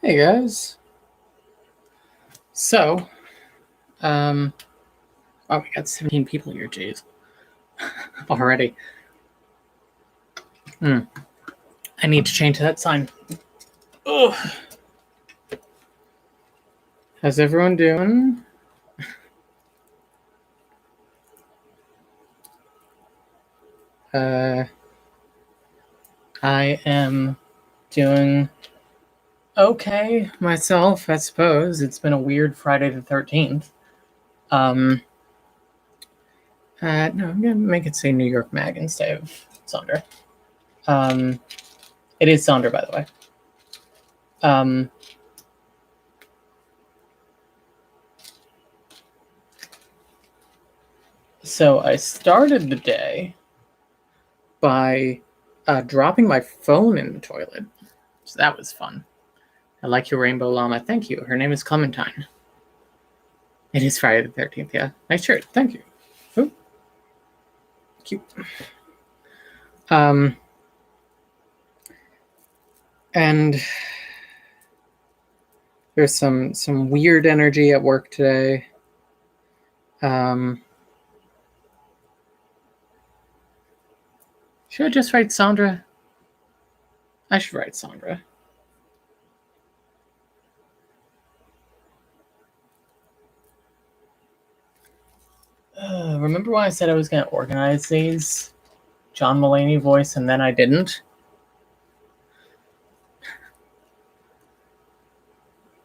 Hey guys. So, oh, we got 17 people here, jeez. Already. I need to change that sign. Ugh. How's everyone doing? I am doing okay myself, I suppose. It's been a weird Friday the 13th. No, I'm gonna make it say New York Mag instead of Sonder. It is Sonder, by the way. So I started the day by dropping my phone in the toilet. So that was fun. I like your rainbow llama. Thank you. Her name is Clementine. It is Friday the 13th, yeah. Nice shirt. Thank you. Ooh. Cute. And there's some weird energy at work today. Should I just write Sandra? I should write Sandra. Remember when I said I was going to organize these? John Mulaney voice, and then I didn't?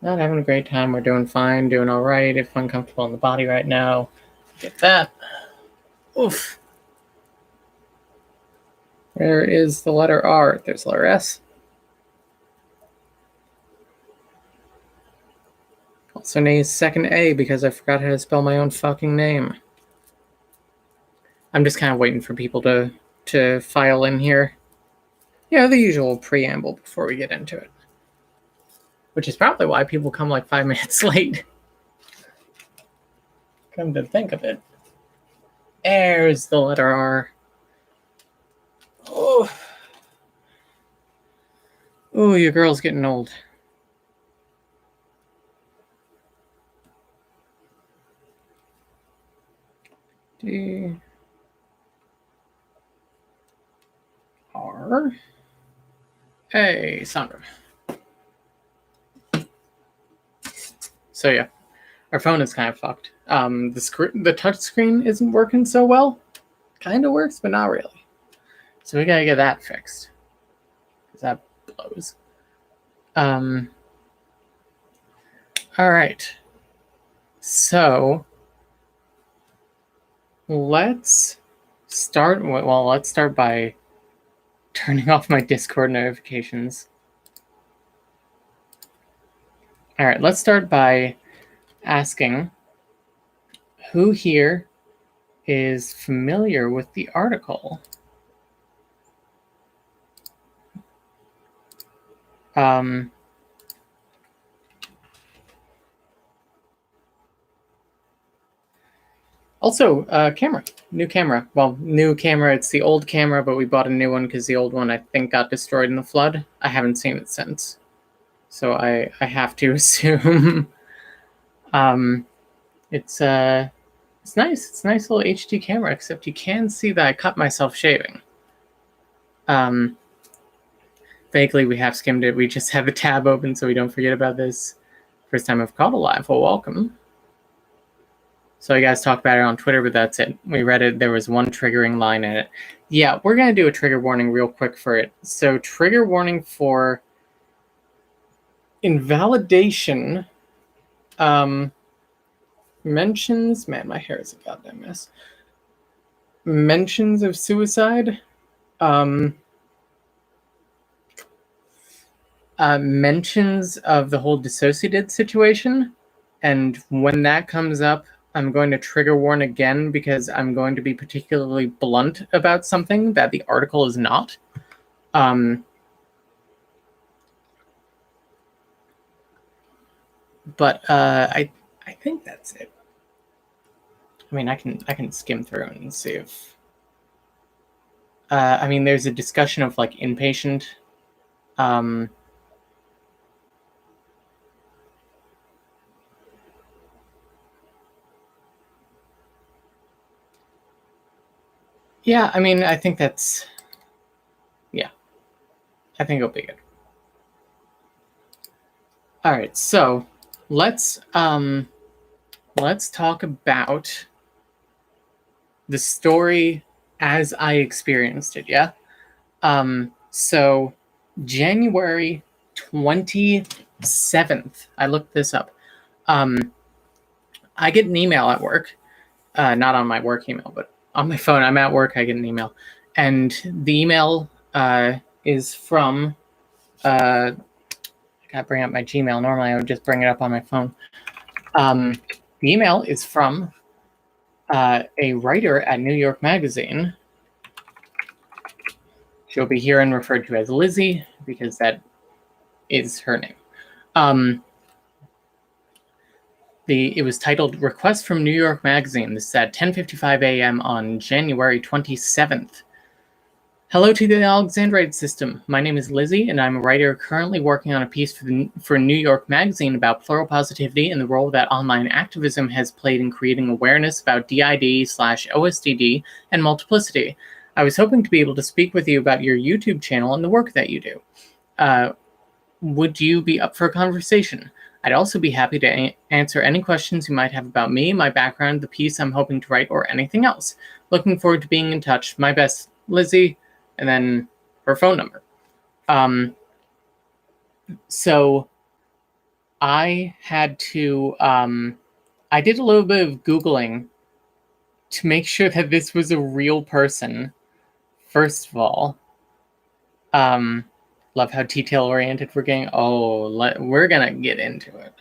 Not having a great time. We're doing fine, doing all right. If uncomfortable in the body right now, get that. Oof. Where is the letter R? There's the letter S. Also named second A because I forgot how to spell my own fucking name. I'm just kind of waiting for people to file in here. Yeah, the usual preamble before we get into it. Which is probably why people come like 5 minutes late. Come to think of it. There's the letter R. Oh. Ooh, your girl's getting old. D R A Sandra. So yeah, our phone is kind of fucked. The touch screen isn't working so well. Kind of works, but not really. So we gotta get that fixed. Because that blows. Alright. So let's start by turning off my Discord notifications. Alright, let's start by asking who here is familiar with the article. Also, camera. New camera. Well, new camera. It's the old camera, but we bought a new one because the old one, I think, got destroyed in the flood. I haven't seen it since. So I have to assume it's nice. It's a nice little HD camera, except you can see that I cut myself shaving. Vaguely, we have skimmed it. We just have the tab open so we don't forget about this. First time I've called a live. Well, welcome. So you guys talked about it on Twitter, but that's it. We read it. There was one triggering line in it. Yeah, we're going to do a trigger warning real quick for it. So trigger warning for invalidation mentions... Man, my hair is a goddamn mess. Mentions of suicide. Mentions of the whole dissociated situation. And when that comes up, I'm going to trigger warn again because I'm going to be particularly blunt about something that the article is not. But I think that's it. I mean, I can skim through and see if... I mean, there's a discussion of like inpatient Yeah, I mean, I think that's... Yeah. I think it'll be good. All right, so let's talk about the story as I experienced it, yeah? So January 27th, I looked this up. I get an email at work, not on my work email, but on my phone. I'm at work, I get an email. And the email is from, I gotta bring up my Gmail. Normally I would just bring it up on my phone. The email is from a writer at New York Magazine. She'll be here and referred to as Lizzie because that is her name. It was titled Request from New York Magazine. This is at 10:55 a.m. on January 27th. Hello to the Alexandrites system. My name is Lizzie, and I'm a writer currently working on a piece for New York Magazine about plural positivity and the role that online activism has played in creating awareness about DID/OSDD and multiplicity. I was hoping to be able to speak with you about your YouTube channel and the work that you do. Would you be up for a conversation? I'd also be happy to answer any questions you might have about me, my background, the piece I'm hoping to write, or anything else. Looking forward to being in touch. My best, Lizzie, and then her phone number. So I had to, I did a little bit of Googling to make sure that this was a real person, first of all. Love how detail-oriented we're getting. We're gonna get into it.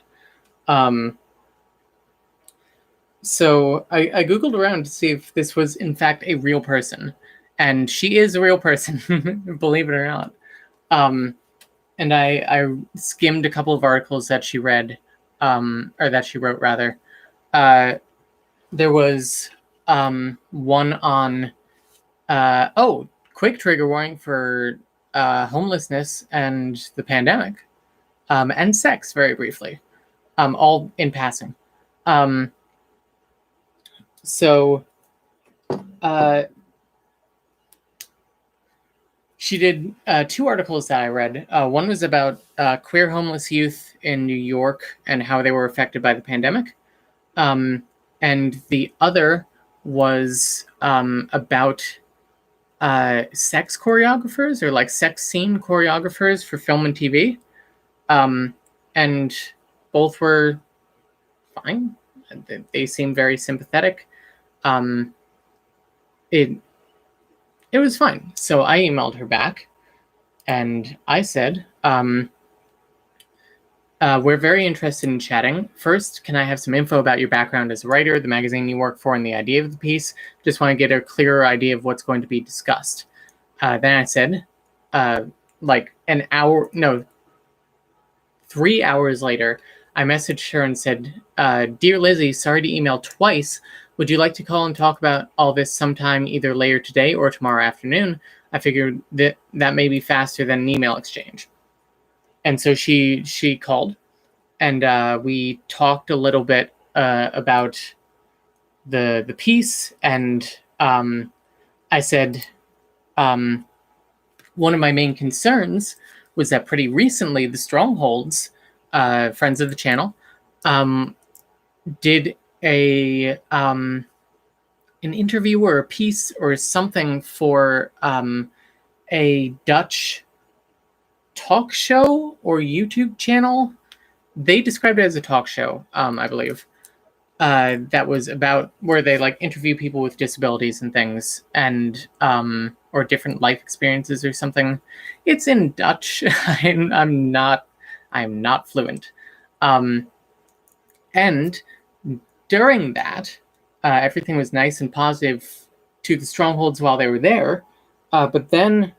So I Googled around to see if this was, in fact, a real person. And she is a real person, believe it or not. And I skimmed a couple of articles that she read, or that she wrote, rather. There was one on, quick trigger warning for homelessness and the pandemic, and sex, very briefly, all in passing. So she did two articles that I read. One was about queer homeless youth in New York and how they were affected by the pandemic. And the other was about sex choreographers, or like sex scene choreographers for film and TV. And both were fine. They seemed very sympathetic. It was fine. So I emailed her back and I said, we're very interested in chatting. First, can I have some info about your background as a writer, the magazine you work for, and the idea of the piece? Just want to get a clearer idea of what's going to be discussed. Then I said, 3 hours later, I messaged her and said, Dear Lizzie, sorry to email twice. Would you like to call and talk about all this sometime either later today or tomorrow afternoon? I figured that may be faster than an email exchange. And so she called, and we talked a little bit about the piece, and I said one of my main concerns was that pretty recently the Strongholds, friends of the channel, did an interview or a piece or something for a Dutch talk show or YouTube channel. They described it as a talk show, I believe. That was about where they like interview people with disabilities and things, and or different life experiences or something. It's in Dutch. I'm not fluent. And during that, everything was nice and positive to the Strongholds while they were there. But then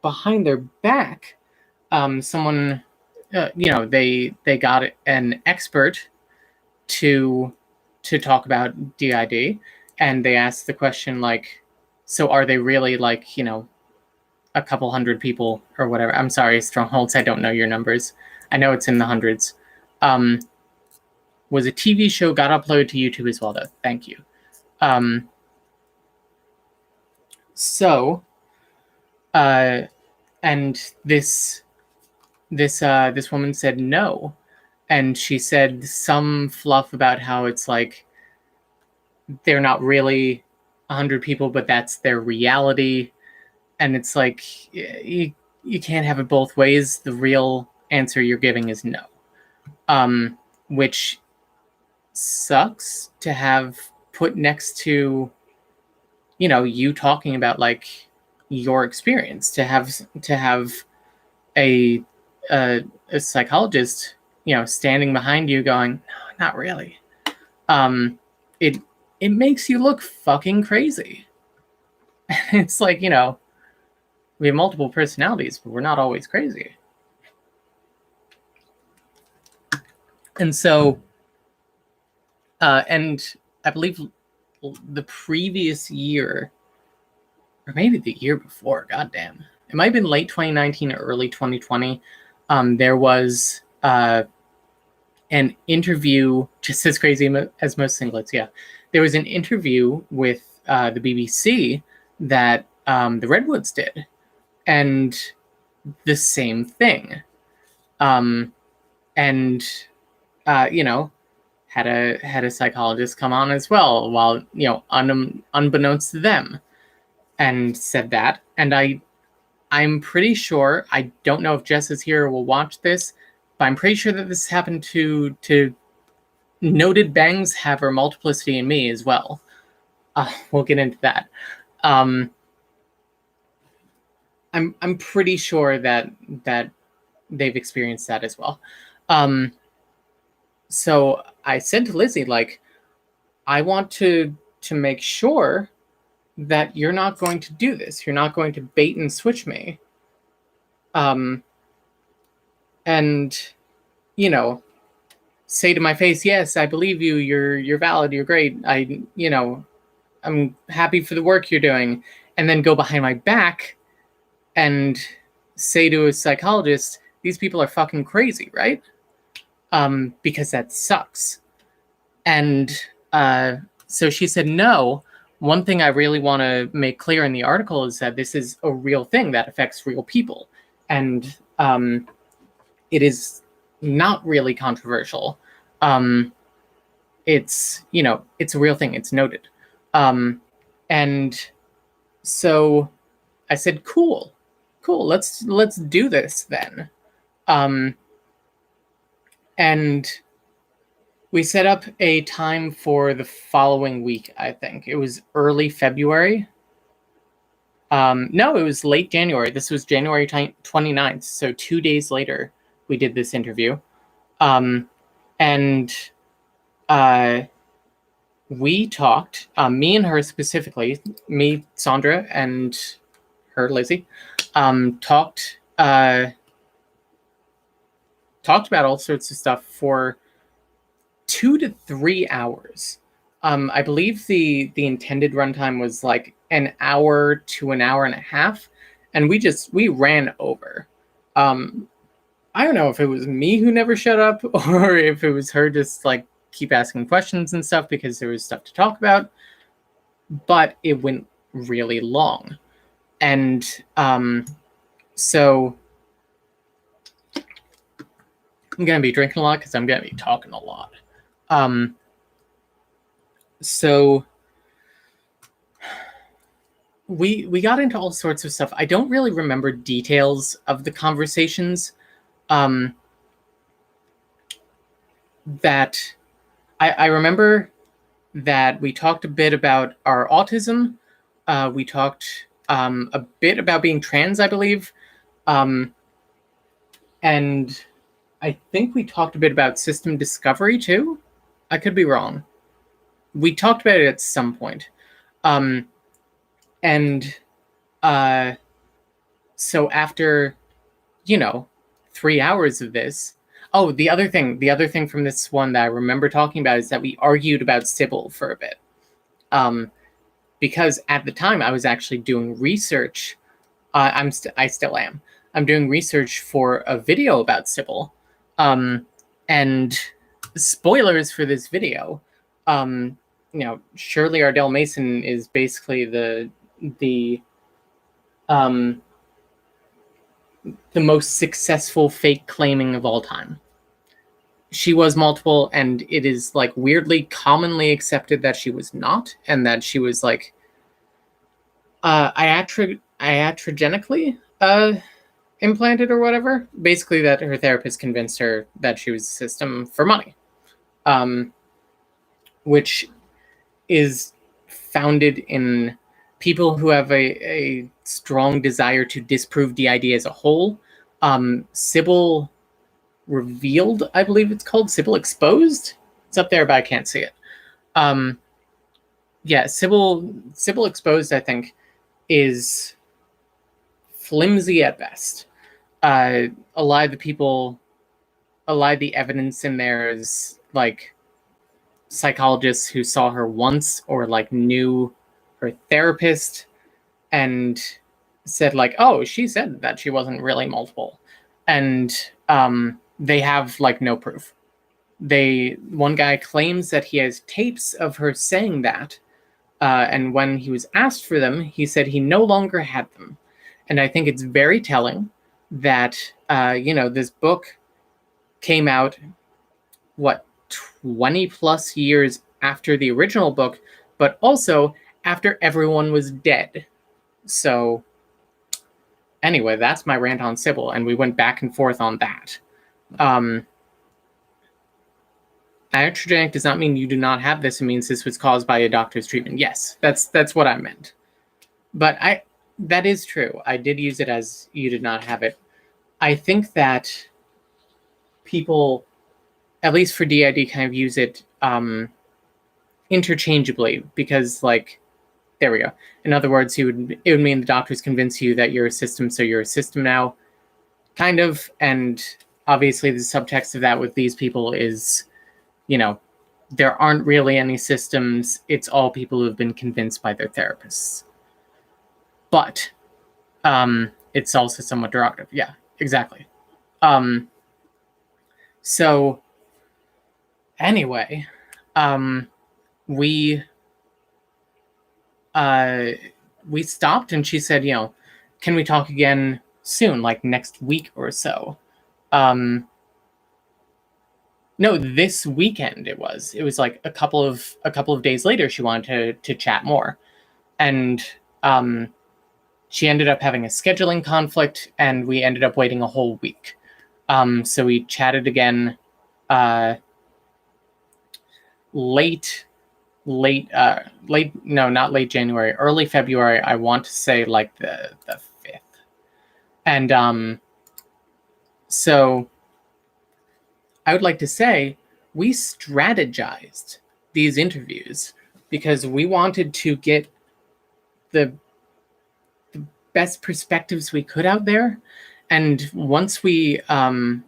behind their back, someone, they got an expert to talk about DID, and they asked the question, like, so are they really, like, a couple hundred people or whatever? I'm sorry, Strongholds, I don't know your numbers. I know it's in the hundreds. Was a TV show, got uploaded to YouTube as well, though. Thank you. So, and this woman said no, and she said some fluff about how it's like they're not really 100 people, but that's their reality, and it's like you can't have it both ways. The real answer you're giving is no, which sucks to have put next to, you know, you talking about like your experience, to have a a psychologist, you know, standing behind you going, no, not really. It it makes you look fucking crazy. It's like, you know, we have multiple personalities, but we're not always crazy. And so, and I believe the previous year, or maybe the year before, goddamn, it might have been late 2019 or early 2020. There was an interview, just as crazy as most singlets, yeah. There was an interview with the BBC that the Redwoods did, and the same thing. And you know, had a psychologist come on as well, while, you know, unbeknownst to them, and said that. And I'm pretty sure, I don't know if Jess is here or will watch this, but I'm pretty sure that this happened to noted bangs haver multiplicity in me as well. We'll get into that. I'm pretty sure that they've experienced that as well. So I said to Lizzie, like, I want to make sure that you're not going to do this. You're not going to bait and switch me. And, you know, say to my face, yes, I believe you. You're valid. You're great. You know, I'm happy for the work you're doing. And then go behind my back and say to a psychologist, these people are fucking crazy, right? Because that sucks. And so she said, no. One thing I really want to make clear in the article is that this is a real thing that affects real people. And it is not really controversial. It's, you know, it's a real thing. It's noted. And so I said, cool, let's do this then. And we set up a time for the following week. I think it was early February. No, it was late January. This was January 29th. So 2 days later, we did this interview. And we talked, me and her specifically, me, Sandra, and her, Lizzie, talked about all sorts of stuff for 2 to 3 hours. I believe the intended runtime was like an hour to an hour and a half, and we ran over. I don't know if it was me who never shut up, or if it was her just like keep asking questions and stuff because there was stuff to talk about, but it went really long. And so I'm gonna be drinking a lot because I'm gonna be talking a lot. So we got into all sorts of stuff. I don't really remember details of the conversations. That I remember that we talked a bit about our autism. We talked a bit about being trans, I believe. And I think we talked a bit about system discovery too. I could be wrong. We talked about it at some point. And so after, you know, 3 hours of this, oh, the other thing from this one that I remember talking about is that we argued about Sybil for a bit. Because at the time I was actually doing research. I still am. I'm doing research for a video about Sybil. And spoilers for this video. You know, Shirley Ardell Mason is basically the the most successful fake claiming of all time. She was multiple, and it is like weirdly commonly accepted that she was not, and that she was like iatrogenically implanted or whatever. Basically, that her therapist convinced her that she was a system for money, which is founded in people who have a strong desire to disprove the idea as a whole. Sybil Revealed, I believe it's called. Sybil Exposed? It's up there, but I can't see it. Yeah, Sybil Exposed, I think, is flimsy at best. A lot of the evidence in there is like psychologists who saw her once or like knew her therapist and said like, oh, she said that she wasn't really multiple. And they have like no proof. One guy claims that he has tapes of her saying that, and when he was asked for them, he said he no longer had them. And I think it's very telling that this book came out 20 plus years after the original book, but also after everyone was dead. So anyway, that's my rant on Sybil, and we went back and forth on that. Iatrogenic does not mean you do not have this. It means this was caused by a doctor's treatment. Yes, that's what I meant. But that is true. I did use it as you did not have it. I think that people, at least for DID, kind of use it interchangeably because, like, there we go. In other words, it would mean the doctors convince you that you're a system, so you're a system now, kind of. And obviously the subtext of that with these people is, there aren't really any systems. It's all people who have been convinced by their therapists. But it's also somewhat derogative. Yeah, exactly. So anyway, we stopped, and she said, can we talk again soon, like next week or so? No, this weekend it was. It was like a couple of days later. She wanted to chat more, and she ended up having a scheduling conflict, and we ended up waiting a whole week. So we chatted again not late January, early February. I want to say like the 5th. And so I would like to say we strategized these interviews because we wanted to get the best perspectives we could out there. And once we found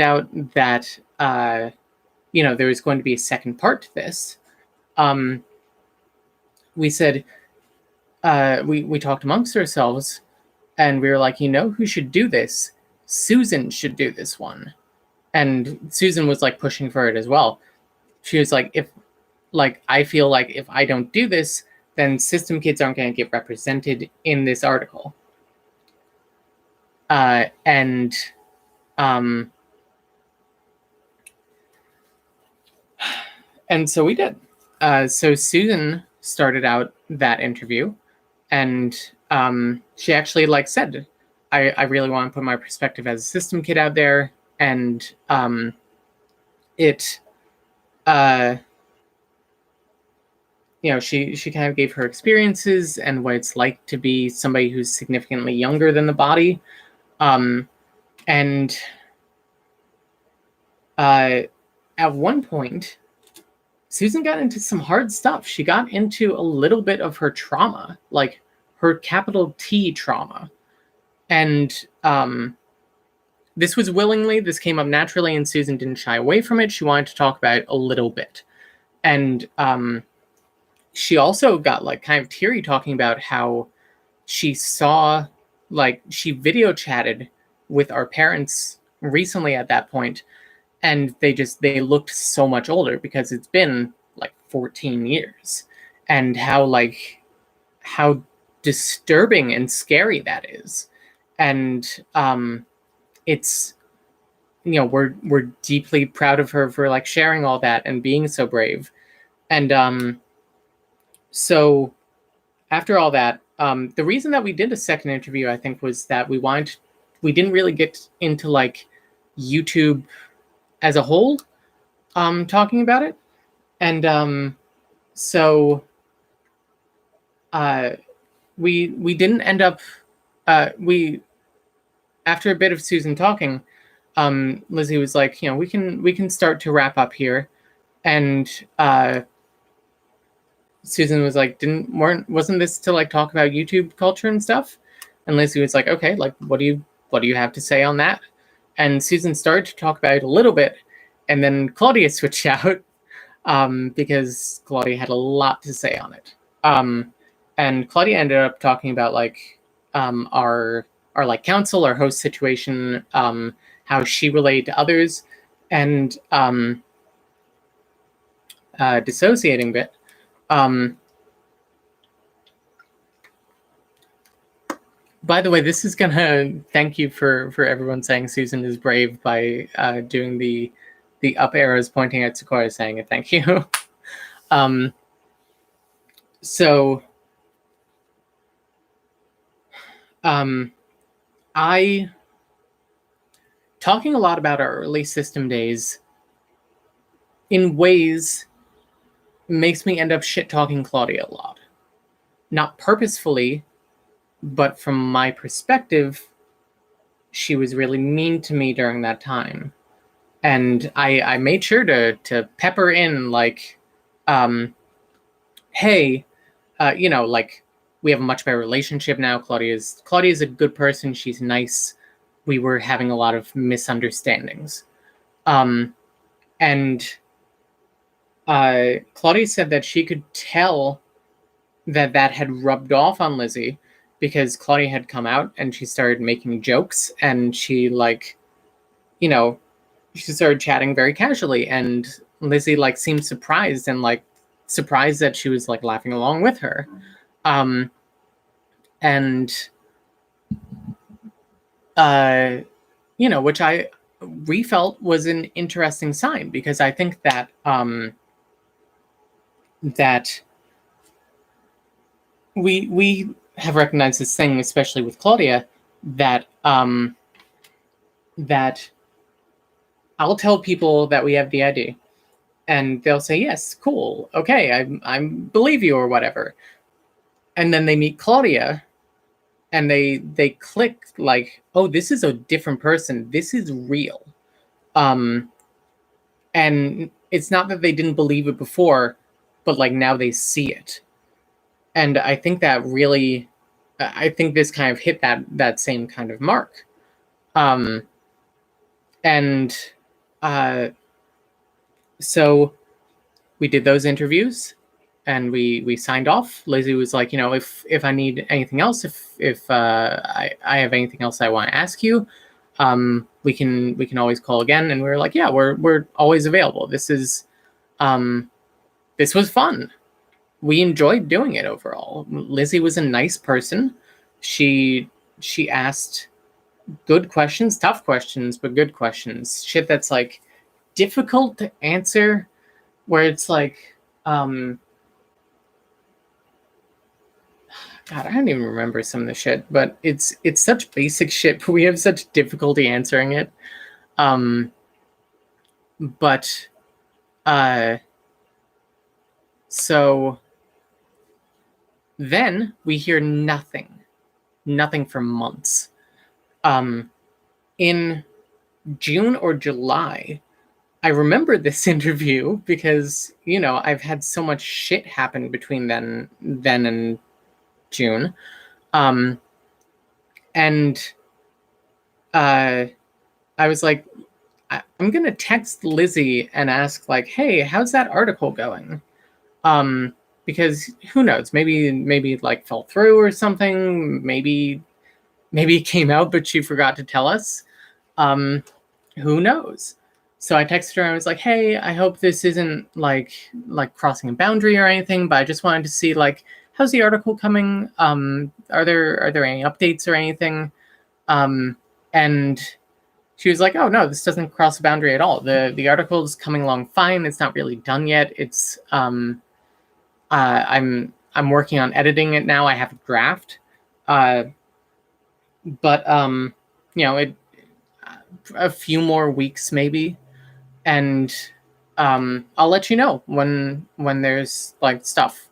out that there was going to be a second part to this, we said we talked amongst ourselves, and we were like, who should do this? Susan should do this one. And Susan was like pushing for it as well. She was like, I feel like if I don't do this, then system kids aren't going to get represented in this article. And so we did. So Susan started out that interview, and she actually said, I really want to put my perspective as a system kid out there. And she kind of gave her experiences and what it's like to be somebody who's significantly younger than the body. And at one point, Susan got into some hard stuff. She got into a little bit of her trauma, like her capital T trauma. And this was willingly, this came up naturally, and Susan didn't shy away from it. She wanted to talk about it a little bit. And she also got kind of teary talking about how she saw, she video chatted with our parents recently at that point, and they looked so much older because it's been 14 years. And how how disturbing and scary that is. And it's, we're deeply proud of her for like sharing all that and being so brave. And so after all that, the reason that we did a second interview, I think, was that we didn't really get into like YouTube as a whole, talking about it. And so we didn't end up, we, after a bit of Susan talking, Lizzie was like, we can start to wrap up here. And Susan was like, wasn't this to like talk about YouTube culture and stuff? And Lizzie was like, okay, like what do you have to say on that? And Susan started to talk about it a little bit, and then Claudia switched out, because Claudia had a lot to say on it. And Claudia ended up talking about like our like counsel, our host situation, how she related to others, and dissociating a bit. By the way, this is gonna thank you for everyone saying Susan is brave by doing the up arrows pointing at Sequoia saying it. Thank you. So I talking a lot about our early system days in ways makes me end up shit talking Claudia a lot. Not purposefully, but from my perspective, she was really mean to me during that time. And I made sure to pepper in like, hey, like we have a much better relationship now. Claudia's a good person. She's nice. We were having a lot of misunderstandings. And Claudia said that she could tell that had rubbed off on Lizzie, because Claudia had come out and she started making jokes, and she like, she started chatting very casually, and Lizzie like seemed surprised that she was like laughing along with her. Which I refelt was an interesting sign, because I think that that we have recognized this thing, especially with Claudia, that that I'll tell people that we have DID, and they'll say, yes, cool, okay, I believe you, or whatever. And then they meet Claudia, and they click like, oh, this is a different person. This is real. And it's not that they didn't believe it before, but like now they see it. And I think that really, I think this kind of hit that same kind of mark. So we did those interviews, and we signed off. Lizzie was like, if I need anything else, if I have anything else I want to ask you, we can always call again. And we were like, yeah, we're always available. This was fun. We enjoyed doing it overall. Lizzie was a nice person. She asked good questions, tough questions, but good questions. Shit that's like difficult to answer, where it's like, God, I don't even remember some of the shit, but it's such basic shit, but we have such difficulty answering it. So then we hear nothing for months. In June or July, I remember this interview because, I've had so much shit happen between then and June. I was like, I'm going to text Lizzie and ask like, hey, how's that article going? Because who knows, maybe it like fell through or something. Maybe it came out, but she forgot to tell us. Who knows? So I texted her and I was like, hey, I hope this isn't like crossing a boundary or anything, but I just wanted to see like how's the article coming? Are there any updates or anything? And she was like, oh no, this doesn't cross the boundary at all. The article is coming along fine. It's not really done yet. It's I'm working on editing it now. I have a draft, but it a few more weeks maybe, and I'll let you know when there's like stuff.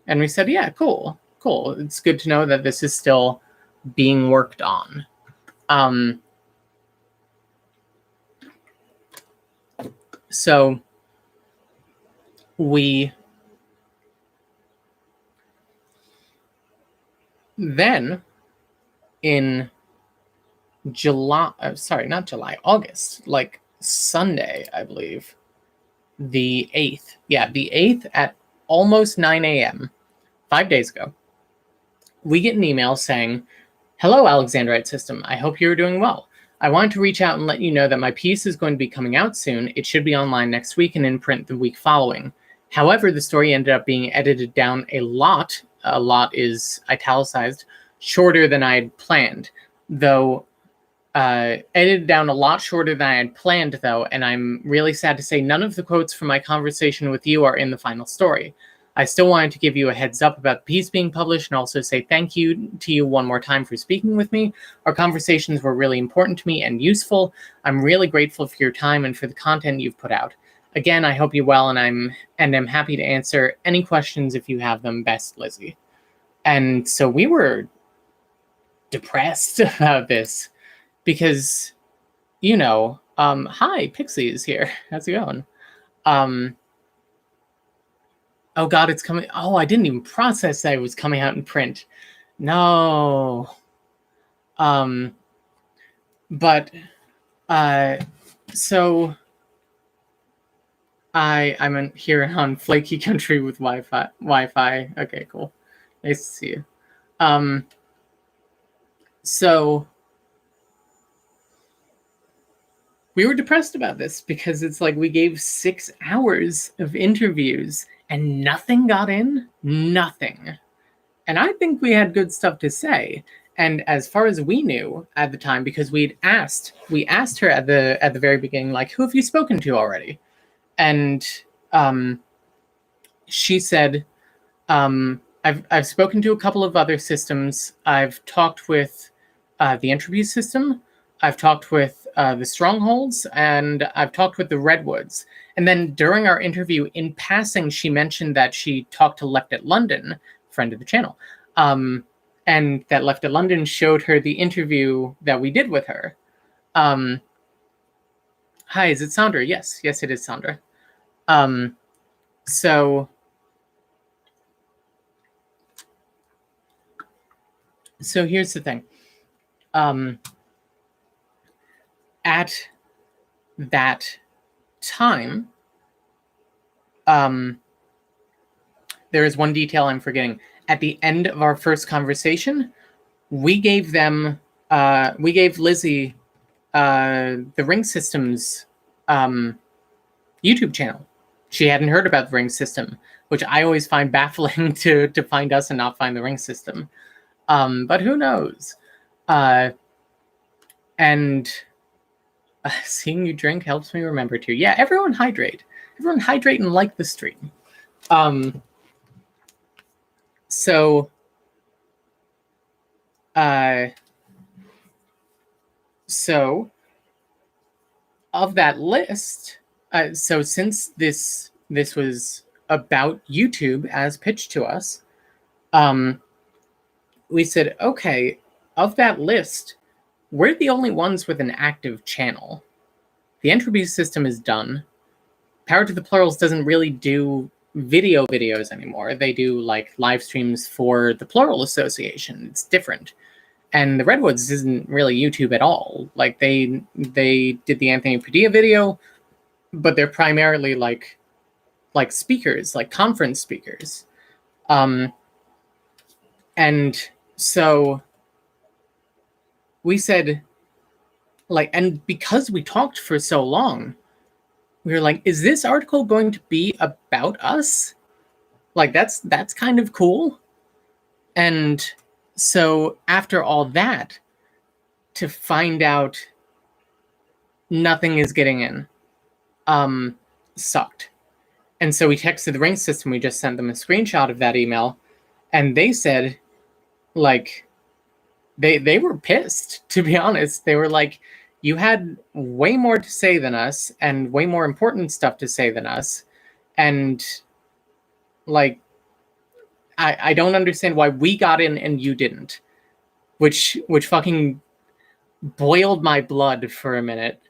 And we said, yeah, cool. It's good to know that this is still being worked on. So we then in August, like Sunday, I believe, the 8th. Yeah, the 8th at almost 9 a.m., 5 days ago, we get an email saying, hello, Alexandrite system. I hope you're doing well. I wanted to reach out and let you know that my piece is going to be coming out soon. It should be online next week and in print the week following. However, the story ended up being edited down a lot. A lot is italicized, shorter than I had planned, though edited down a lot shorter than I had planned, though, and I'm really sad to say none of the quotes from my conversation with you are in the final story. I still wanted to give you a heads up about the piece being published and also say thank you to you one more time for speaking with me. Our conversations were really important to me and useful. I'm really grateful for your time and for the content you've put out. Again, I hope you're well, and I'm happy to answer any questions if you have them. Best, Lizzie. And so we were depressed about this because, hi, Pixie is here. How's it going? Oh God, it's coming. Oh, I didn't even process that it was coming out in print. No. But so I'm here on Flaky Country with Wi-Fi. Okay, cool. Nice to see you. So we were depressed about this because it's like we gave 6 hours of interviews and nothing got in. Nothing. And I think we had good stuff to say. And as far as we knew at the time, because we asked her at the very beginning, like, who have you spoken to already? And she said, I've spoken to a couple of other systems. I've talked with the entropy system. I've talked with the strongholds, and I've talked with the redwoods. And then during our interview, in passing, she mentioned that she talked to Left at London, friend of the channel, and that Left at London showed her the interview that we did with her. Hi, is it Sandra? Yes, it is Sandra. So here's the thing. At that time, there is one detail I'm forgetting. At the end of our first conversation, we gave Lizzie the Ring Systems YouTube channel. She hadn't heard about the Ring System, which I always find baffling to find us and not find the Ring System. But who knows? And seeing you drink helps me remember to. Yeah, everyone hydrate. Everyone hydrate and like the stream. So of that list, so since this was about YouTube as pitched to us, we said, okay, of that list, we're the only ones with an active channel. The entropy system is done. Power to the Plurals doesn't really do videos anymore. They do like live streams for the Plural Association. It's different. And the Redwoods isn't really YouTube at all. Like they did the Anthony Padilla video, but they're primarily like speakers, like conference speakers. And so we said, like, and because we talked for so long, we were like, is this article going to be about us? Like, that's kind of cool. And so after all that, to find out nothing is getting in, sucked. And so we texted the ring system. We just sent them a screenshot of that email, and they said, like, they were pissed, to be honest. They were like, you had way more to say than us, and way more important stuff to say than us, and like, I don't understand why we got in and you didn't, which fucking boiled my blood for a minute,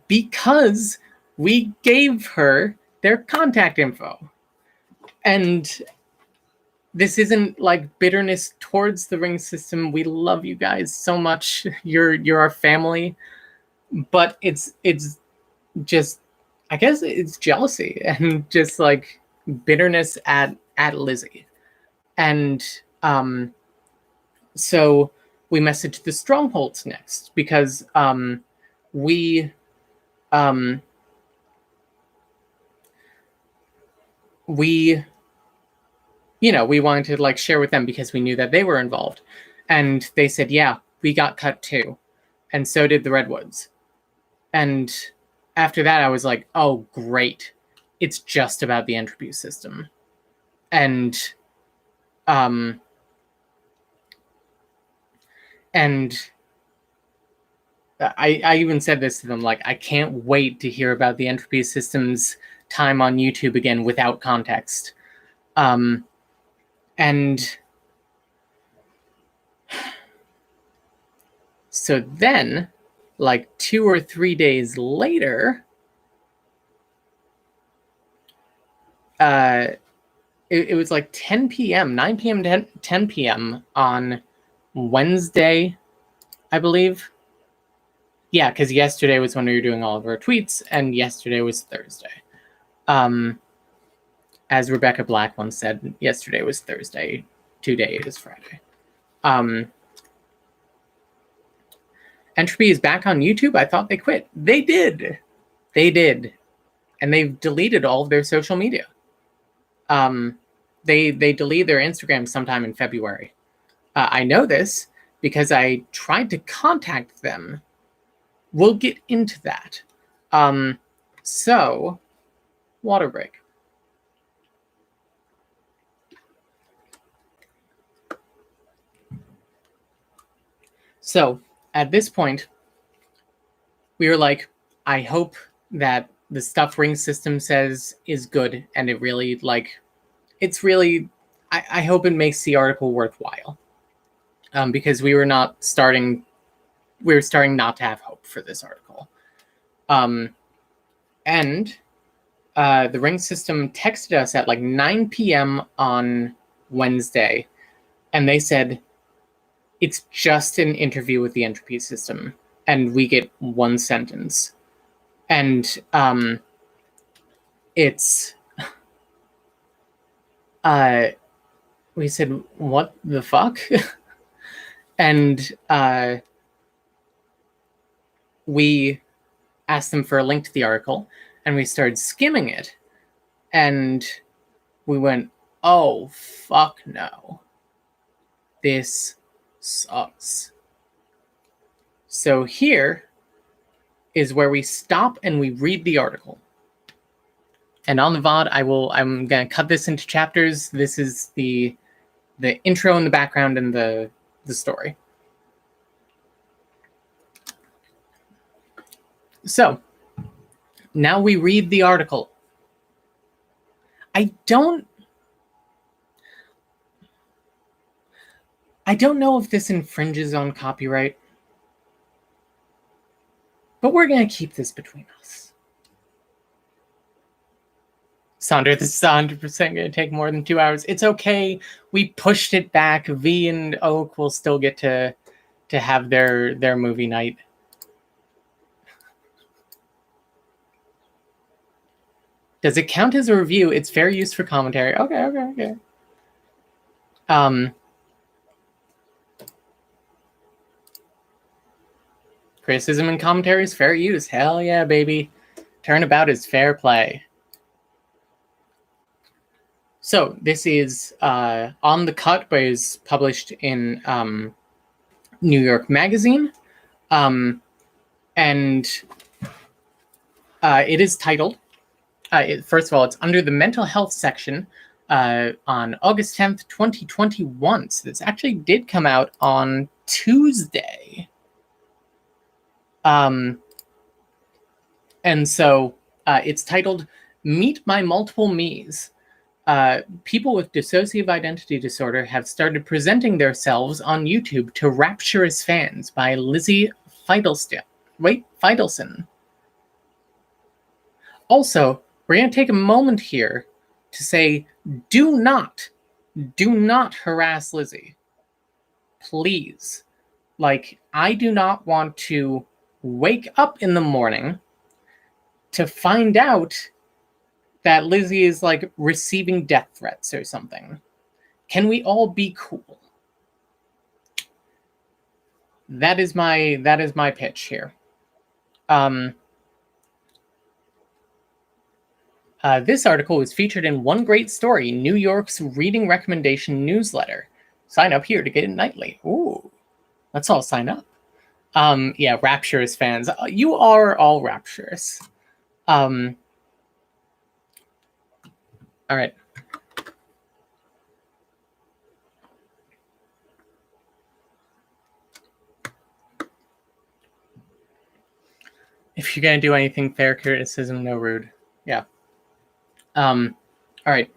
because we gave her their contact info. And this isn't like bitterness towards the ring system. We love you guys so much. You're our family. But it's just, I guess it's jealousy and just like bitterness at Lizzie. And so we messaged the strongholds next, because we we wanted to like share with them, because we knew that they were involved. And they said, yeah, we got cut too, and so did the Redwoods. And after that, I was like, oh great, it's just about the entropy system. And I even said this to them, like, I can't wait to hear about the entropy system's time on YouTube again without context. And so then, like 2 or 3 days later, it was like 10 p.m., 9 p.m. to 10 p.m. on Wednesday, I believe. Yeah, because yesterday was when we were doing all of our tweets, and yesterday was Thursday. As Rebecca Black once said, yesterday was Thursday, today is Friday. Entropy is back on YouTube. I thought they quit. They did. And they've deleted all of their social media. They deleted their Instagram sometime in February. I know this because I tried to contact them. We'll get into that. So, water break. So, at this point, we were like, I hope that the stuff Ring System says is good, and it really, like, it's really, I hope it makes the article worthwhile. Because we were starting not to have hope for this article. And the Ring System texted us at like 9 p.m. on Wednesday, and they said, it's just an interview with the entropy system, and we get one sentence. And it's we said, what the fuck? And we asked them for a link to the article, and we started skimming it, and we went, oh fuck no, this sucks. So here is where we stop and we read the article. And on the VOD, I'm gonna cut this into chapters. This is the intro in the background and the story. So now we read the article. I don't know if this infringes on copyright, but we're gonna keep this between us. Sandra, this is 100% gonna take more than 2 hours. It's okay. We pushed it back. V and Oak will still get to have their movie night. Does it count as a review? It's fair use for commentary. Okay. Criticism and commentary is fair use. Hell yeah, baby. Turnabout is fair play. So this is On the Cut, but is published in New York Magazine. And it is titled, first of all, it's under the mental health section on August 10th, 2021. So this actually did come out on Tuesday. And so it's titled Meet My Multiple Me's. People with dissociative identity disorder have started presenting themselves on YouTube to rapturous fans by Lizzie Feidelson. Also, we're going to take a moment here to say, do not harass Lizzie. Please. Like, I do not want to wake up in the morning to find out that Lizzie is, like, receiving death threats or something. Can we all be cool? That is my pitch here. This article was featured in One Great Story, New York's reading recommendation newsletter. Sign up here to get it nightly. Ooh, let's all sign up. Yeah, rapturous fans. You are all rapturous. All right. If you're going to do anything, fair criticism, no rude. Yeah. All right.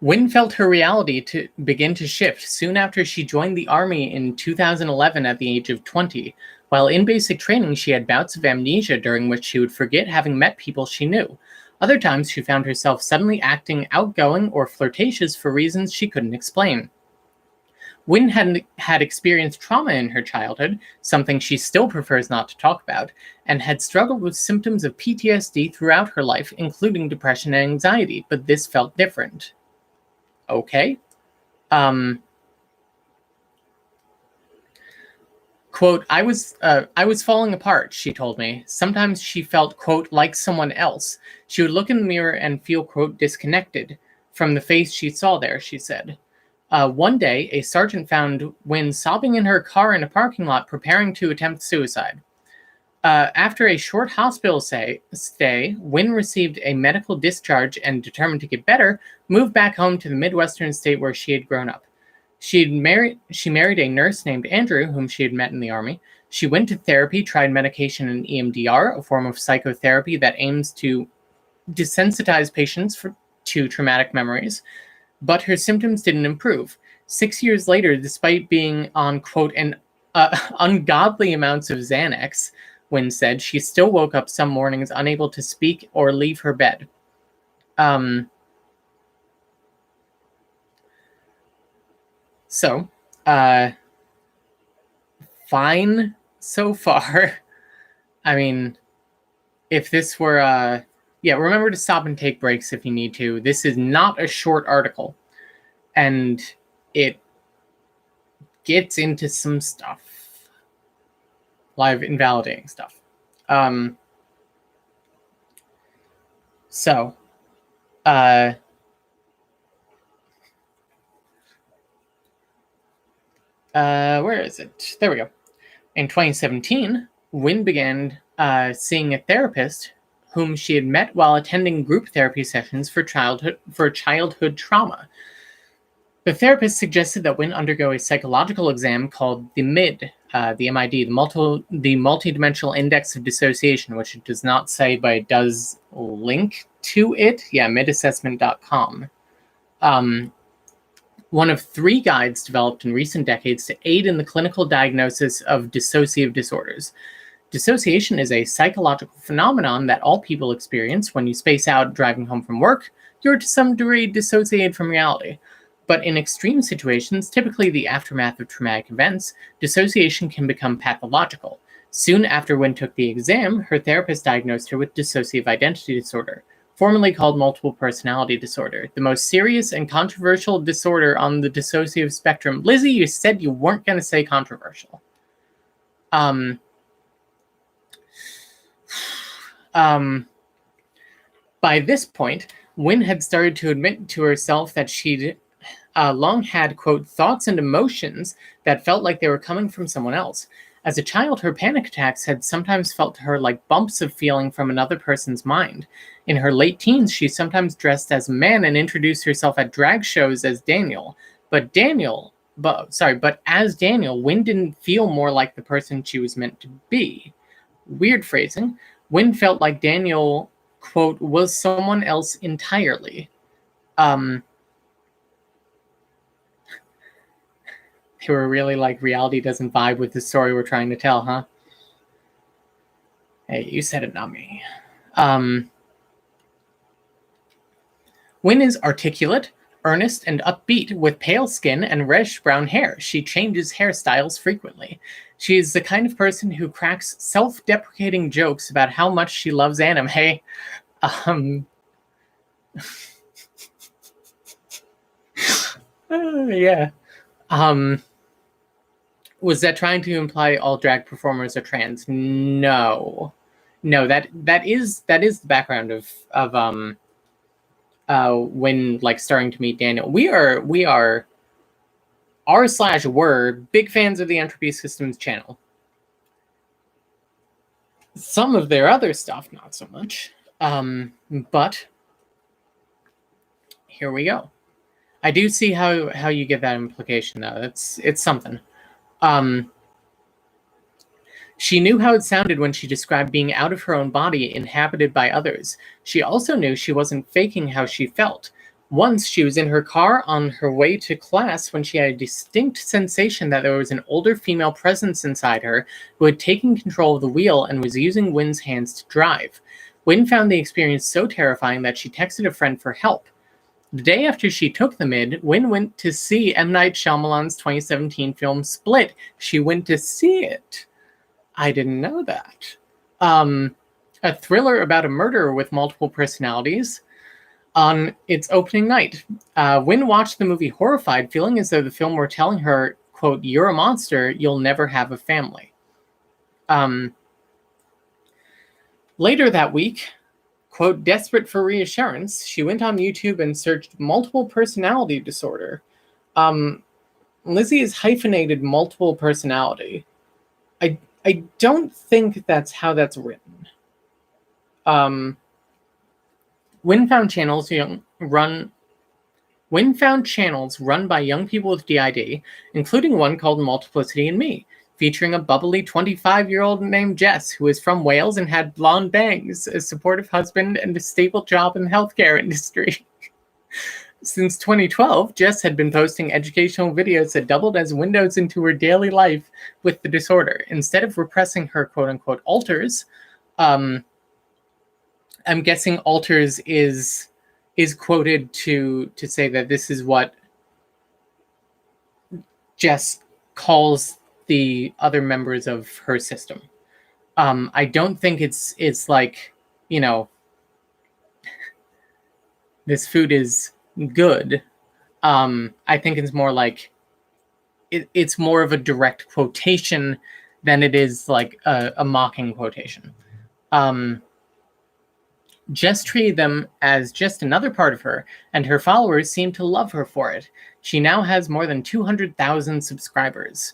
Wynne felt her reality to begin to shift soon after she joined the Army in 2011 at the age of 20. While in basic training, she had bouts of amnesia during which she would forget having met people she knew. Other times, she found herself suddenly acting outgoing or flirtatious for reasons she couldn't explain. Wynne had experienced trauma in her childhood, something she still prefers not to talk about, and had struggled with symptoms of PTSD throughout her life, including depression and anxiety, but this felt different. Okay. Quote, I was falling apart, she told me. Sometimes she felt, quote, like someone else. She would look in the mirror and feel, quote, disconnected from the face she saw there, she said. One day, a sergeant found Wynne sobbing in her car in a parking lot, preparing to attempt suicide. After a short hospital stay, Wynne received a medical discharge and, determined to get better, moved back home to the Midwestern state where she had grown up. She married a nurse named Andrew, whom she had met in the Army. She went to therapy, tried medication and EMDR, a form of psychotherapy that aims to desensitize patients to traumatic memories. But her symptoms didn't improve. 6 years later, despite being on, quote, ungodly amounts of Xanax, Wynne said, she still woke up some mornings unable to speak or leave her bed. So, fine so far. I mean, if this were, yeah, remember to stop and take breaks if you need to. This is not a short article, and it gets into some stuff. Live invalidating stuff. Where is it? There we go. In 2017, Wynne began seeing a therapist whom she had met while attending group therapy sessions for childhood trauma. The therapist suggested that Wynne undergo a psychological exam called the MID, the MID, the Multidimensional Index of Dissociation, which it does not say, but it does link to it. Yeah, midassessment.com. One of 3 guides developed in recent decades to aid in the clinical diagnosis of dissociative disorders. Dissociation is a psychological phenomenon that all people experience. When you space out driving home from work, you're to some degree dissociated from reality. But in extreme situations, typically the aftermath of traumatic events, dissociation can become pathological. Soon after Wynne took the exam, her therapist diagnosed her with dissociative identity disorder, formerly called multiple personality disorder, the most serious and controversial disorder on the dissociative spectrum. Lizzie, you said you weren't going to say controversial. By this point, Wynne had started to admit to herself that she'd long had, quote, thoughts and emotions that felt like they were coming from someone else. As a child, her panic attacks had sometimes felt to her like bumps of feeling from another person's mind. In her late teens, she sometimes dressed as a man and introduced herself at drag shows as Daniel. But as Daniel, Wynne didn't feel more like the person she was meant to be. Weird phrasing. Wynne felt like Daniel, quote, was someone else entirely. They were really like, reality doesn't vibe with the story we're trying to tell, huh? Hey, you said it, not me. Wynne is articulate, earnest, and upbeat with pale skin and reddish-brown hair. She changes hairstyles frequently. She is the kind of person who cracks self-deprecating jokes about how much she loves anime. Yeah. Was that trying to imply all drag performers are trans? No. That is the background of when like starting to meet Daniel. We are r/were big fans of the Entropy Systems channel. Some of their other stuff, not so much. But here we go. I do see how you get that implication though. It's something. She knew how it sounded when she described being out of her own body, inhabited by others. She also knew she wasn't faking how she felt. Once she was in her car on her way to class when she had a distinct sensation that there was an older female presence inside her who had taken control of the wheel and was using Wynne's hands to drive. Wynne found the experience so terrifying that she texted a friend for help. The day after she took the mid, Wynne went to see M. Night Shyamalan's 2017 film Split. She went to see it. I didn't know that. A thriller about a murderer with multiple personalities. On its opening night, Wynne watched the movie horrified, feeling as though the film were telling her, quote, "You're a monster, you'll never have a family." Later that week, quote, desperate for reassurance, she went on YouTube and searched multiple personality disorder. Lizzie is hyphenated multiple personality. I don't think that's how that's written. Wynne found channels run by young people with DID, including one called Multiplicity and Me, featuring a bubbly 25-year-old named Jess who is from Wales and had blonde bangs, a supportive husband, and a stable job in the healthcare industry. Since 2012, Jess had been posting educational videos that doubled as windows into her daily life with the disorder. Instead of repressing her quote-unquote alters, I'm guessing alters is quoted to say that this is what Jess calls the other members of her system. I don't think it's like, you know, this food is good. I think it's more like it's more of a direct quotation than it is like a mocking quotation. Jess treated them as just another part of her, and her followers seem to love her for it. She now has more than 200,000 subscribers.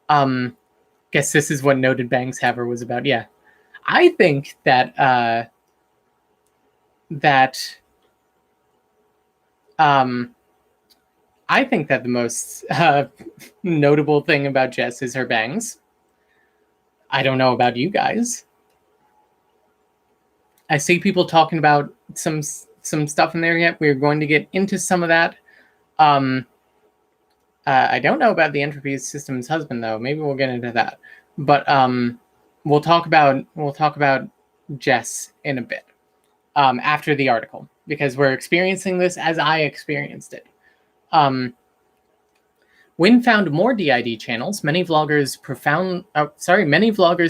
Guess this is what Noted Bangs Haver was about. Yeah. I think that I think that the most notable thing about Jess is her bangs. I don't know about you guys. I see people talking about some stuff in there yet. We're going to get into some of that. I don't know about the Entropy Systems husband though. Maybe we'll get into that. But we'll talk about Jess in a bit after the article, because we're experiencing this as I experienced it. Wynne found more DID channels. Many vloggers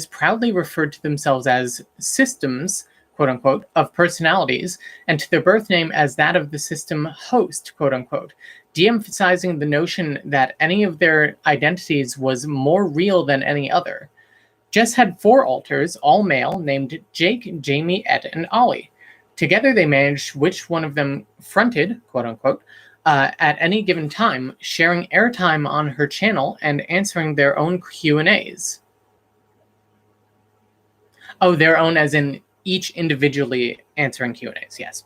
proudly referred to themselves as systems, quote unquote, of personalities, and to their birth name as that of the system host, quote unquote, de-emphasizing the notion that any of their identities was more real than any other. Jess had 4 alters, all male, named Jake, Jamie, Ed, and Ollie. Together, they managed which one of them fronted, quote unquote, at any given time, sharing airtime on her channel and answering their own Q&As. Oh, their own as in each individually answering Q&As, yes.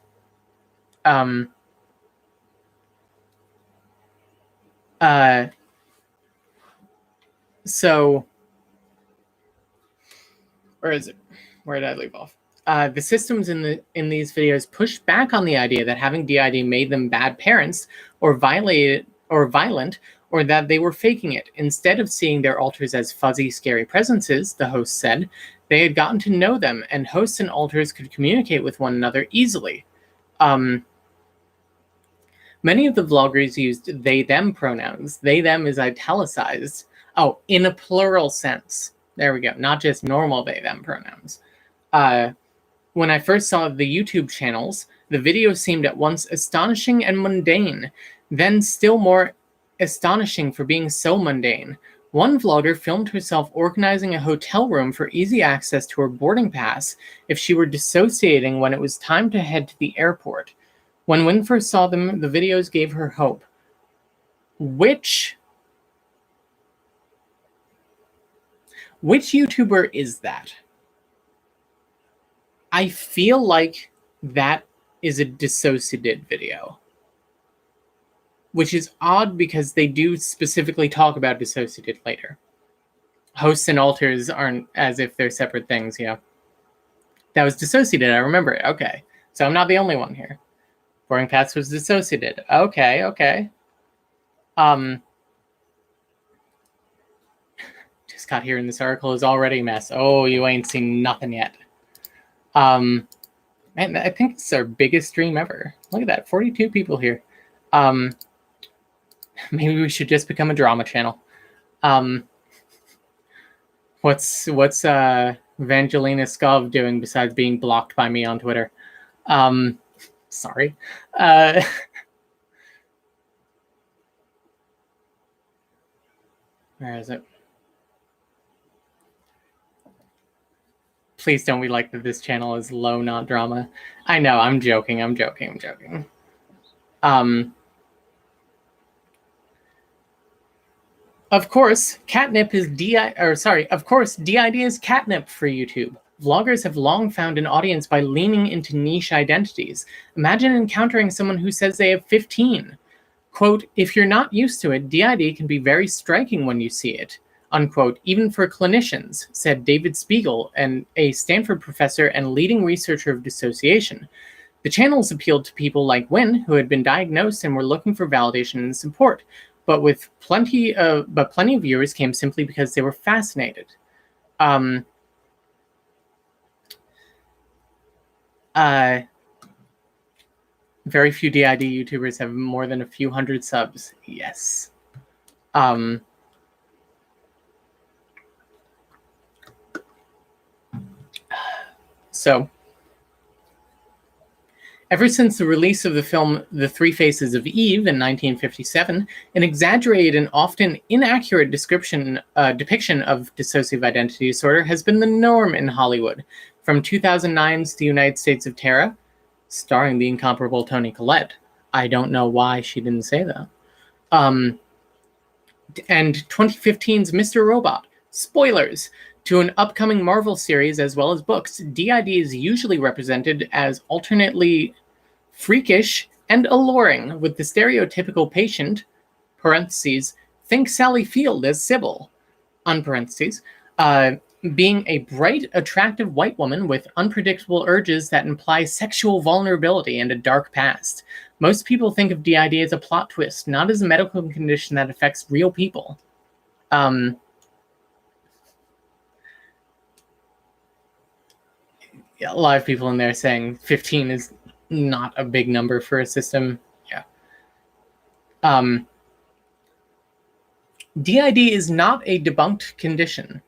So, where is it? Where did I leave off? The systems in these videos pushed back on the idea that having DID made them bad parents or violent, or that they were faking it. Instead of seeing their alters as fuzzy, scary presences, the host said, they had gotten to know them, and hosts and alters could communicate with one another easily. Many of the vloggers used they-them pronouns. They-them is italicized. Oh, in a plural sense. There we go. Not just normal they-them pronouns. When I first saw the YouTube channels, the video seemed at once astonishing and mundane, then still more astonishing for being so mundane. One vlogger filmed herself organizing a hotel room for easy access to her boarding pass if she were dissociating when it was time to head to the airport. When Wynn first saw them, the videos gave her hope. Which YouTuber is that? I feel like that is a dissociated video. Which is odd because they do specifically talk about dissociated later. Hosts and alters aren't as if they're separate things, yeah. That was dissociated, I remember it. Okay. So I'm not the only one here. Boarding pass was dissociated. Okay. Just got here in this article is already a mess. Oh, you ain't seen nothing yet. Man, I think it's our biggest stream ever. Look at that, 42 people here. Maybe we should just become a drama channel. What's Evangelina Skov doing besides being blocked by me on Twitter? Sorry. Where is it? Please don't be like that this channel is low, not drama. I know, I'm joking. Of course, catnip is of course, DID is catnip for YouTube. Vloggers have long found an audience by leaning into niche identities. Imagine encountering someone who says they have 15. Quote, if you're not used to it, DID can be very striking when you see it. Unquote, even for clinicians, said David Spiegel, a Stanford professor and leading researcher of dissociation. The channels appealed to people like Wynn, who had been diagnosed and were looking for validation and support, but plenty of viewers came simply because they were fascinated. Very few DID YouTubers have more than a few hundred subs. Yes. So, ever since the release of the film The Three Faces of Eve in 1957, an exaggerated and often inaccurate depiction of dissociative identity disorder has been the norm in Hollywood. From 2009's The United States of Terror, starring the incomparable Toni Collette. I don't know why she didn't say that. And 2015's Mr. Robot. Spoilers! To an upcoming Marvel series as well as books, DID is usually represented as alternately freakish and alluring, with the stereotypical patient, parentheses, think Sally Field as Sybil, unparentheses, being a bright, attractive white woman with unpredictable urges that imply sexual vulnerability and a dark past. Most people think of DID as a plot twist, not as a medical condition that affects real people. Yeah, a lot of people in there saying 15 is not a big number for a system. Yeah. DID is not a debunked condition,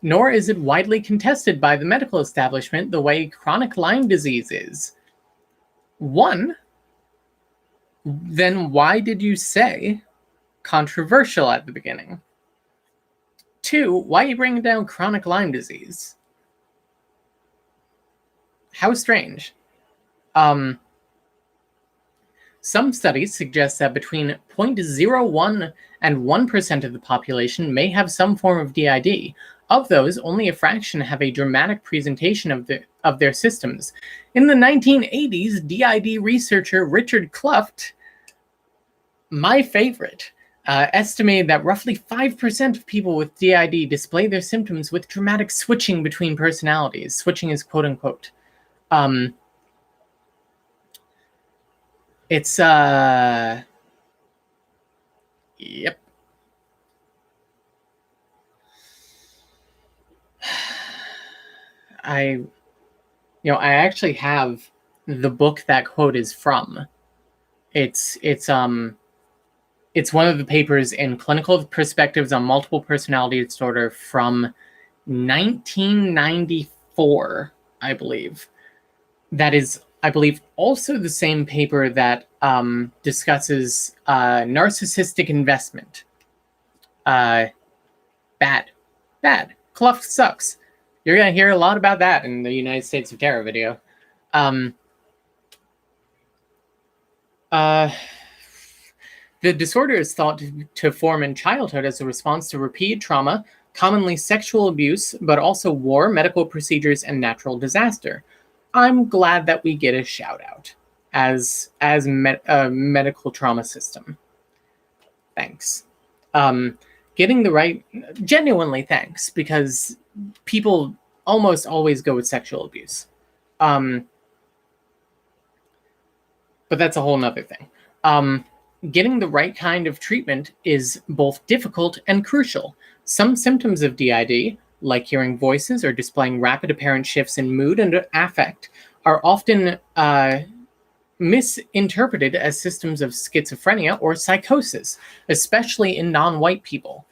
nor is it widely contested by the medical establishment the way chronic Lyme disease is. One, then why did you say controversial at the beginning? Two, why are you bringing down chronic Lyme disease? How strange. Some studies suggest that between 0.01 and 1% of the population may have some form of DID. Of those, only a fraction have a dramatic presentation of their systems. In the 1980s, DID researcher Richard Kluft, my favorite, estimated that roughly 5% of people with DID display their symptoms with dramatic switching between personalities. Switching is quote unquote. It's yep. I actually have the book that quote is from. It's one of the papers in Clinical Perspectives on Multiple Personality Disorder from 1994, I believe. That is, I believe, also the same paper that discusses narcissistic investment. Bad. Cluff sucks. You're going to hear a lot about that in the United States of Terror video. The disorder is thought to form in childhood as a response to repeated trauma, commonly sexual abuse, but also war, medical procedures, and natural disaster. I'm glad that we get a shout out as a medical trauma system. Thanks. Getting the right, genuinely thanks, because people almost always go with sexual abuse. But that's a whole nother thing. Getting the right kind of treatment is both difficult and crucial. Some symptoms of DID, like hearing voices or displaying rapid apparent shifts in mood and affect, are often misinterpreted as symptoms of schizophrenia or psychosis, especially in non-white people.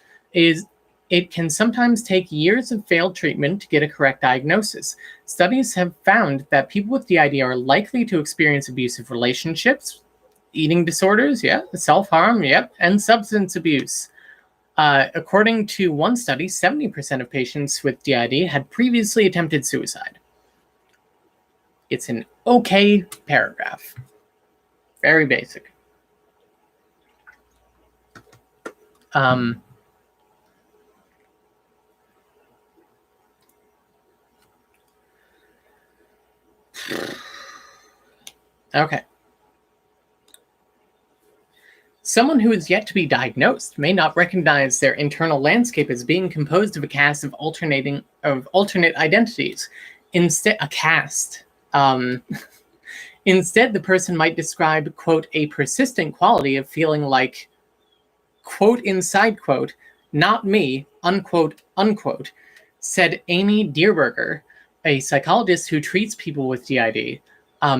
It can sometimes take years of failed treatment to get a correct diagnosis. Studies have found that people with DID are likely to experience abusive relationships, eating disorders, self-harm, and substance abuse. According to one study, 70% of patients with DID had previously attempted suicide. It's an okay paragraph. Very basic. Okay. Someone who is yet to be diagnosed may not recognize their internal landscape as being composed of a cast of alternate identities. Instead, a cast. Instead, the person might describe, quote, a persistent quality of feeling like, quote, inside quote, not me, unquote, unquote, said Amy Dierberger, a psychologist who treats people with DID.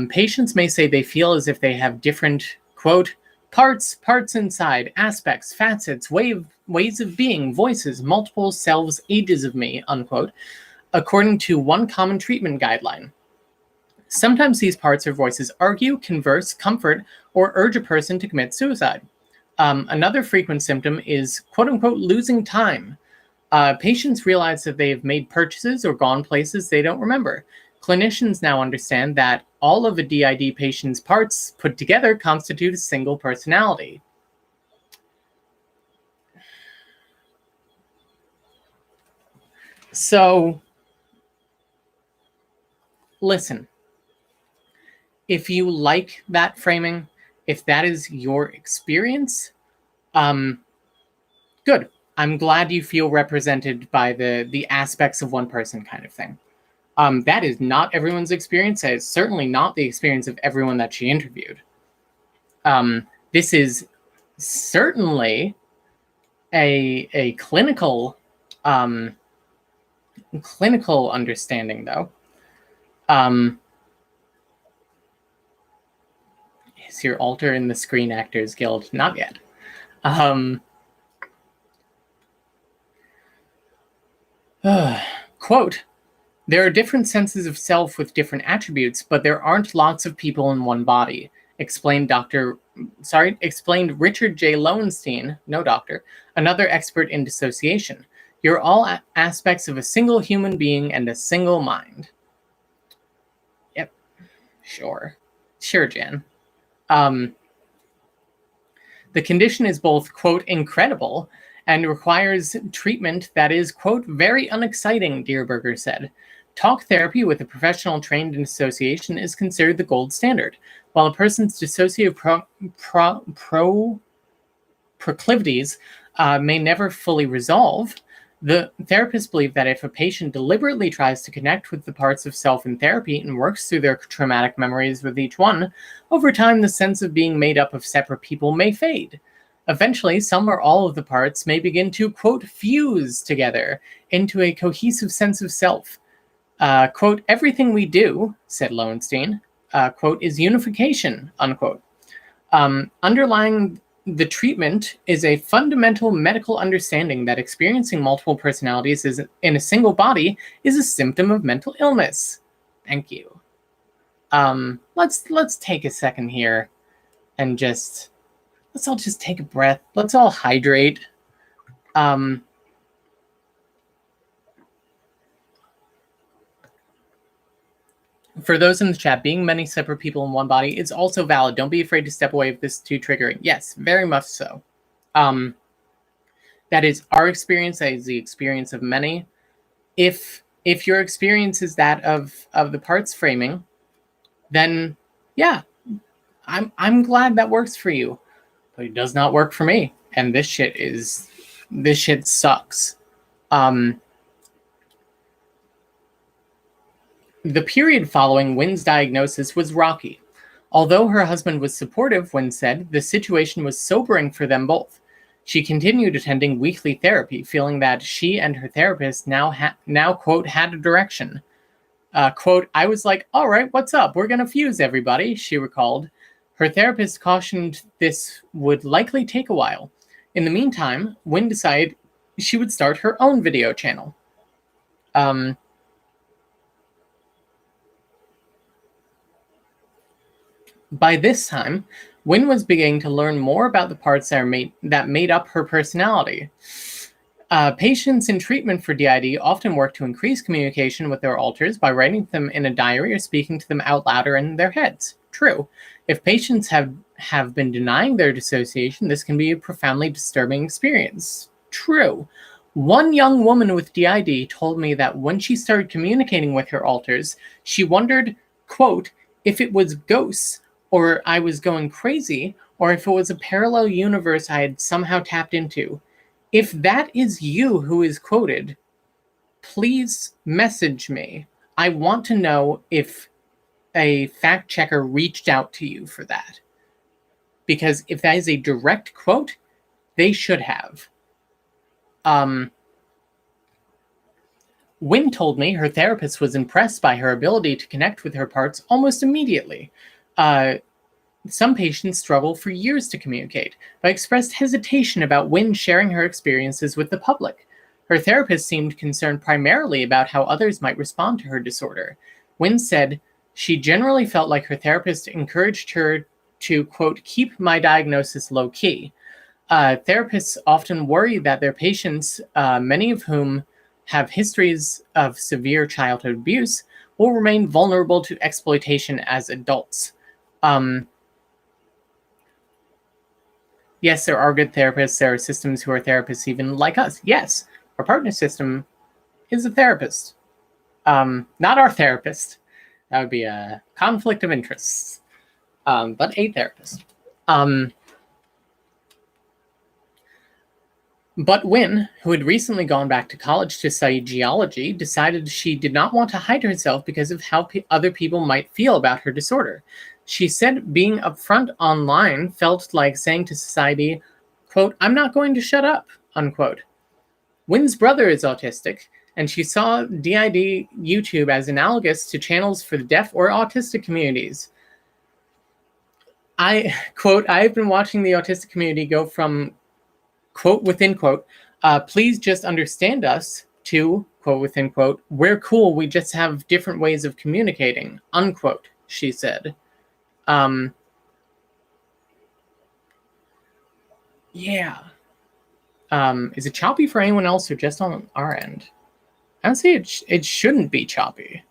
Patients may say they feel as if they have different, quote, parts inside, aspects, facets, ways of being, voices, multiple selves, ages of me, unquote, according to one common treatment guideline. Sometimes these parts or voices argue, converse, comfort, or urge a person to commit suicide. Another frequent symptom is, quote unquote, losing time. Patients realize that they have made purchases or gone places they don't remember. Clinicians now understand that all of a DID patient's parts put together constitute a single personality. So, listen. If you like that framing, if that is your experience, good. I'm glad you feel represented by the aspects of one person kind of thing. That is not everyone's experience. That is certainly not the experience of everyone that she interviewed. This is certainly a clinical understanding, though. Is your alter in the Screen Actors Guild? Not yet. Quote, there are different senses of self with different attributes, but there aren't lots of people in one body, explained Richard J. Lowenstein, no doctor, another expert in dissociation. You're all aspects of a single human being and a single mind. Yep, sure. Sure, Jan. The condition is both, quote, incredible and requires treatment that is, quote, very unexciting, Dierberger said. Talk therapy with a professional trained in dissociation is considered the gold standard. While a person's dissociative proclivities may never fully resolve, the therapists believe that if a patient deliberately tries to connect with the parts of self in therapy and works through their traumatic memories with each one, over time the sense of being made up of separate people may fade. Eventually, some or all of the parts may begin to, quote, fuse together into a cohesive sense of self. Quote, everything we do, said Lowenstein, quote, is unification, unquote. Underlying the treatment is a fundamental medical understanding that experiencing multiple personalities in a single body is a symptom of mental illness. Thank you. Let's take a second here and let's all just take a breath. Let's all hydrate. For those in the chat, being many separate people in one body is also valid. Don't be afraid to step away if this is too triggering. Yes, very much so. That is our experience. That is the experience of many. If your experience is that of the parts framing, then yeah, I'm glad that works for you. But it does not work for me. And this shit sucks. The period following Wynn's diagnosis was rocky. Although her husband was supportive, Wynn said, the situation was sobering for them both. She continued attending weekly therapy, feeling that she and her therapist now quote, had a direction. Quote, I was like, all right, what's up? We're going to fuse everybody, she recalled. Her therapist cautioned this would likely take a while. In the meantime, Wynn decided she would start her own video channel. By this time, Wynn was beginning to learn more about the parts that made up her personality. Patients in treatment for DID often work to increase communication with their alters by writing them in a diary or speaking to them out loud or in their heads. True. If patients have been denying their dissociation, this can be a profoundly disturbing experience. True. One young woman with DID told me that when she started communicating with her alters, she wondered, quote, if it was ghosts, or I was going crazy, or if it was a parallel universe I had somehow tapped into. If that is you who is quoted, please message me. I want to know if a fact checker reached out to you for that. Because if that is a direct quote, they should have. Wynn told me her therapist was impressed by her ability to connect with her parts almost immediately. Some patients struggle for years to communicate, but expressed hesitation about Wynn sharing her experiences with the public. Her therapist seemed concerned primarily about how others might respond to her disorder. Wynn said she generally felt like her therapist encouraged her to, quote, keep my diagnosis low-key. Therapists often worry that their patients, many of whom have histories of severe childhood abuse, will remain vulnerable to exploitation as adults. Yes, there are good therapists. There are systems who are therapists even like us. Yes, our partner system is a therapist. Not our therapist. That would be a conflict of interests. But a therapist. But Wynn, who had recently gone back to college to study geology, decided she did not want to hide herself because of how other people might feel about her disorder. She said being upfront online felt like saying to society, quote, I'm not going to shut up, unquote. Wynn's brother is autistic, and she saw DID YouTube as analogous to channels for the deaf or autistic communities. Quote, I've been watching the autistic community go from, quote within quote, please just understand us, to, quote within quote, we're cool, we just have different ways of communicating, unquote, she said. Yeah. Is it choppy for anyone else or just on our end? I would say it shouldn't be choppy.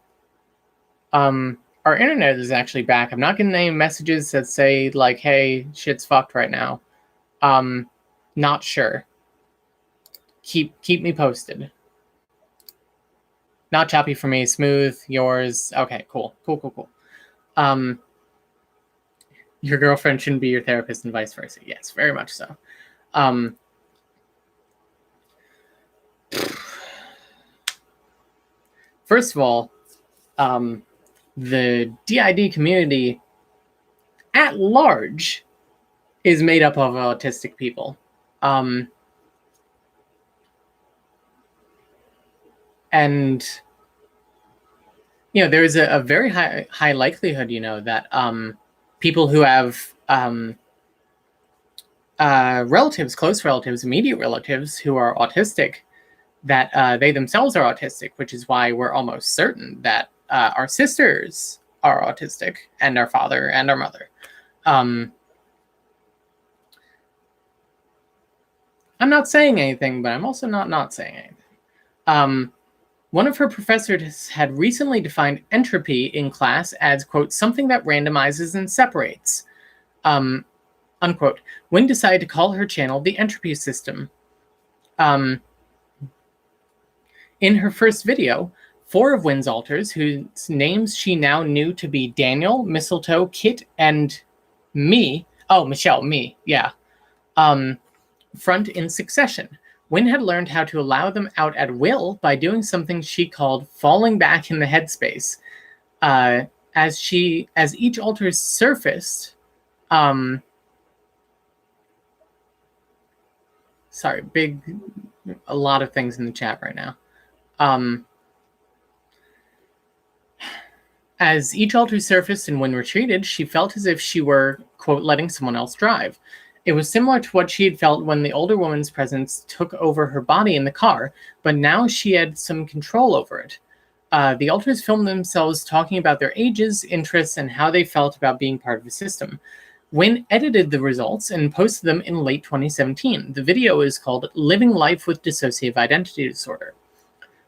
Our internet is actually back. I'm not getting any messages that say, like, hey, shit's fucked right now. Not sure. Keep me posted. Not choppy for me, smooth, yours. Okay, cool. Your girlfriend shouldn't be your therapist and vice versa. Yes, very much so. First of all, the DID community at large is made up of autistic people. And, there's a very high likelihood, that people who have relatives, close relatives, immediate relatives who are autistic, that they themselves are autistic, which is why we're almost certain that our sisters are autistic, and our father and our mother. I'm not saying anything, but I'm also not saying anything. One of her professors had recently defined entropy in class as, quote, something that randomizes and separates, unquote. Wynn decided to call her channel the Entropy System. In her first video, 4 of Wynn's alters, whose names she now knew to be Daniel, Mistletoe, Kit, and me. Oh, Michelle, me, yeah. Front in succession. Wynn had learned how to allow them out at will by doing something she called falling back in the headspace. As each alter surfaced, sorry, a lot of things in the chat right now. As each alter surfaced and Wynn retreated, she felt as if she were, quote, letting someone else drive. It was similar to what she had felt when the older woman's presence took over her body in the car, but now she had some control over it. The alters filmed themselves talking about their ages, interests, and how they felt about being part of the system. Wynn edited the results and posted them in late 2017. The video is called Living Life with Dissociative Identity Disorder.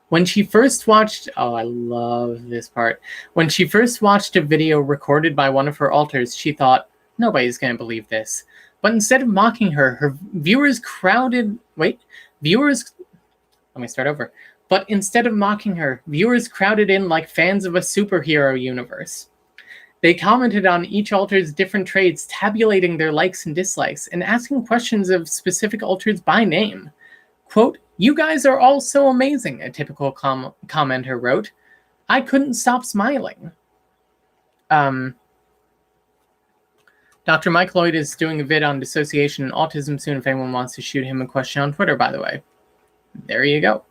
When she first watched, oh, I love this part. When she first watched a video recorded by one of her alters, she thought, nobody's going to believe this. But instead of mocking her, viewers crowded... But instead of mocking her, viewers crowded in like fans of a superhero universe. They commented on each alter's different traits, tabulating their likes and dislikes, and asking questions of specific alters by name. Quote, you guys are all so amazing, a typical commenter wrote. I couldn't stop smiling. Dr. Mike Lloyd is doing a vid on dissociation and autism soon if anyone wants to shoot him a question on Twitter, by the way. There you go.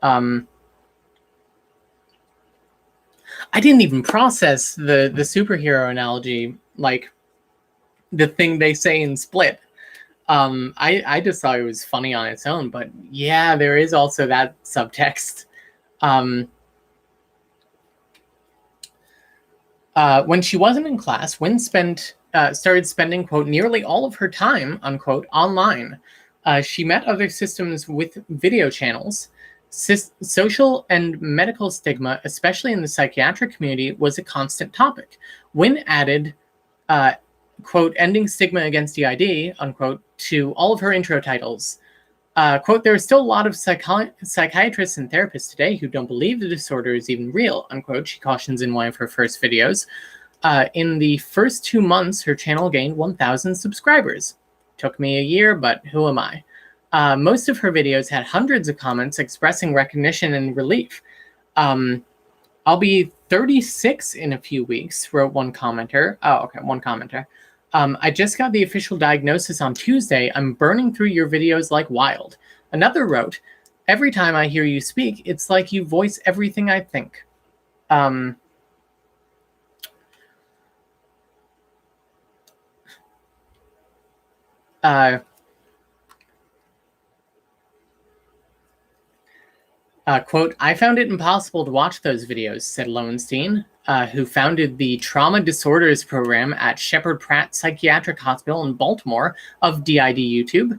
I didn't even process the superhero analogy, like the thing they say in Split. I just thought it was funny on its own, but yeah, there is also that subtext. When she wasn't in class, Wynn started spending, quote, nearly all of her time, unquote, online. She met other systems with video channels. Social and medical stigma, especially in the psychiatric community, was a constant topic. Wynn added, quote, ending stigma against DID, unquote, to all of her intro titles. Quote, there are still a lot of psychiatrists and therapists today who don't believe the disorder is even real, unquote, she cautions in one of her first videos. In the first 2 months, her channel gained 1,000 subscribers. Took me a year, but who am I? Most of her videos had hundreds of comments expressing recognition and relief. I'll be 36 in a few weeks, wrote one commenter. Oh, okay, one commenter. I just got the official diagnosis on Tuesday. I'm burning through your videos like wild. Another wrote, every time I hear you speak, it's like you voice everything I think. Quote, I found it impossible to watch those videos, said Lowenstein, who founded the Trauma Disorders Program at Shepherd Pratt Psychiatric Hospital in Baltimore of DID YouTube.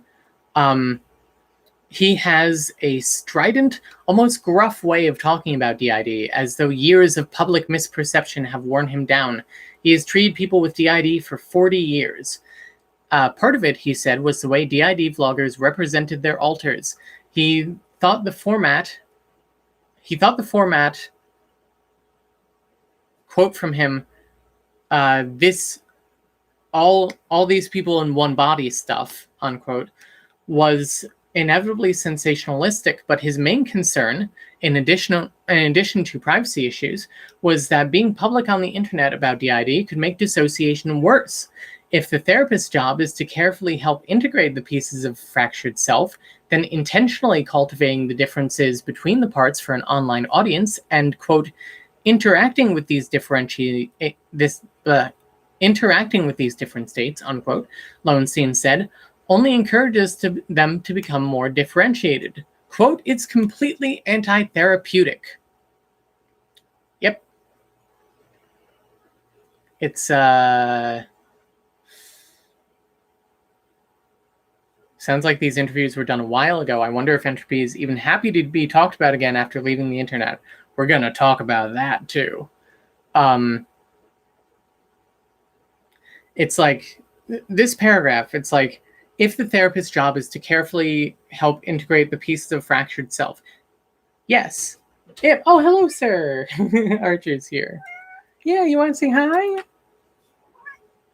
He has a strident, almost gruff way of talking about DID, as though years of public misperception have worn him down. He has treated people with DID for 40 years. Part of it, he said, was the way DID vloggers represented their alters. He thought the format, quote from him, this all these people in one body stuff, unquote, was inevitably sensationalistic, but his main concern, in addition to privacy issues, was that being public on the internet about DID could make dissociation worse. If the therapist's job is to carefully help integrate the pieces of fractured self, then intentionally cultivating the differences between the parts for an online audience and, quote, interacting with these different states, unquote, Lowenstein said, only encourages them to become more differentiated. Quote, it's completely anti-therapeutic. Yep. It's, sounds like these interviews were done a while ago. I wonder if entropy is even happy to be talked about again after leaving the internet. We're going to talk about that too. It's like, this paragraph, it's like, if the therapist's job is to carefully help integrate the pieces of fractured self. Yes. Oh, hello, sir. Archer's here. Yeah, you want to say hi?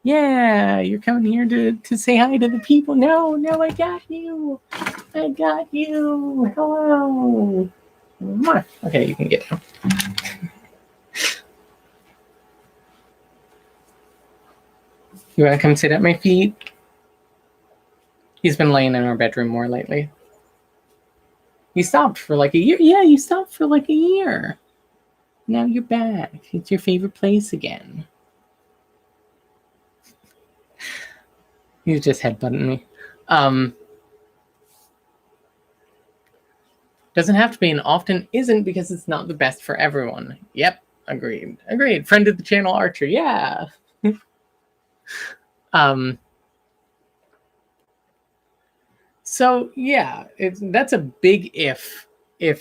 Yeah, you're coming here to say hi to the people. No, I got you. Hello. Okay, you can get down. You want to come sit at my feet? He's been laying in our bedroom more lately. You stopped for like a year. Yeah, you stopped for like a year. Now you're back. It's your favorite place again. He's just headbutting me. Doesn't have to be and often isn't because it's not the best for everyone. Yep, agreed. Friend of the channel, Archer. Yeah. So yeah, that's a big if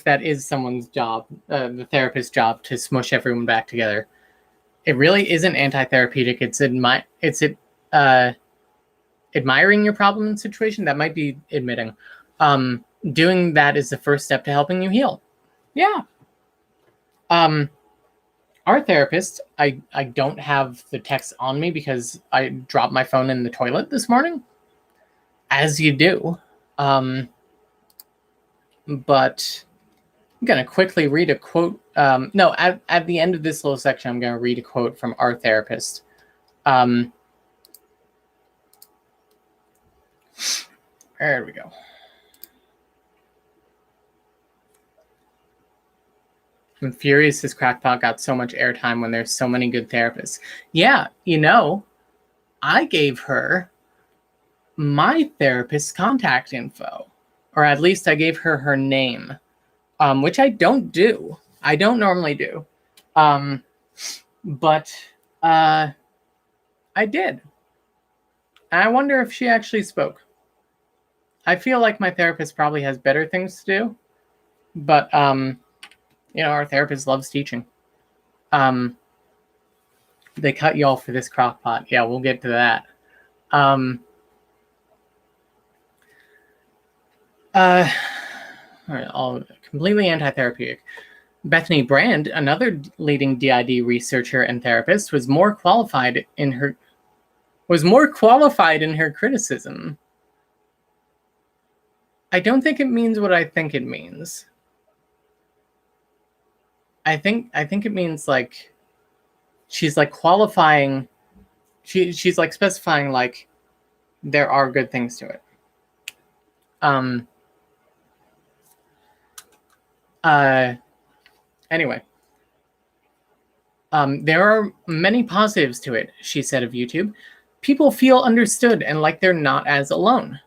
that is someone's job, the therapist's job, to smush everyone back together. It really isn't anti-therapeutic. It's admiring your problem and situation. That might be admitting. Doing that is the first step to helping you heal. Yeah. Our therapist, I don't have the text on me because I dropped my phone in the toilet this morning, as you do. But I'm going to quickly read a quote. No, at the end of this little section, I'm going to read a quote from our therapist. There we go. I'm furious this crackpot got so much airtime when there's so many good therapists. Yeah, I gave her my therapist's contact info, or at least I gave her her name, which I don't do. I don't normally do. But I did. And I wonder if she actually spoke. I feel like my therapist probably has better things to do, but our therapist loves teaching. They cut you off for this crock pot. Yeah, we'll get to that. All completely anti-therapeutic. Bethany Brand, another leading DID researcher and therapist, was more qualified in her criticism. I don't think it means what I think it means. I think it means like she's like qualifying. She's like specifying like there are good things to it. Anyway, there are many positives to it, she said of YouTube. People feel understood and like they're not as alone.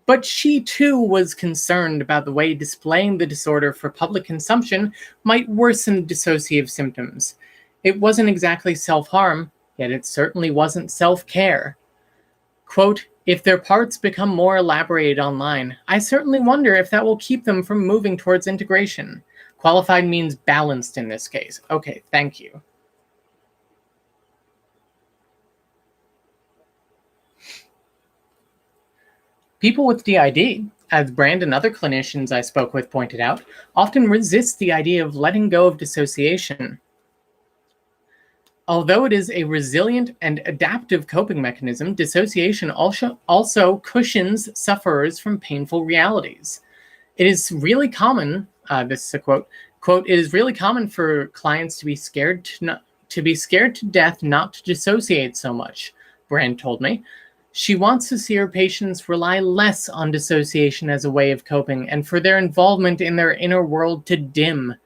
But she too was concerned about the way displaying the disorder for public consumption might worsen dissociative symptoms. It wasn't exactly self-harm, yet it certainly wasn't self-care. Quote, If their parts become more elaborated online, I certainly wonder if that will keep them from moving towards integration. Qualified means balanced in this case. Okay, thank you. People with DID, as Brand and other clinicians I spoke with pointed out, often resist the idea of letting go of dissociation. Although it is a resilient and adaptive coping mechanism, dissociation also cushions sufferers from painful realities. It is really common, this is a quote, it is really common for clients to be scared to death not to dissociate so much, Brand told me. She wants to see her patients rely less on dissociation as a way of coping and for their involvement in their inner world to dim.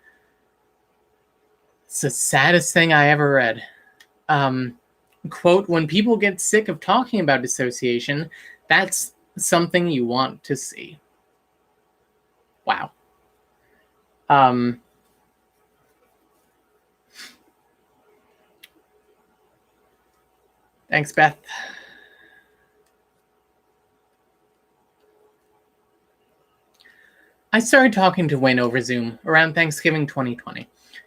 It's the saddest thing I ever read. Quote, when people get sick of talking about dissociation, that's something you want to see. Wow. Thanks, Beth. I started talking to Wayne over Zoom around Thanksgiving 2020.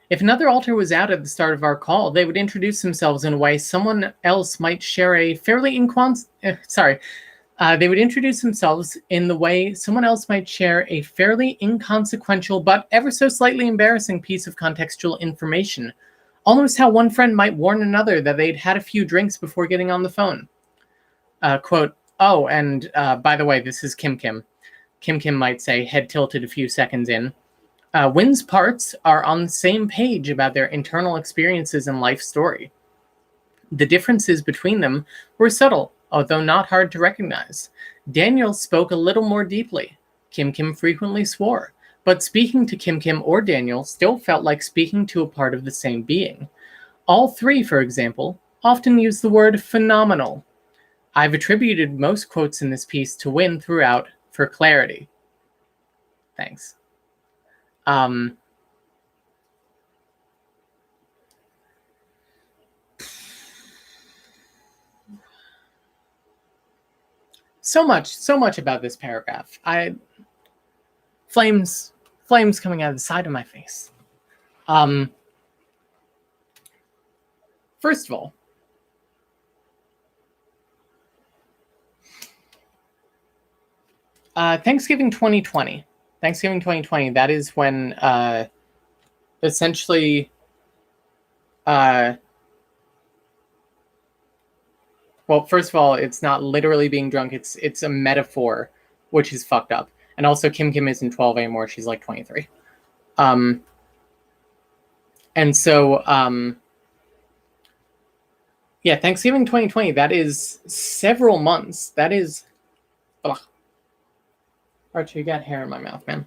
If another alter was out at the start of our call, they would introduce themselves in a way someone else might share a fairly they would introduce themselves in the way someone else might share a fairly inconsequential but ever so slightly embarrassing piece of contextual information. Almost how one friend might warn another that they'd had a few drinks before getting on the phone. Quote, oh, and by the way, this is Kim Kim. Kim Kim might say, head tilted a few seconds in. Wynn's parts are on the same page about their internal experiences and life story. The differences between them were subtle, although not hard to recognize. Daniel spoke a little more deeply. Kim Kim frequently swore, but speaking to Kim Kim or Daniel still felt like speaking to a part of the same being. All three, for example, often use the word phenomenal. I've attributed most quotes in this piece to Wynn throughout for clarity. Thanks. So much about this paragraph. Flames coming out of the side of my face. First of all, Thanksgiving 2020. Thanksgiving 2020, that is when essentially well, first of all, it's not literally being drunk, it's a metaphor, which is fucked up. And also Kim Kim isn't 12 anymore, she's like 23. And so yeah, Thanksgiving 2020, that is several months. That is Archie, you got hair in my mouth, man.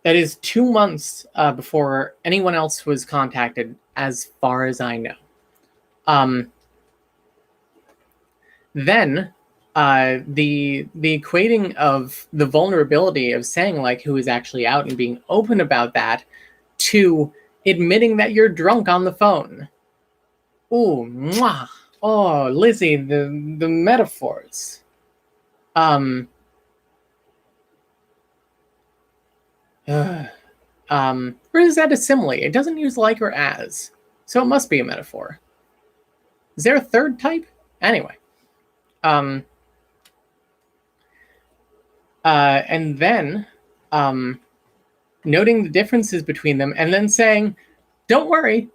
That is 2 months before anyone else was contacted, as far as I know. Then the equating of the vulnerability of saying like who is actually out and being open about that to admitting that you're drunk on the phone. Ooh, mwah. Oh, Lizzie, the metaphors. Where is that a simile? It doesn't use like or as, so it must be a metaphor. Is there a third type? Anyway. And then noting the differences between them and then saying, don't worry,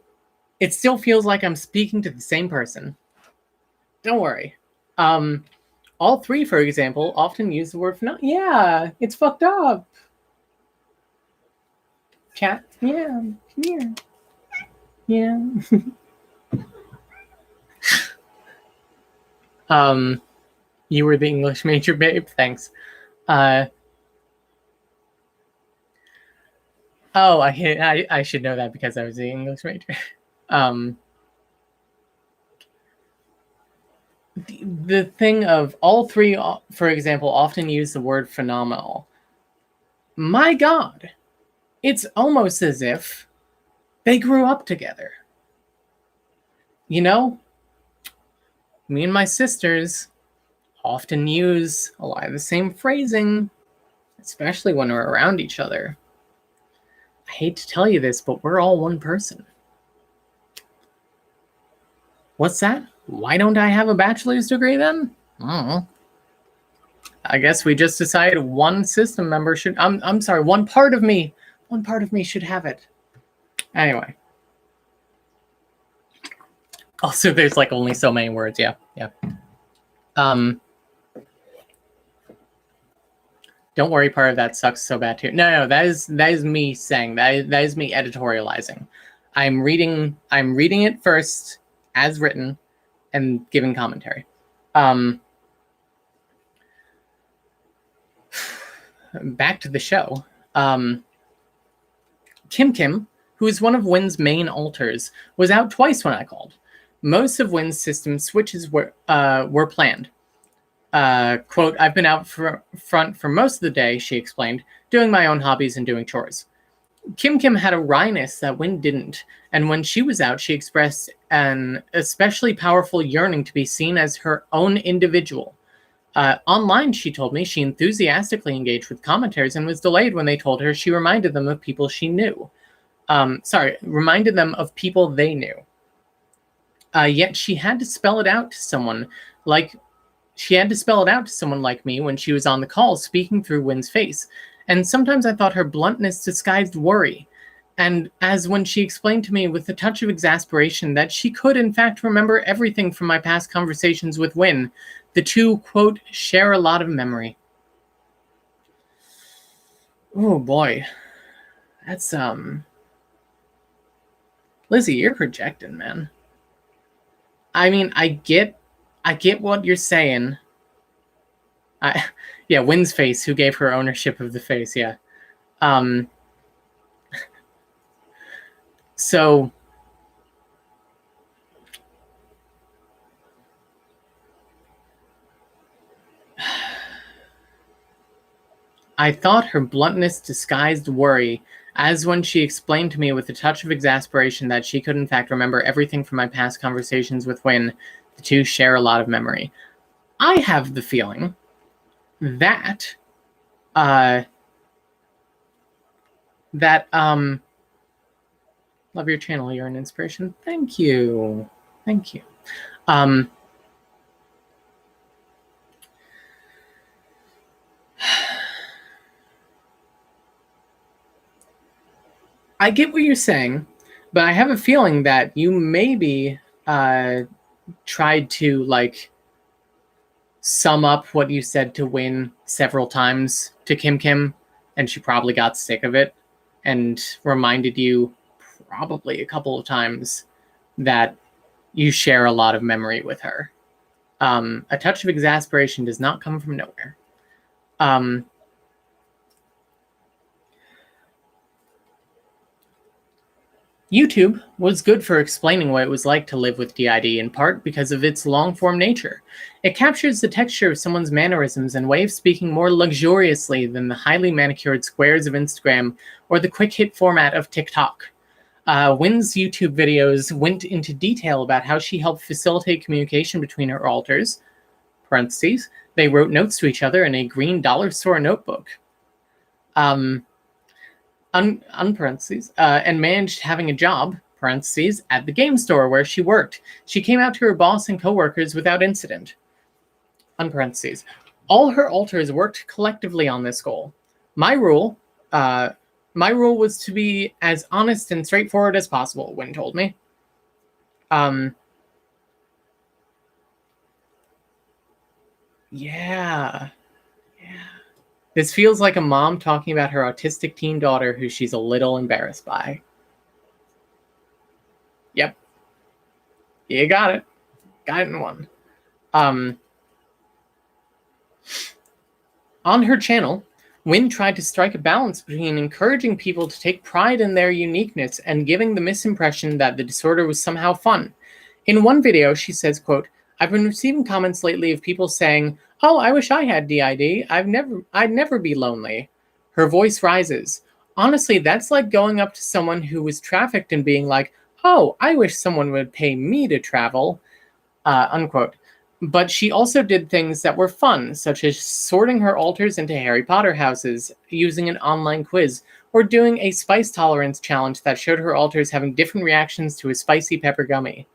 it still feels like I'm speaking to the same person. Don't worry. All three, for example, often use the word yeah, it's fucked up. Chat, yeah, here. Yeah. You were the English major, babe. Thanks. Oh, I should know that because I was the English major. The thing of all three, for example, often use the word phenomenal. My God, it's almost as if they grew up together. You know? me and my sisters often use a lot of the same phrasing, especially when we're around each other. I hate to tell you this, but we're all one person. What's that? Why don't I have a bachelor's degree then? I guess we just decided one system member should, I'm sorry, one part of me should have it. Anyway. Also, there's like only so many words, yeah. Don't worry, part of that sucks so bad too. No, that is me saying, that is me editorializing. I'm reading it first as written and giving commentary. Back to the show. Kim, who is one of Wynn's main alters, was out twice when I called. Most of Wynn's system switches were planned. Quote, I've been out front for most of the day, she explained, doing my own hobbies and doing chores. Kim had a wryness that Wynn didn't, and when she was out, she expressed an especially powerful yearning to be seen as her own individual. Online, she told me, she enthusiastically engaged with commentaries and was delayed when they told her she reminded them of people she knew. Reminded them of people they knew. Yet she had to spell it out to someone like me when she was on the call speaking through Wynn's face. And sometimes I thought her bluntness disguised worry. And as when she explained to me with a touch of exasperation that she could in fact remember everything from my past conversations with Wynn, the two, quote, share a lot of memory. Oh boy. That's, Lizzie, you're projecting, man. I mean, I get what you're saying. Wynn's face, who gave her ownership of the face, yeah. So I thought her bluntness disguised worry, as when she explained to me with a touch of exasperation that she could in fact remember everything from my past conversations with Wynn. The two share a lot of memory. I have the feeling that love your channel, you're an inspiration. Thank you. I get what you're saying, but I have a feeling that you maybe tried to like sum up what you said to Wynn several times to Kim, and she probably got sick of it and reminded you probably a couple of times that you share a lot of memory with her. A touch of exasperation does not come from nowhere. YouTube was good for explaining what it was like to live with DID, in part because of its long-form nature. It captures the texture of someone's mannerisms and way of speaking more luxuriously than the highly manicured squares of Instagram or the quick-hit format of TikTok. Wynn's YouTube videos went into detail about how she helped facilitate communication between her alters, parentheses, they wrote notes to each other in a green dollar store notebook. Unparentheses, and managed having a job, parentheses, at the game store where she worked. She came out to her boss and coworkers without incident. Unparentheses. All her alters worked collectively on this goal. My rule was to be as honest and straightforward as possible, Wynn told me. Yeah. This feels like a mom talking about her autistic teen daughter who she's a little embarrassed by. Yep. You got it. Got it in one. On her channel, Wynn tried to strike a balance between encouraging people to take pride in their uniqueness and giving the misimpression that the disorder was somehow fun. In one video, she says, quote, I've been receiving comments lately of people saying, oh, I wish I had DID. I'd never be lonely. Her voice rises. Honestly, that's like going up to someone who was trafficked and being like, oh, I wish someone would pay me to travel, unquote. But she also did things that were fun, such as sorting her altars into Harry Potter houses, using an online quiz, or doing a spice tolerance challenge that showed her altars having different reactions to a spicy pepper gummy.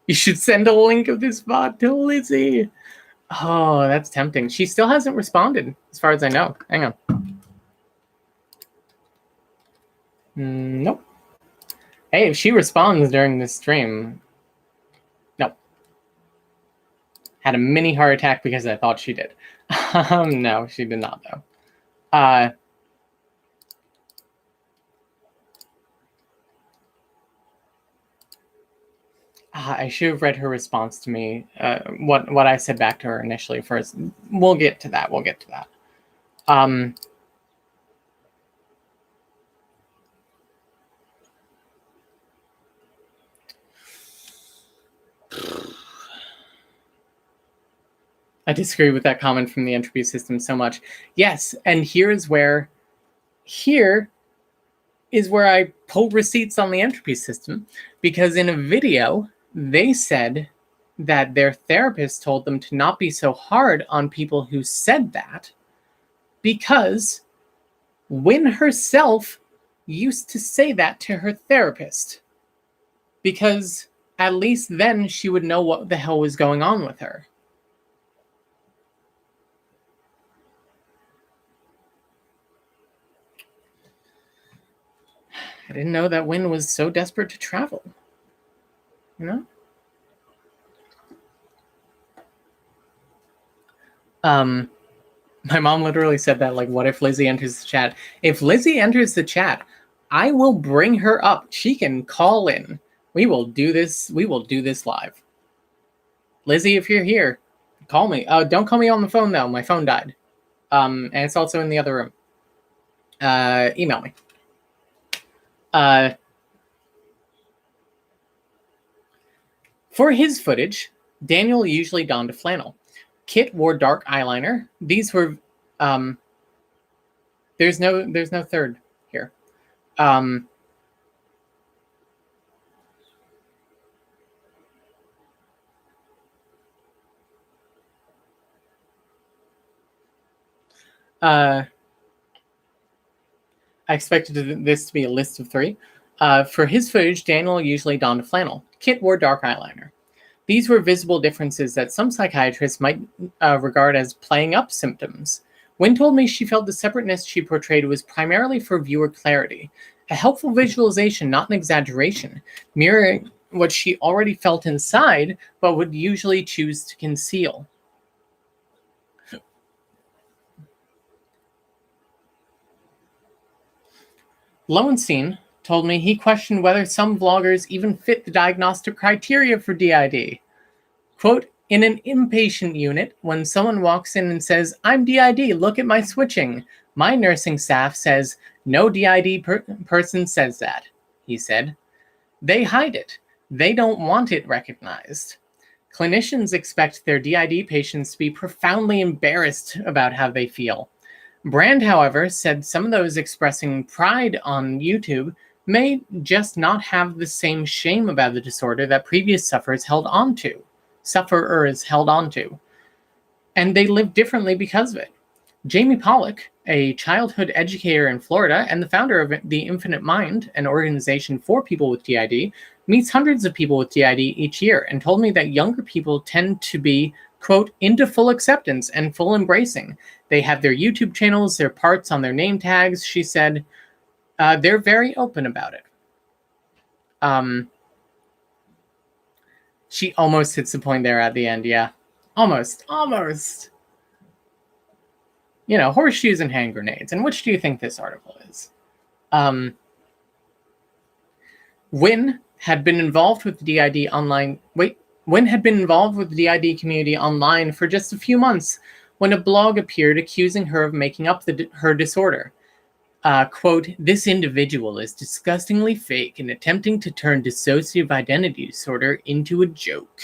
You should send a link of this VOD to Lizzie. Oh, that's tempting. She still hasn't responded, as far as I know. Hang on. Nope. Hey, if she responds during this stream... Nope. Had a mini heart attack because I thought she did. No, she did not, though. I should have read her response to me, what I said back to her initially first. We'll get to that. I disagree with that comment from the entropy system so much. Yes, and here is where I pulled receipts on the entropy system, because in a video, they said that their therapist told them to not be so hard on people who said that, because Wynn herself used to say that to her therapist, because at least then she would know what the hell was going on with her. I didn't know that Wynn was so desperate to travel. You know? My mom literally said that, like, what if Lizzie enters the chat? If Lizzie enters the chat, I will bring her up. She can call in. We will do this live. Lizzie, if you're here, call me. Don't call me on the phone, though. My phone died. And it's also in the other room. Email me. For his footage, Daniel usually donned a flannel. Kit wore dark eyeliner. These were... There's no third here. I expected this to be a list of 3. For his footage, Daniel usually donned a flannel. Kit wore dark eyeliner. These were visible differences that some psychiatrists might regard as playing up symptoms. Wynn told me she felt the separateness she portrayed was primarily for viewer clarity, a helpful visualization, not an exaggeration, mirroring what she already felt inside, but would usually choose to conceal. Lowenstein told me he questioned whether some vloggers even fit the diagnostic criteria for DID. Quote, in an inpatient unit, when someone walks in and says, I'm DID, look at my switching, my nursing staff says, no DID person says that, he said. They hide it. They don't want it recognized. Clinicians expect their DID patients to be profoundly embarrassed about how they feel. Brand, however, said some of those expressing pride on YouTube may just not have the same shame about the disorder that previous sufferers held on to. And they live differently because of it. Jamie Pollock, a childhood educator in Florida and the founder of The Infinite Mind, an organization for people with DID, meets hundreds of people with DID each year and told me that younger people tend to be, quote, into full acceptance and full embracing. They have their YouTube channels, their parts on their name tags, she said. They're very open about it. She almost hits the point there at the end, yeah. Almost. You know, horseshoes and hand grenades. And which do you think this article is? Wynn had been involved with the DID online... Wynn had been involved with the DID community online for just a few months when a blog appeared accusing her of making up her disorder. Quote, this individual is disgustingly fake and attempting to turn dissociative identity disorder into a joke.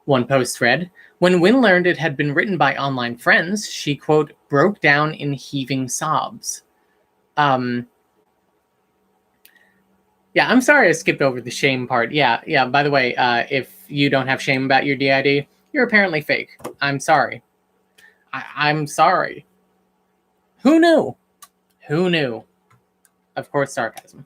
One post read, when Wynn learned it had been written by online friends, she, quote, broke down in heaving sobs. Yeah, I'm sorry I skipped over the shame part. Yeah, by the way, if you don't have shame about your DID, you're apparently fake. I'm sorry. I'm sorry. Who knew? Who knew? Of course, sarcasm.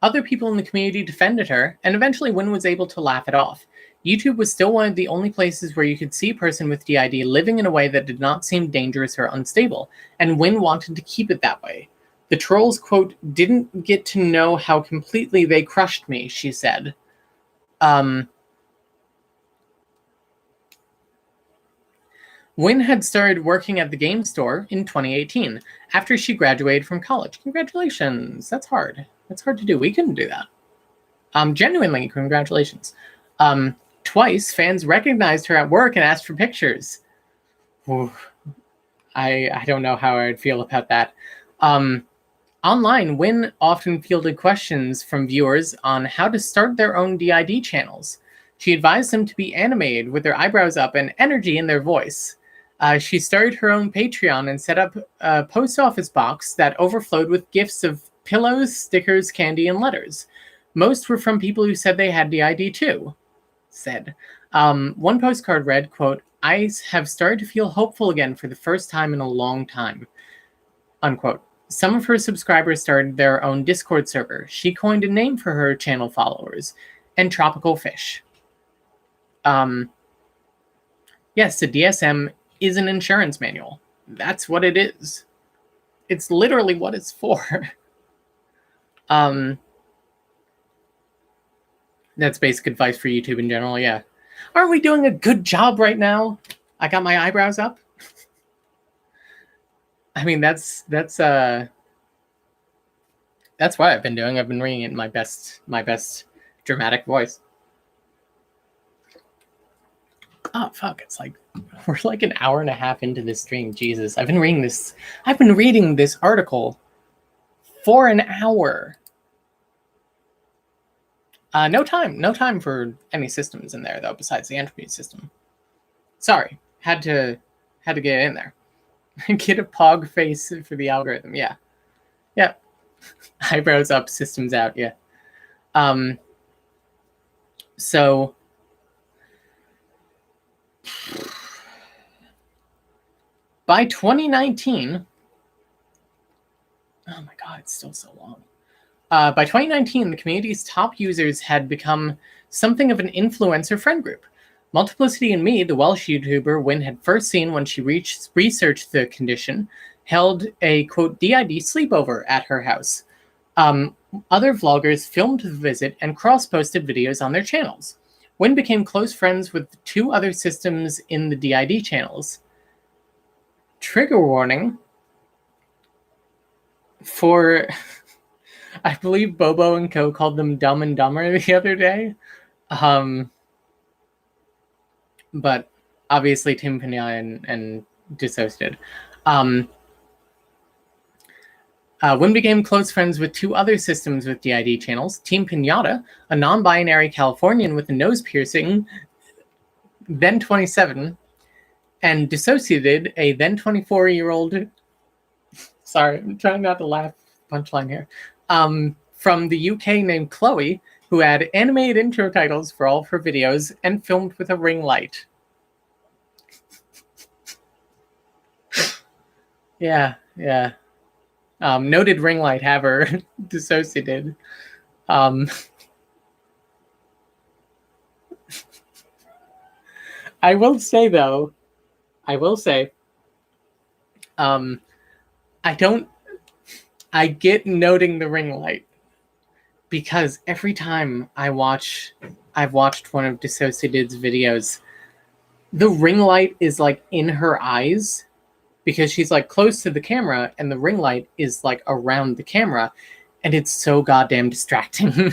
Other people in the community defended her, and eventually Wynn was able to laugh it off. YouTube was still one of the only places where you could see a person with DID living in a way that did not seem dangerous or unstable, and Wynn wanted to keep it that way. The trolls, quote, didn't get to know how completely they crushed me, she said. Wynn had started working at the game store in 2018 after she graduated from college. Congratulations. That's hard. That's hard to do. We couldn't do that. Genuinely, congratulations. Twice, fans recognized her at work and asked for pictures. Ooh, I don't know how I'd feel about that. Online, Wynn often fielded questions from viewers on how to start their own DID channels. She advised them to be animated with their eyebrows up and energy in their voice. She started her own Patreon and set up a post office box that overflowed with gifts of pillows, stickers, candy, and letters. Most were from people who said they had DID too. One postcard read, quote, I have started to feel hopeful again for the first time in a long time, unquote. Some of her subscribers started their own Discord server. She coined a name for her channel followers, and Tropical Fish. Yes, the DSM is an insurance manual. That's what it is. It's literally what it's for. That's basic advice for YouTube in general, yeah. Aren't we doing a good job right now? I got my eyebrows up. I mean, that's what I've been doing. I've been reading it in my best dramatic voice. Oh fuck! It's like we're like an hour and a half into this stream. Jesus, I've been reading this article for an hour. No time for any systems in there though, besides the entropy system. Sorry, had to get it in there. Get a pog face for the algorithm. Yeah. Eyebrows up, systems out. Yeah. So by 2019, oh my god, it's still so long. By 2019, the community's top users had become something of an influencer friend group. Multiplicity and Me, the Welsh YouTuber Wynn had first seen when she researched the condition, held a, quote, DID sleepover at her house. Other vloggers filmed the visit and cross-posted videos on their channels. Wynn became close friends with two other systems in the DID channels. Trigger warning for... I believe Bobo and Co. called them Dumb and Dumber the other day. But obviously Tim Pinata and Dissociated. Wynn became close friends with two other systems with DID channels. Team Pinata, a non-binary Californian with a nose piercing, then 27, and Dissociated, a then 24-year-old... Sorry, I'm trying not to laugh. Punchline here. From the UK named Chloe, who had animated intro titles for all of her videos and filmed with a ring light. Yeah. Noted ring light haver, Dissociated. I will say, though, I get noting the ring light because every time I've watched one of Dissociated's videos, the ring light is like in her eyes because she's like close to the camera and the ring light is like around the camera and it's so goddamn distracting.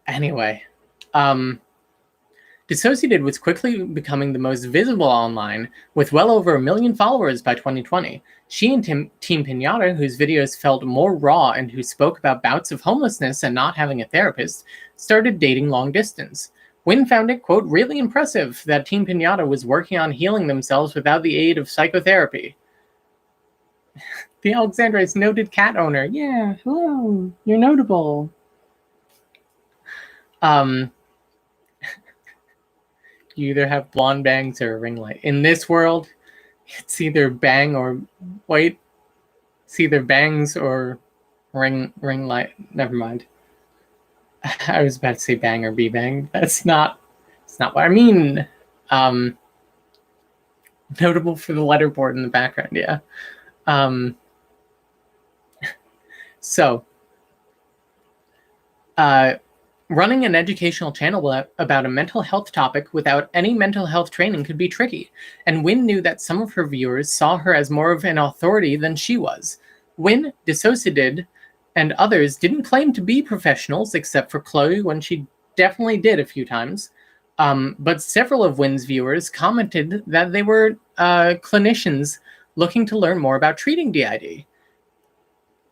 Anyway, Dissociated was quickly becoming the most visible online, with well over 1 million followers by 2020. She and Team Pinata, whose videos felt more raw and who spoke about bouts of homelessness and not having a therapist, started dating long distance. Wynn found it, quote, really impressive that Team Pinata was working on healing themselves without the aid of psychotherapy. The Alexandrites noted cat owner. Yeah, hello, you're notable. You either have blonde bangs or a ring light. In this world, it's either bang or wait. It's either bangs or ring light. Never mind. I was about to say bang or be bang. That's not what I mean. Notable for the letterboard in the background, yeah. So, running an educational channel about a mental health topic without any mental health training could be tricky, and Wynn knew that some of her viewers saw her as more of an authority than she was. Wynn, Dissociated, and others didn't claim to be professionals, except for Chloe when she definitely did a few times. But several of Wynn's viewers commented that they were clinicians looking to learn more about treating DID.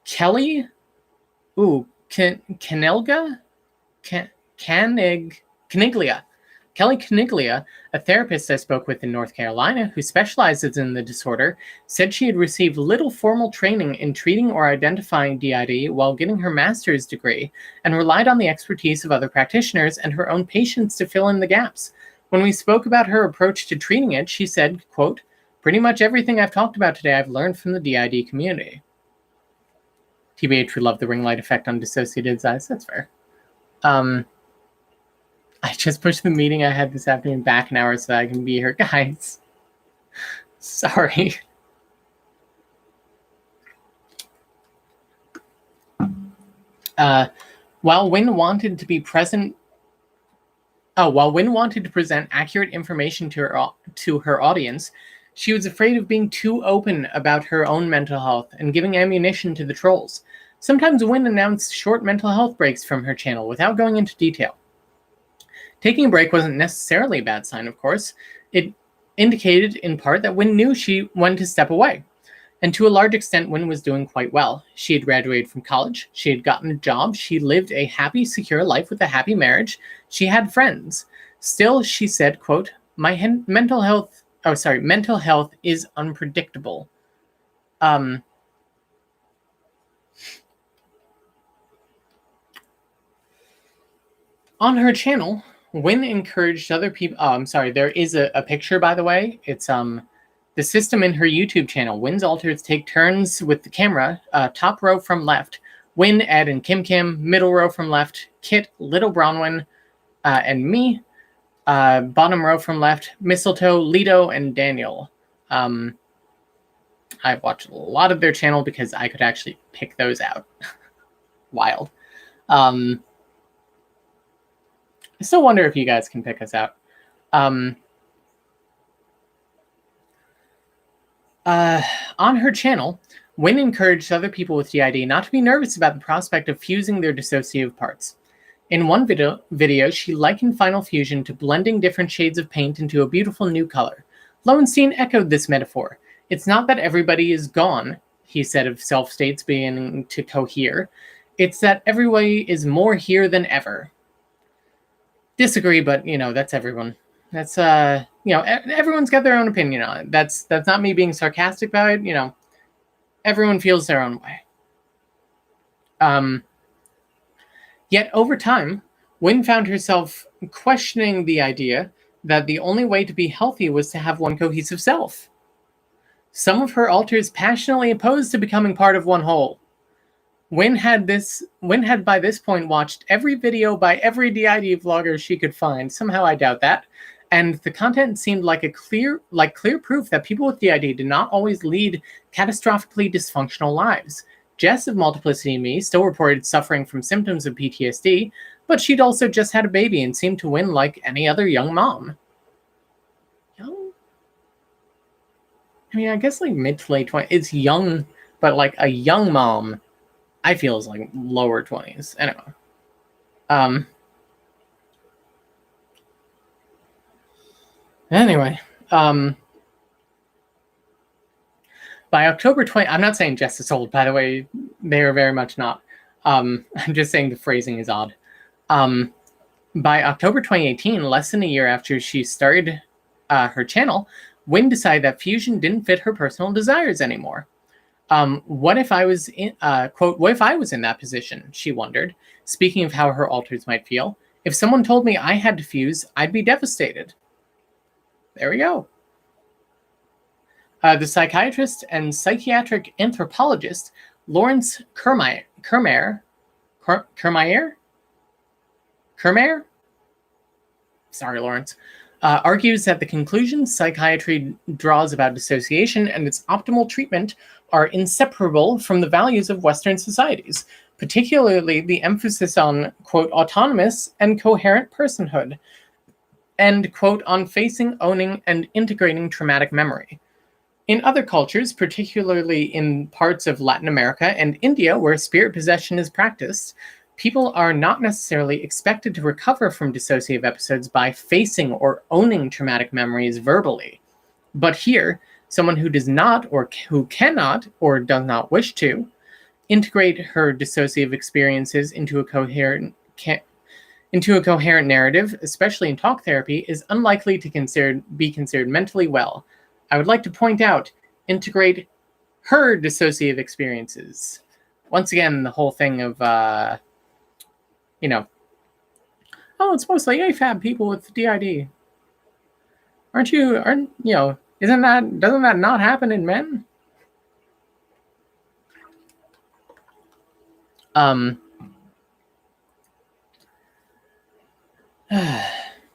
Kelly, Caniglia? Kelly Caniglia, a therapist I spoke with in North Carolina who specializes in the disorder, said she had received little formal training in treating or identifying DID while getting her master's degree, and relied on the expertise of other practitioners and her own patients to fill in the gaps. When we spoke about her approach to treating it, she said, quote, pretty much everything I've talked about today I've learned from the DID community. TBH would love the ring light effect on Dissociated's eyes. That's fair. I just pushed the meeting I had this afternoon back an hour so I can be here, guys. Sorry. While Wynn wanted to present accurate information to her audience, she was afraid of being too open about her own mental health and giving ammunition to the trolls. Sometimes Wynn announced short mental health breaks from her channel without going into detail. Taking a break wasn't necessarily a bad sign, of course. It indicated, in part, that Wynn knew when to step away. And to a large extent, Wynn was doing quite well. She had graduated from college. She had gotten a job. She lived a happy, secure life with a happy marriage. She had friends. Still, she said, quote, my mental health is unpredictable. On her channel, Wynn encouraged other people. There is a picture, by the way. It's the system in her YouTube channel. Wynn's alters take turns with the camera. Top row from left, Wynn, Ed, and Kim. Middle row from left, Kit, Little Bronwyn, and me. Bottom row from left, Mistletoe, Lido, and Daniel. I've watched a lot of their channel because I could actually pick those out. Wild. I still wonder if you guys can pick us out. On her channel, Wynn encouraged other people with DID not to be nervous about the prospect of fusing their dissociative parts. In one video, she likened final fusion to blending different shades of paint into a beautiful new color. Lowenstein echoed this metaphor. It's not that everybody is gone, he said of self-states beginning to cohere. It's that everybody is more here than ever. Disagree, but, that's everyone. That's, everyone's got their own opinion on it. That's not me being sarcastic about it, Everyone feels their own way. Yet over time, Wynn found herself questioning the idea that the only way to be healthy was to have one cohesive self. Some of her alters passionately opposed to becoming part of one whole. Wynn had by this point watched every video by every DID vlogger she could find. Somehow I doubt that. And the content seemed like clear proof that people with DID did not always lead catastrophically dysfunctional lives. Jess of Multiplicity and Me still reported suffering from symptoms of PTSD, but she'd also just had a baby and seemed to win like any other young mom. Young? I mean, I guess like mid to late 20s. It's young, but like a young mom, I feel is like lower 20s. Anyway. Anyway, by October 20, I'm not saying Jess is old, by the way. They are very much not. I'm just saying the phrasing is odd. By October 2018, less than a year after she started her channel, Wynn decided that fusion didn't fit her personal desires anymore. What if I was in, quote, what if I was in that position? She wondered, speaking of how her alters might feel. If someone told me I had to fuse, I'd be devastated. There we go. The psychiatrist and psychiatric anthropologist Lawrence Kermayer, sorry, Lawrence, argues that the conclusions psychiatry draws about dissociation and its optimal treatment are inseparable from the values of Western societies, particularly the emphasis on, quote, autonomous and coherent personhood, and, quote, on facing, owning, and integrating traumatic memory. In other cultures, particularly in parts of Latin America and India where spirit possession is practiced, people are not necessarily expected to recover from dissociative episodes by facing or owning traumatic memories verbally. But here, someone who does not or who cannot or does not wish to integrate her dissociative experiences into a coherent narrative, especially in talk therapy, is unlikely to be considered mentally well. I would like to point out, integrate her dissociative experiences. Once again, the whole thing of, oh, it's mostly AFAB people with DID. Doesn't that not happen in men?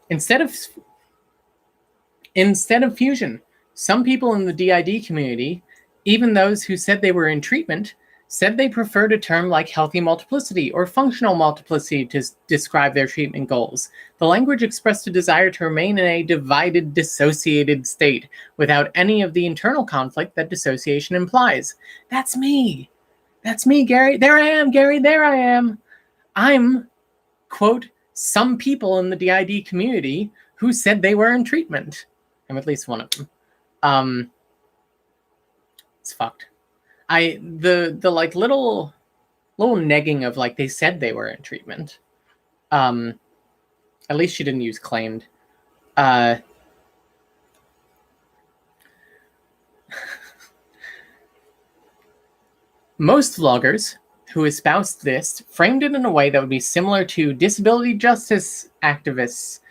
Instead of fusion, some people in the DID community, even those who said they were in treatment, said they preferred a term like healthy multiplicity or functional multiplicity to describe their treatment goals. The language expressed a desire to remain in a divided, dissociated state without any of the internal conflict that dissociation implies. That's me. That's me, Gary. There I am, Gary. There I am. I'm, quote, some people in the DID community who said they were in treatment. I'm at least one of them. It's fucked. The like little negging of like they said they were in treatment. At least she didn't use claimed. Most vloggers who espoused this framed it in a way that would be similar to disability justice activists.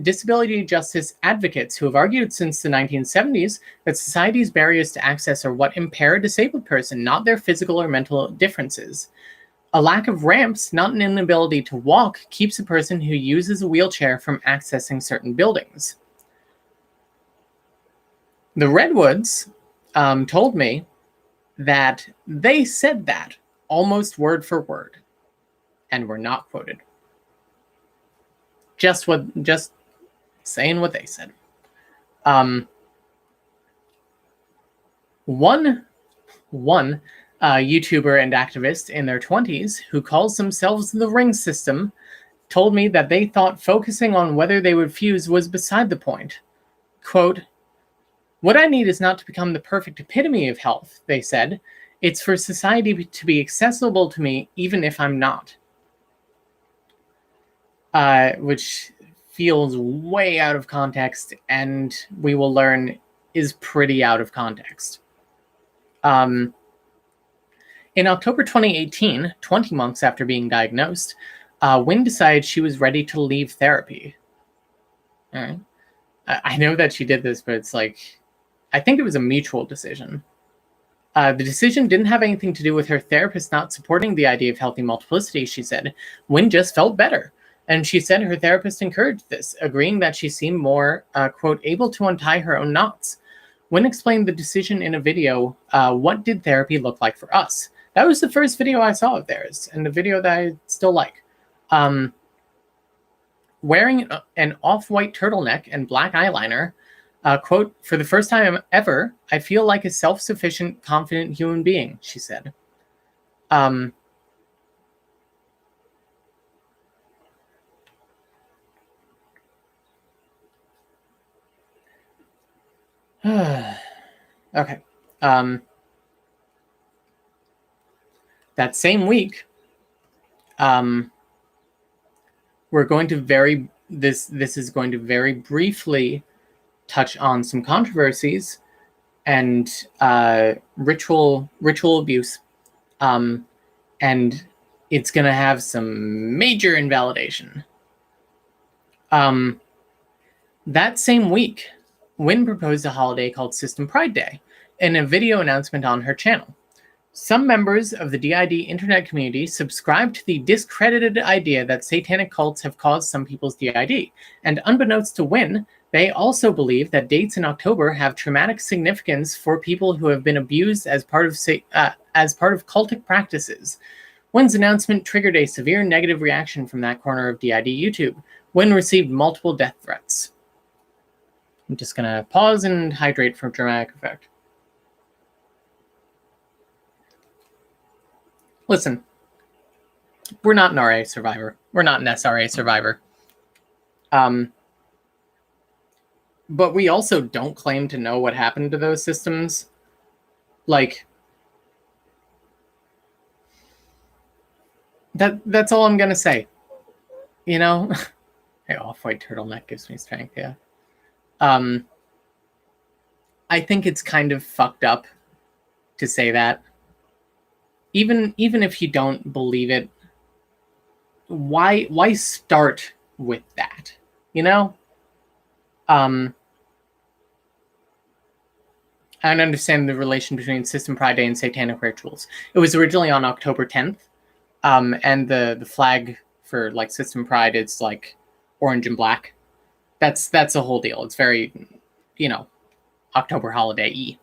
Disability justice advocates who have argued since the 1970s that society's barriers to access are what impair a disabled person, not their physical or mental differences. A lack of ramps, not an inability to walk, keeps a person who uses a wheelchair from accessing certain buildings. The Redwoods told me that they said that almost word for word and were not quoted. Just saying what they said. One YouTuber and activist in their 20s who calls themselves the Ring System told me that they thought focusing on whether they would fuse was beside the point. Quote, "What I need is not to become the perfect epitome of health," they said. "It's for society to be accessible to me even if I'm not." Which feels way out of context, and we will learn is pretty out of context. In October 2018, 20 months after being diagnosed, Wynn decided she was ready to leave therapy. All right. I know that she did this, but it's like, I think it was a mutual decision. The decision didn't have anything to do with her therapist not supporting the idea of healthy multiplicity, she said. Wynn just felt better. And she said her therapist encouraged this, agreeing that she seemed more, quote, able to untie her own knots. Wynn explained the decision in a video, What Did Therapy Look Like for Us? That was the first video I saw of theirs, and the video that I still like. Wearing an off-white turtleneck and black eyeliner, quote, "For the first time ever, I feel like a self-sufficient, confident human being," she said. Okay. That same week, we're going to this is going to very briefly touch on some controversies and ritual abuse, and it's going to have some major invalidation. That same week, Wynn proposed a holiday called System Pride Day in a video announcement on her channel. Some members of the DID internet community subscribe to the discredited idea that satanic cults have caused some people's DID, and unbeknownst to Wynn, they also believe that dates in October have traumatic significance for people who have been abused as part of cultic practices. Wynn's announcement triggered a severe negative reaction from that corner of DID YouTube. Wynn received multiple death threats. I'm just going to pause and hydrate for dramatic effect. Listen, we're not an RA survivor. We're not an SRA survivor. But we also don't claim to know what happened to those systems. Like, that's all I'm going to say. You know? Hey, off-white turtleneck gives me strength, yeah. I think it's kind of fucked up to say that. Even if you don't believe it, why start with that? You know? I don't understand the relation between System Pride Day and satanic rituals. It was originally on October 10th, and the flag for like System Pride is like orange and black. That's the whole deal. It's very, you know, October holiday-y.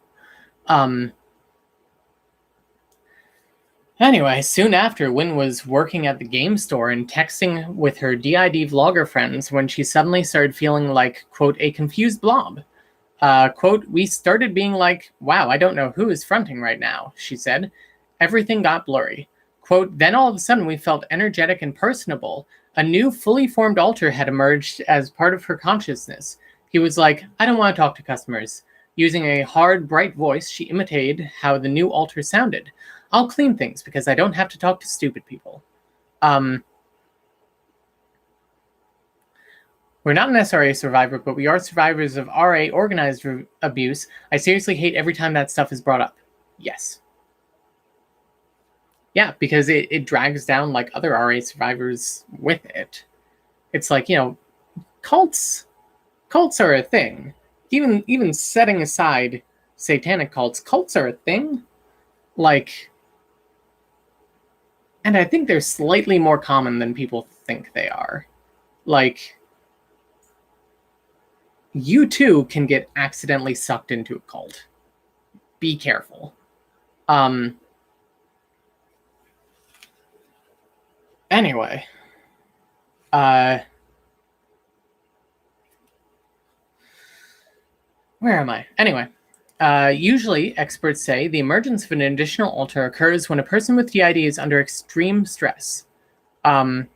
Anyway, soon after, Wynn was working at the game store and texting with her DID vlogger friends when she suddenly started feeling like, quote, a confused blob. Quote, we started being like, wow, I don't know who is fronting right now, she said. Everything got blurry. Quote, then all of a sudden we felt energetic and personable. A new fully formed alter had emerged as part of her consciousness. He was like, I don't want to talk to customers. Using a hard, bright voice, she imitated how the new alter sounded. I'll clean things because I don't have to talk to stupid people. We're not an SRA survivor, but we are survivors of RA organized abuse. I seriously hate every time that stuff is brought up. Yes. Yeah, because it drags down like other RA survivors with it. It's like, you know, cults are a thing. Even setting aside satanic cults are a thing. Like, and I think they're slightly more common than people think they are. Like, you too can get accidentally sucked into a cult. Be careful. Anyway. Where am I? Anyway. Usually, experts say the emergence of an additional alter occurs when a person with DID is under extreme stress. And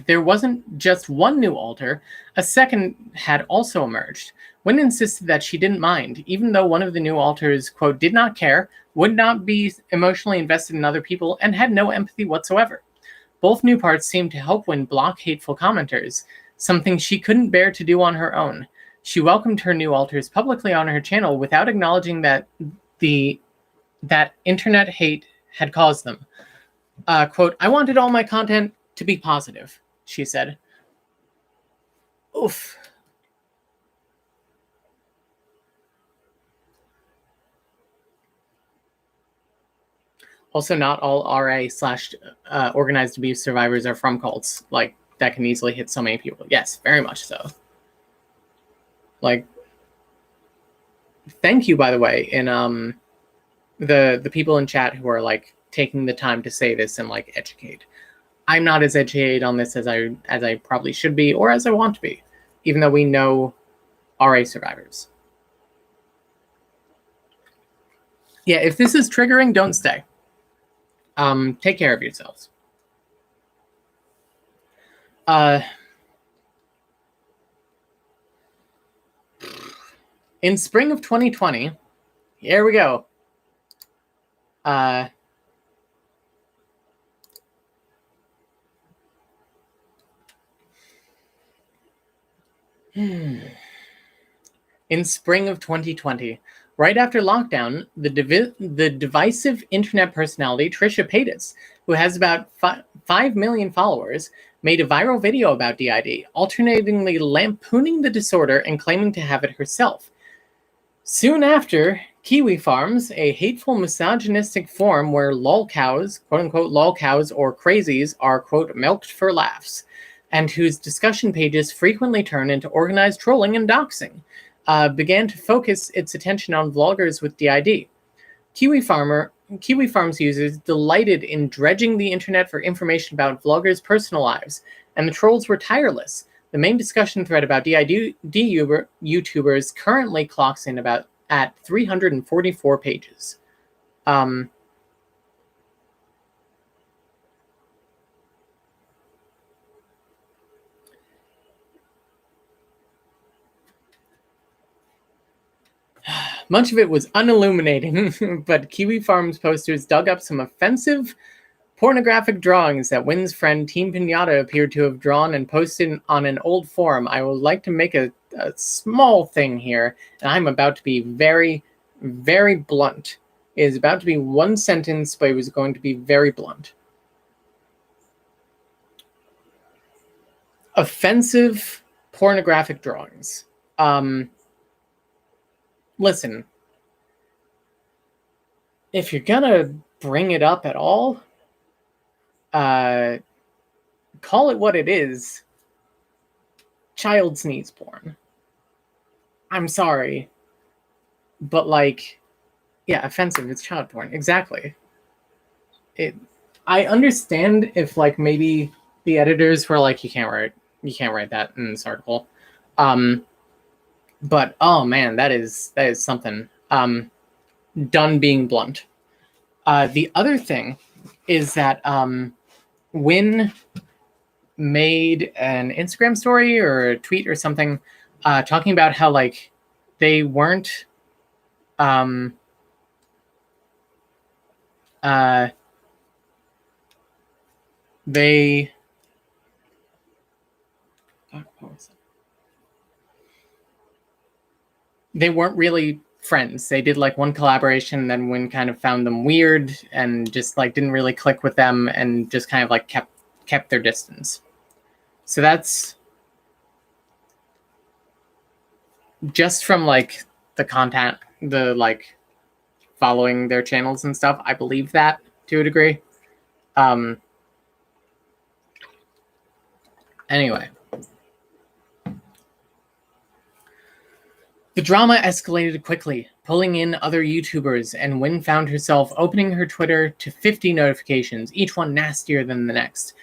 there wasn't just one new alter, a second had also emerged. Wynn insisted that she didn't mind, even though one of the new alters, quote, did not care, would not be emotionally invested in other people, and had no empathy whatsoever. Both new parts seemed to help Wynn block hateful commenters, something she couldn't bear to do on her own. She welcomed her new alters publicly on her channel without acknowledging that that internet hate had caused them. Quote, I wanted all my content to be positive, she said. Oof. Also, not all RA/organized abuse survivors are from cults. Like, that can easily hit so many people. Yes, very much so. Like, thank you, by the way, in the people in chat who are like taking the time to say this and like educate. I'm not as educated on this as I probably should be, or as I want to be, even though we know RA survivors. Yeah, if this is triggering, don't stay. Take care of yourselves. In spring of 2020, here we go. In spring of 2020, right after lockdown, the divisive internet personality Trisha Paytas, who has about 5 million followers, made a viral video about DID, alternatingly lampooning the disorder and claiming to have it herself. Soon after, Kiwi Farms, a hateful misogynistic forum where lolcows, quote-unquote lolcows or crazies, are, quote, milked for laughs, and whose discussion pages frequently turn into organized trolling and doxing, began to focus its attention on vloggers with DID. Kiwi Farms users delighted in dredging the internet for information about vloggers' personal lives, and the trolls were tireless. The main discussion thread about DID YouTubers currently clocks in at 344 pages. Much of it was unilluminating, but Kiwi Farms posters dug up some offensive pornographic drawings that Wynn's friend Team Pinata appeared to have drawn and posted on an old forum. I would like to make a small thing here, and I'm about to be very, very blunt. It is about to be one sentence, but it was going to be very blunt. Offensive pornographic drawings. Listen, if you're gonna bring it up at all, call it what it is. Child sneeze porn. I'm sorry, but like, yeah, offensive. It's child porn. Exactly. I understand if like maybe the editors were like, you can't write that in this article. But oh man, that is something. Done being blunt. The other thing is that Wynn made an Instagram story or a tweet or something talking about how like they weren't they weren't really friends. They did like one collaboration, and then Wynn kind of found them weird and just like didn't really click with them and just kind of like kept their distance. So that's just from like the content, the like following their channels and stuff. I believe that to a degree. Anyway. The drama escalated quickly, pulling in other YouTubers, and Wynn found herself opening her Twitter to 50 notifications, each one nastier than the next.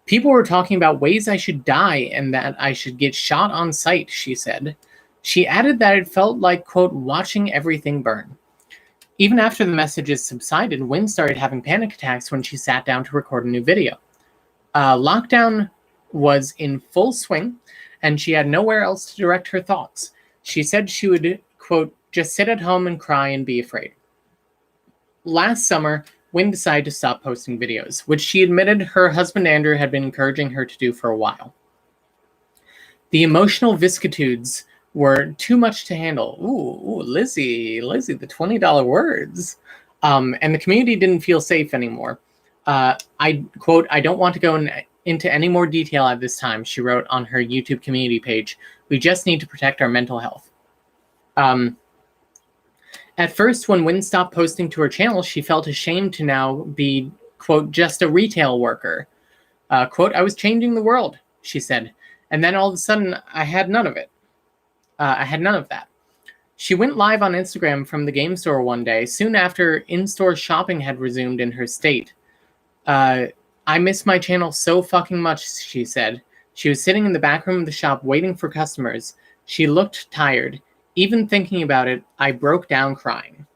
People were talking about ways I should die and that I should get shot on sight, she said. She added that it felt like, quote, watching everything burn. Even after the messages subsided, Wynn started having panic attacks when she sat down to record a new video. Lockdown was in full swing, and she had nowhere else to direct her thoughts. She said she would, quote, just sit at home and cry and be afraid. Last summer, Wynn decided to stop posting videos, which she admitted her husband Andrew had been encouraging her to do for a while. The emotional vicissitudes were too much to handle. Ooh, Lizzie, the $20 words. And the community didn't feel safe anymore. I, quote, I don't want to go into any more detail at this time, she wrote on her YouTube community page. We just need to protect our mental health. At first, when Wynn stopped posting to her channel, she felt ashamed to now be, quote, just a retail worker. Quote, I was changing the world, she said. And then all of a sudden, I had none of it. I had none of that. She went live on Instagram from the game store one day, soon after in-store shopping had resumed in her state. I miss my channel so fucking much, she said. She was sitting in the back room of the shop waiting for customers. She looked tired. Even thinking about it, I broke down crying.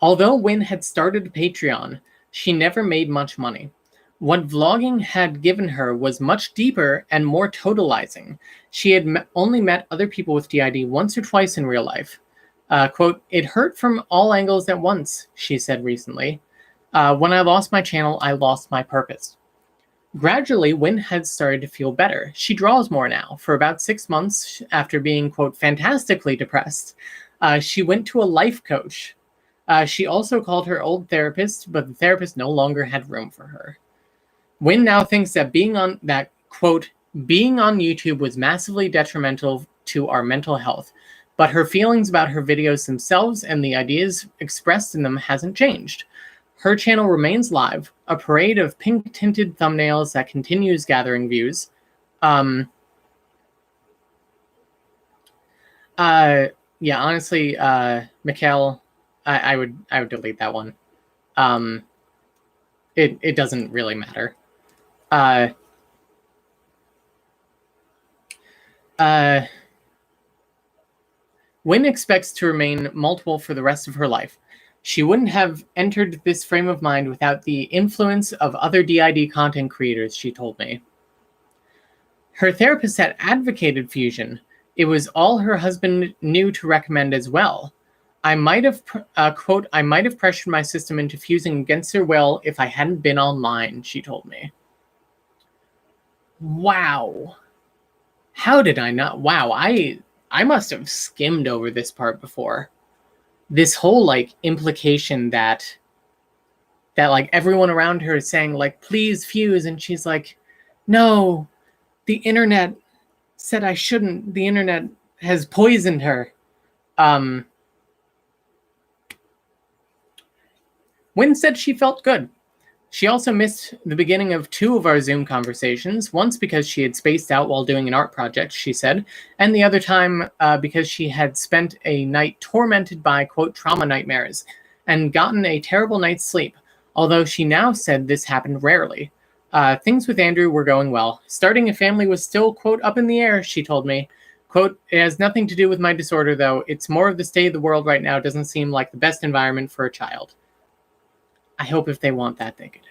Although Wynn had started a Patreon, she never made much money. What vlogging had given her was much deeper and more totalizing. She had only met other people with DID once or twice in real life. Quote, "It hurt from all angles at once," she said recently. "When I lost my channel, I lost my purpose." Gradually, Wynn had started to feel better. She draws more now. For about 6 months after being, quote, fantastically depressed, she went to a life coach. She also called her old therapist, but the therapist no longer had room for her. Wynn now thinks that quote, being on YouTube was massively detrimental to our mental health, but her feelings about her videos themselves and the ideas expressed in them hasn't changed. Her channel remains live, a parade of pink-tinted thumbnails that continues gathering views. Yeah, honestly, Mikhail, I would delete that one. It doesn't really matter. Wynn expects to remain multiple for the rest of her life. She wouldn't have entered this frame of mind without the influence of other DID content creators, she told me. Her therapist had advocated fusion. It was all her husband knew to recommend as well. I might have, quote, "I might have pressured my system into fusing against her will if I hadn't been online," she told me. Wow. How did I not? Wow, I must have skimmed over this part before. This whole, like, implication that like everyone around her is saying, like, please fuse, and she's like, no, the internet said I shouldn't. The internet has poisoned her. Wynn said she felt good. She also missed the beginning of 2 of our Zoom conversations, once because she had spaced out while doing an art project, she said, and the other time because she had spent a night tormented by, quote, trauma nightmares, and gotten a terrible night's sleep, although she now said this happened rarely. Things with Andrew were going well. Starting a family was still, quote, up in the air, she told me. Quote, "It has nothing to do with my disorder, though. It's more of the state of the world right now doesn't seem like the best environment for a child." I hope if they want that, they could.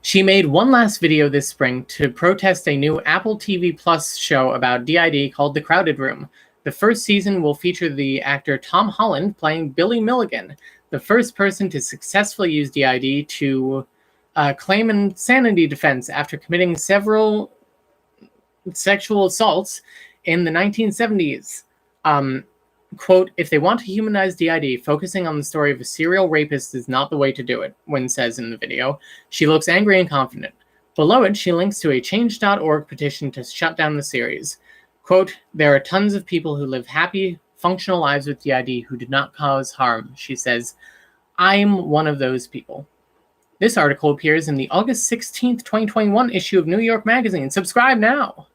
She made one last video this spring to protest a new Apple TV Plus show about DID called The Crowded Room. The first season will feature the actor Tom Holland playing Billy Milligan, the first person to successfully use DID to claim insanity defense after committing several sexual assaults in the 1970s. Quote, "If they want to humanize DID, focusing on the story of a serial rapist is not the way to do it," Wynn says in the video. She looks angry and confident. Below it, she links to a change.org petition to shut down the series. Quote, "There are tons of people who live happy, functional lives with DID who did not cause harm," she says. "I'm one of those people." This article appears in the August 16th, 2021 issue of New York Magazine. Subscribe now.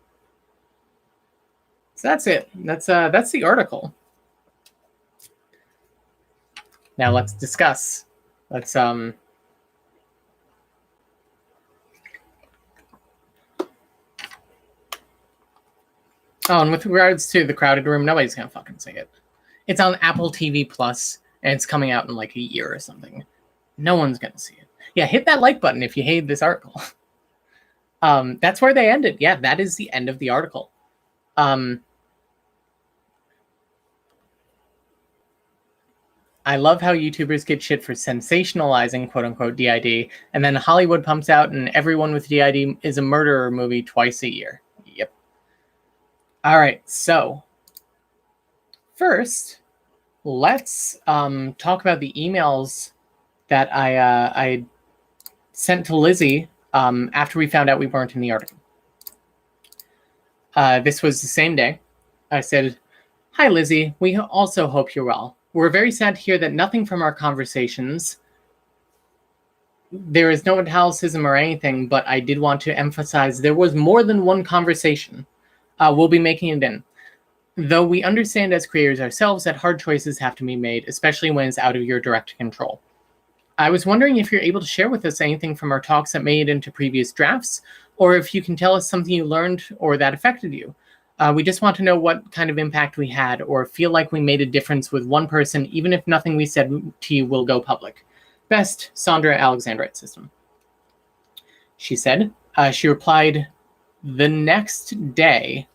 So that's it. That's the article. Now let's discuss. Let's Oh, and with regards to The Crowded Room, nobody's gonna fucking see it. It's on Apple TV Plus, and it's coming out in like a year or something. No one's gonna see it. Yeah, hit that like button if you hate this article. That's where they ended. Yeah, that is the end of the article. I love how YouTubers get shit for sensationalizing quote-unquote DID, and then Hollywood pumps out and Everyone with DID is a Murderer movie twice a year. Yep. All right, so first, let's talk about the emails that I sent to Lizzie after we found out we weren't in the article. This was the same day. I said, "Hi, Lizzie. We also hope you're well. We're very sad to hear that nothing from our conversations, there is no analysis or anything, but I did want to emphasize there was more than one conversation. We'll be making it in. Though we understand as creators ourselves that hard choices have to be made, especially when it's out of your direct control. I was wondering if you're able to share with us anything from our talks that made it into previous drafts, or if you can tell us something you learned or that affected you. We just want to know what kind of impact we had, or feel like we made a difference with one person, even if nothing we said to you will go public. best Sandra Alexandrite system. She said, she replied the next day,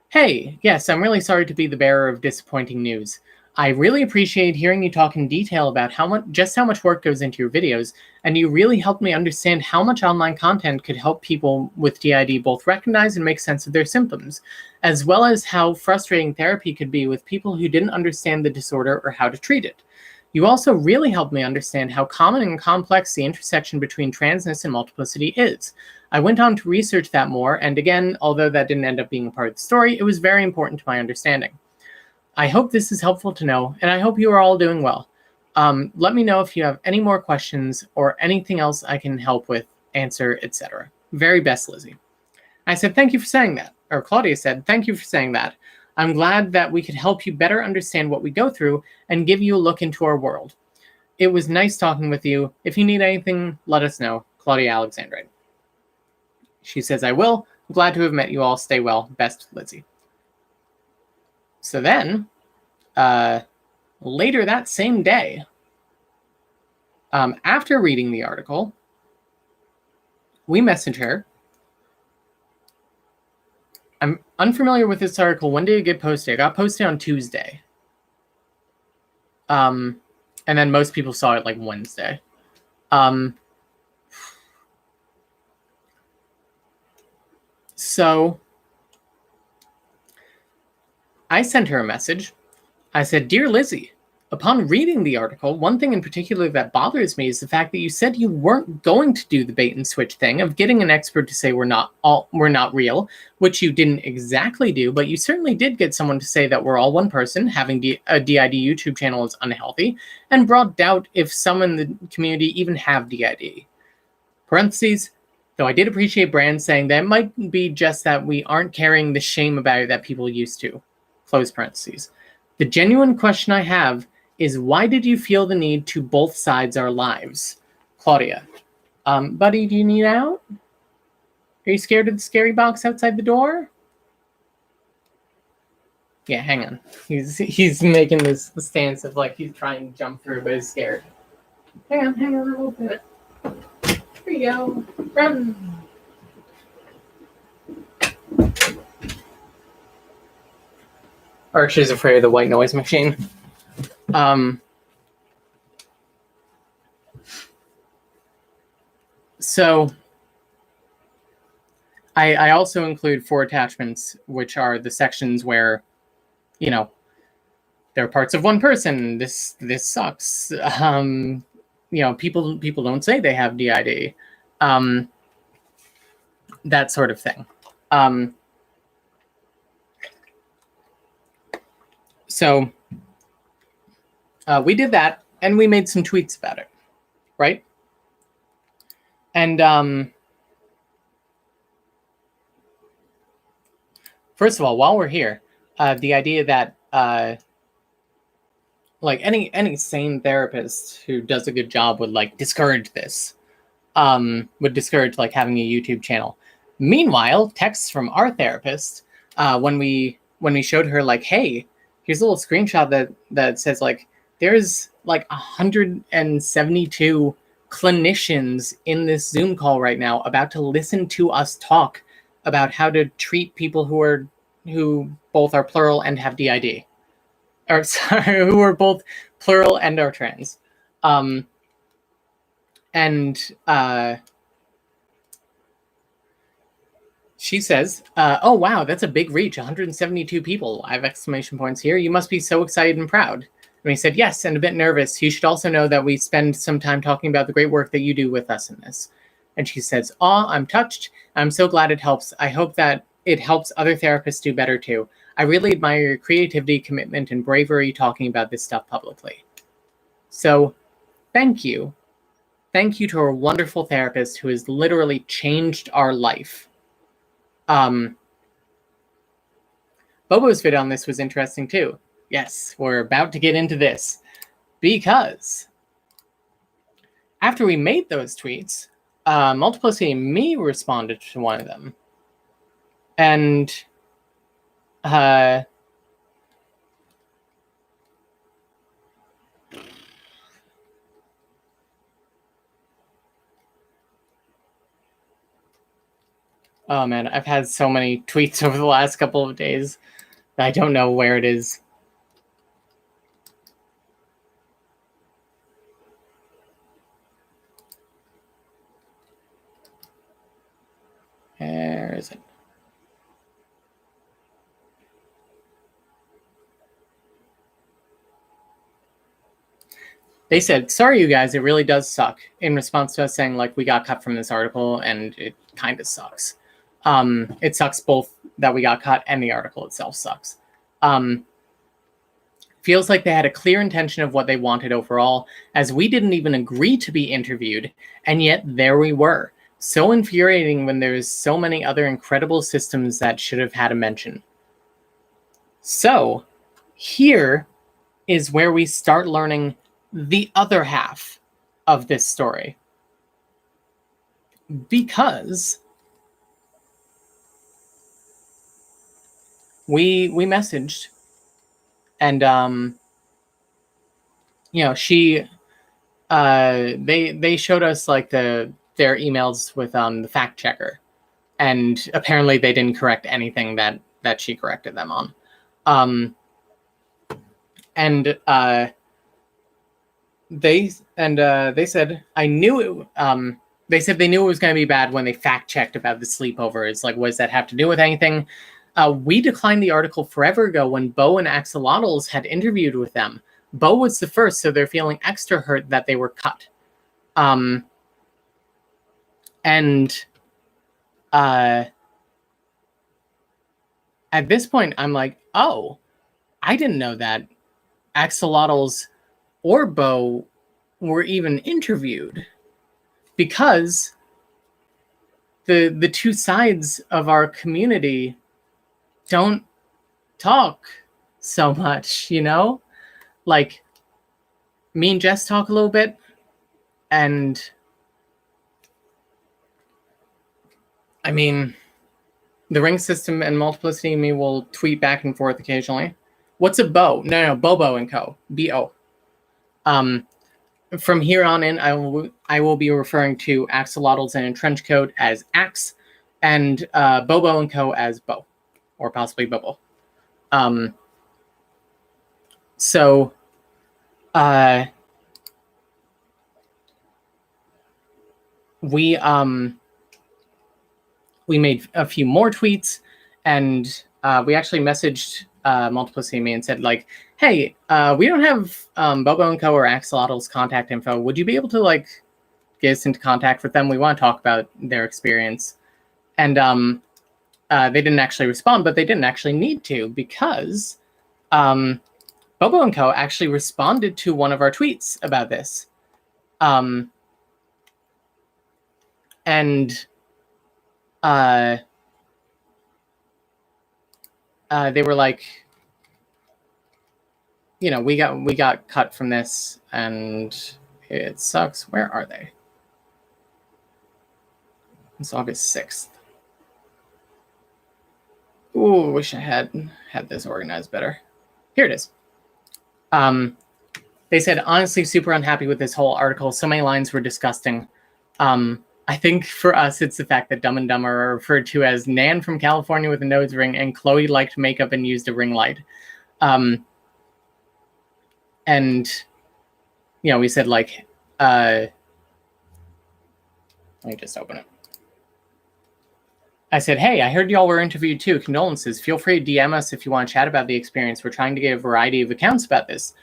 hey, yes, I'm really sorry to be the bearer of disappointing news. I really appreciate hearing you talk in detail about how much work goes into your videos, and you really helped me understand how much online content could help people with DID both recognize and make sense of their symptoms, as well as how frustrating therapy could be with people who didn't understand the disorder or how to treat it. You also really helped me understand how common and complex the intersection between transness and multiplicity is. I went on to research that more, and again, although that didn't end up being a part of the story, it was very important to my understanding. I hope this is helpful to know, and I hope you are all doing well. Let me know if you have any more questions or anything else I can help with, answer, etc. Very best, Lizzie. I said, thank you for saying that. Or Claudia said, thank you for saying that. I'm glad that we could help you better understand what we go through and give you a look into our world. It was nice talking with you. If you need anything, let us know. Claudia Alexandrite. She says, I will. I'm glad to have met you all. Stay well. Best, Lizzie. So then, later that same day, after reading the article, we message her. I'm unfamiliar with this article. When did it get posted? It got posted on Tuesday. And then most people saw it like Wednesday. So I sent her a message. I said, Dear Lizzie, upon reading the article, one thing in particular that bothers me is the fact that you said you weren't going to do the bait and switch thing of getting an expert to say we're not real, which you didn't exactly do, but you certainly did get someone to say that we're all one person, having a DID YouTube channel is unhealthy, and brought doubt if some in the community even have DID. Parentheses, though I did appreciate Brand saying that it might be just that we aren't carrying the shame about it that people used to. Close parentheses. The genuine question I have is, why did you feel the need to both sides our lives? Claudia. Buddy, do you need out? Are you scared of the scary box outside the door? Yeah, hang on. He's making this stance of like he's trying to jump through, but he's scared. Hang on a little bit. Here you go. Run. Archie's afraid of the white noise machine. So I also include 4 attachments, which are the sections where, you know, there are parts of one person. This sucks. You know, people don't say they have DID. That sort of thing. So we did that, and we made some tweets about it, right? And first of all, while we're here, the idea that like any sane therapist who does a good job would like discourage this, would discourage like having a YouTube channel. Meanwhile, texts from our therapist, when we showed her like, hey, here's a little screenshot that says like there's like 172 clinicians in this Zoom call right now about to listen to us talk about how to treat people who both are plural and have DID. Or sorry, who are both plural and are trans. She says, oh, wow, that's a big reach, 172 people. I have exclamation points here. You must be so excited and proud. And he said, yes, and a bit nervous. You should also know that we spend some time talking about the great work that you do with us in this. And she says, aw, I'm touched. I'm so glad it helps. I hope that it helps other therapists do better too. I really admire your creativity, commitment, and bravery talking about this stuff publicly. So, thank you. Thank you to our wonderful therapist who has literally changed our life. Bobo's vid on this was interesting too. Yes, we're about to get into this. Because after we made those tweets, Multiplicity and me responded to one of them. And Oh man, I've had so many tweets over the last couple of days that I don't know where it is. Where is it? They said, sorry, you guys, it really does suck. In response to us saying, like, we got cut from this article and it kind of sucks. It sucks both that we got cut and the article itself sucks. Feels like they had a clear intention of what they wanted overall, as we didn't even agree to be interviewed, and yet there we were. So infuriating when there's so many other incredible systems that should have had a mention. So, here is where we start learning the other half of this story. Because we messaged, and she they showed us like their emails with the fact checker, and apparently they didn't correct anything that she corrected them on. They said, I knew it. They said they knew it was going to be bad when they fact checked about the sleepover. It's like, what does that have to do with anything? We declined the article forever ago when Bo and Axolotls had interviewed with them. Bo was the first, so they're feeling extra hurt that they were cut. At this point, I'm like, oh, I didn't know that Axolotls or Bo were even interviewed, because the two sides of our community don't talk so much, like me and Jess talk a little bit, and I mean, the ring system and multiplicity and me will tweet back and forth occasionally. What's a Bo? No, Bobo and Co. B-O. From here on in, I will be referring to Axolotls in a trench coat as Axe, and Bobo and Co. as Bo, or possibly Bobo. So, we made a few more tweets, and we actually messaged Multiplicity and me and said, like, hey, we don't have Bobo and Co. or Axolotl's contact info. Would you be able to, like, get us into contact with them? We want to talk about their experience. And they didn't actually respond, but they didn't actually need to, because Bobo and Co. actually responded to one of our tweets about this. They were like, we got cut from this and it sucks. Where are they? It's August 6th. Ooh, wish I had this organized better. Here it is. They said, honestly, super unhappy with this whole article. So many lines were disgusting. I think for us, it's the fact that Dumb and Dumber are referred to as Nan from California with a nose ring, and Chloe liked makeup and used a ring light. And, we said, like, let me just open it. I said, hey, I heard y'all were interviewed too. Condolences. Feel free to DM us if you want to chat about the experience. We're trying to get a variety of accounts about this.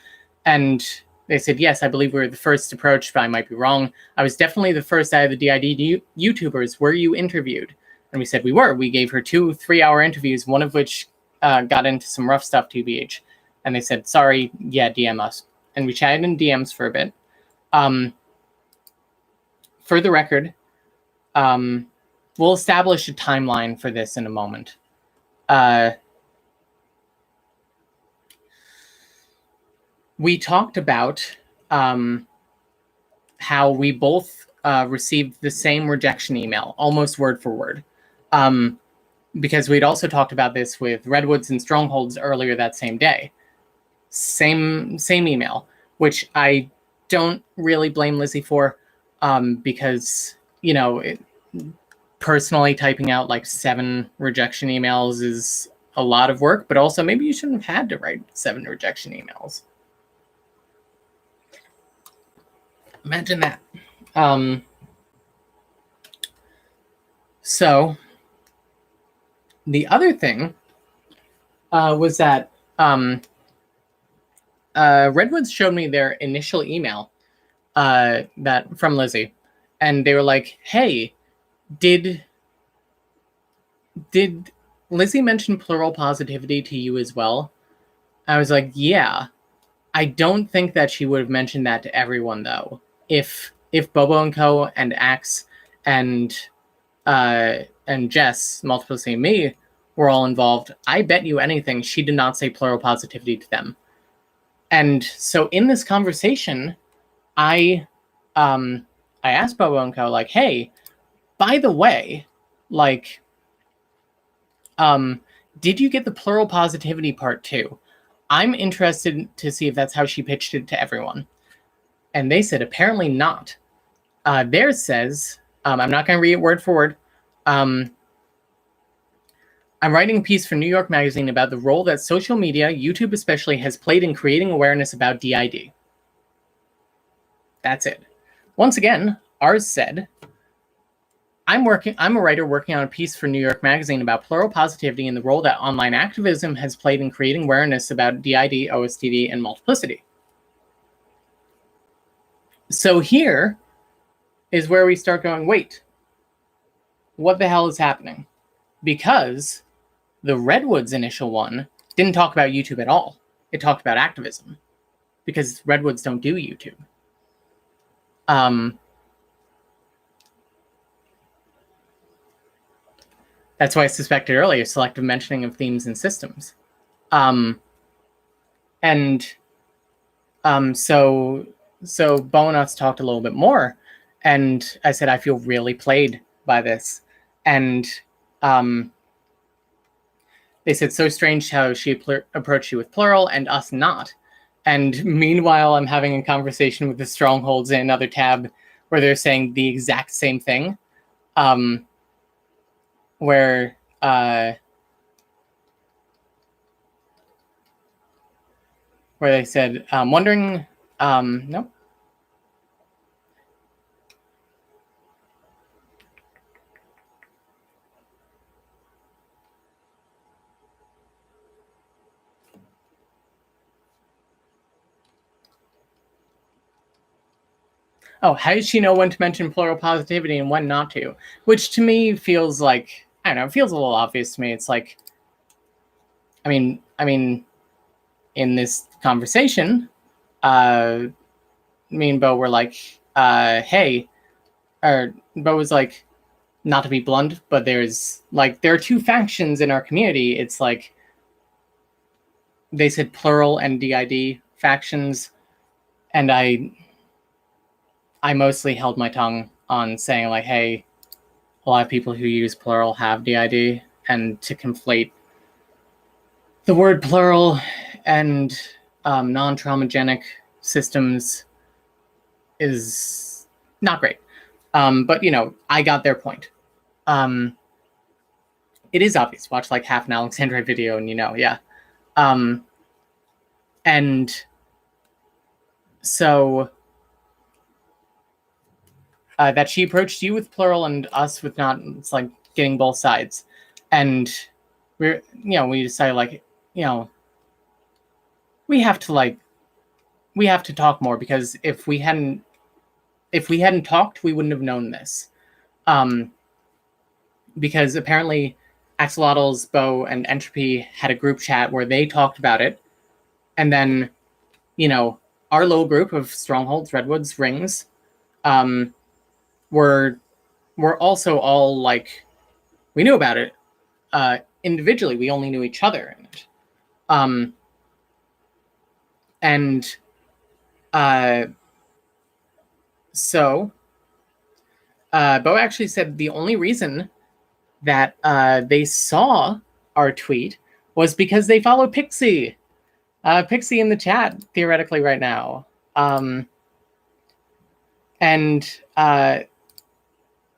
And they said, yes, I believe we were the first approached, but I might be wrong. I was definitely the first out of the DID YouTubers. Were you interviewed? And we said we were. We gave her 2 3-hour interviews, one of which got into some rough stuff, TBH. And they said, sorry, yeah, DM us. And we chatted in DMs for a bit. For the record, we'll establish a timeline for this in a moment. We talked about how we both received the same rejection email, almost word for word. Because we'd also talked about this with Redwoods and Strongholds earlier that same day. Same email, which I don't really blame Lizzie for, because, personally typing out like 7 rejection emails is a lot of work, but also maybe you shouldn't have had to write 7 rejection emails. Imagine that. So the other thing was that Redwoods showed me their initial email that from Lizzie, and they were like, "Hey, did Lizzie mention plural positivity to you as well?" I was like, "Yeah." I don't think that she would have mentioned that to everyone though. If Bobo and Co. and Axe and Jess, Multiplicity and me were all involved, I bet you anything she did not say plural positivity to them. And so in this conversation, I asked Bobo and Co. like, "Hey, by the way, like, did you get the plural positivity part too? I'm interested to see if that's how she pitched it to everyone." And they said, apparently not. Theirs says, I'm not going to read it word for word. I'm writing a piece for New York Magazine about the role that social media, YouTube especially, has played in creating awareness about DID. That's it. Once again, ours said, I'm a writer working on a piece for New York Magazine about plural positivity and the role that online activism has played in creating awareness about DID, OSTD, and multiplicity. So here is where we start going, wait, what the hell is happening? Because the Redwoods initial one didn't talk about YouTube at all. It talked about activism, because Redwoods don't do YouTube. That's why I suspected earlier, selective mentioning of themes and systems. So Bo and us talked a little bit more, and I said, I feel really played by this. And they said, so strange how she approached you with plural and us not. And meanwhile, I'm having a conversation with the Strongholds in another tab where they're saying the exact same thing. Where they said, wondering, nope. Oh, how does she know when to mention plural positivity and when not to? Which to me feels like, I don't know, it feels a little obvious to me. It's like, I mean, in this conversation, me and Bo were like, hey, or Bo was like, not to be blunt, but there are 2 factions in our community. It's like, they said plural and DID factions, and I mostly held my tongue on saying like, hey, a lot of people who use plural have DID, and to conflate the word plural and non-traumagenic systems is not great. But, I got their point. It is obvious. Watch like half an Alexandrite video and yeah. And so that she approached you with plural and us with not, it's like getting both sides. And we decided like, we have to talk more, because if we hadn't talked, we wouldn't have known this. Because apparently Axolotls, Bo, and Entropy had a group chat where they talked about it. And then, our little group of Strongholds, Redwoods, Rings, were also all like, we knew about it. Individually, we only knew each other in it. So Bo actually said the only reason that they saw our tweet was because they follow Pixie. Pixie in the chat, theoretically, right now. And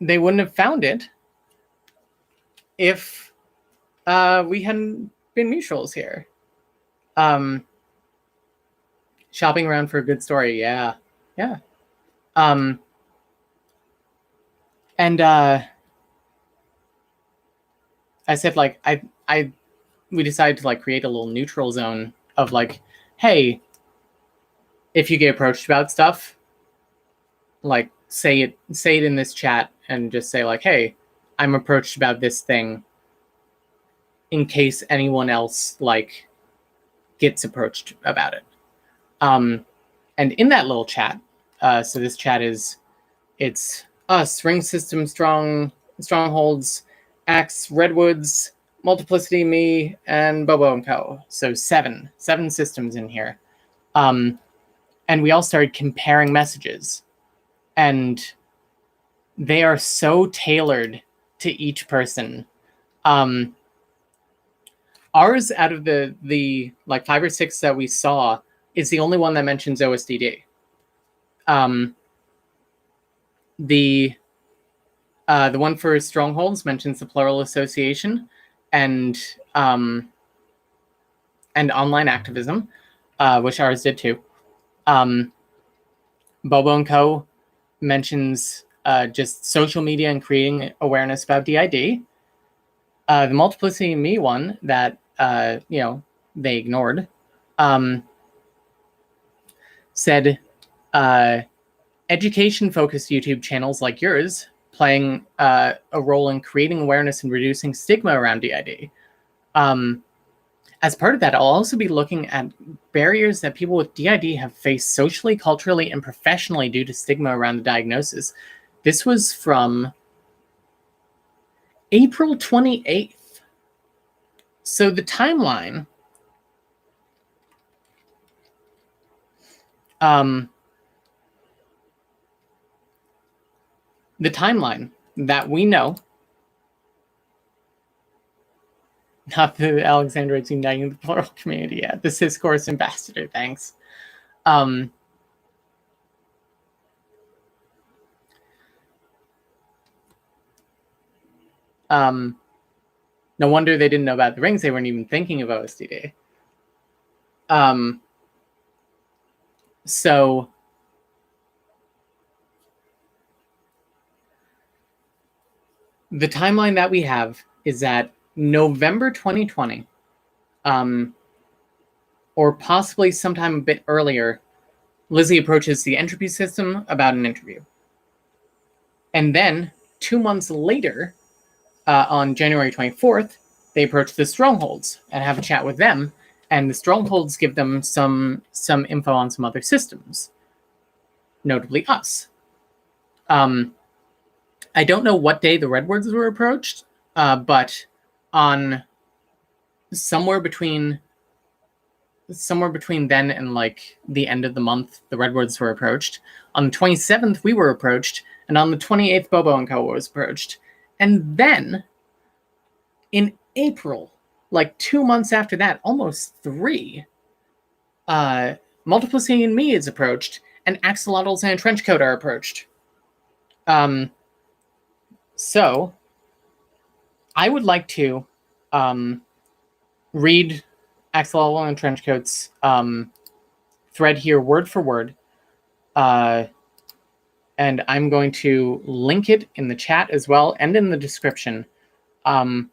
they wouldn't have found it if we hadn't been mutuals here. Shopping around for a good story, yeah. And I said, like, we decided to, like, create a little neutral zone of, like, hey, if you get approached about stuff, like, say it in this chat, and just say, like, hey, I'm approached about this thing, in case anyone else, like, gets approached about it. And in that little chat, so this chat it's us, Ring System, Strongholds, Axe, Redwoods, Multiplicity, me, and Bobo and Co. So seven systems in here. And we all started comparing messages. And they are so tailored to each person. Ours, out of the like 5 or 6 that we saw, is the only one that mentions OSDD. The one for Strongholds mentions the plural association and online activism, which ours did too. Bobo and Co. mentions just social media and creating awareness about DID. The Multiplicity and Me one that they ignored said education-focused YouTube channels like yours playing a role in creating awareness and reducing stigma around DID. As part of that, I'll also be looking at barriers that people with DID have faced socially, culturally, and professionally due to stigma around the diagnosis. This was from April 28th. So the timeline, that we know, not the Alexandrites uniting the plural community yet, the Ciscourse ambassador, thanks. No wonder they didn't know about the rings. They weren't even thinking of OSDD. So the timeline that we have is that November 2020, or possibly sometime a bit earlier, Lizzie approaches the entropy system about an interview. And then 2 months later, on January 24th, they approach the Strongholds and have a chat with them. And the Strongholds give them some info on some other systems, notably us. I don't know what day the Redwoods were approached, but on somewhere between then and like the end of the month, the Redwoods were approached. On the 27th, we were approached, and on the 28th, Bobo and Co. was approached. And then in April, like 2 months after that, almost 3, Multiplicity and Me is approached, and Axolotls and Trenchcoat are approached. So I would like to read Axolotl and Trenchcoat's thread here word for word. And I'm going to link it in the chat as well and in the description. I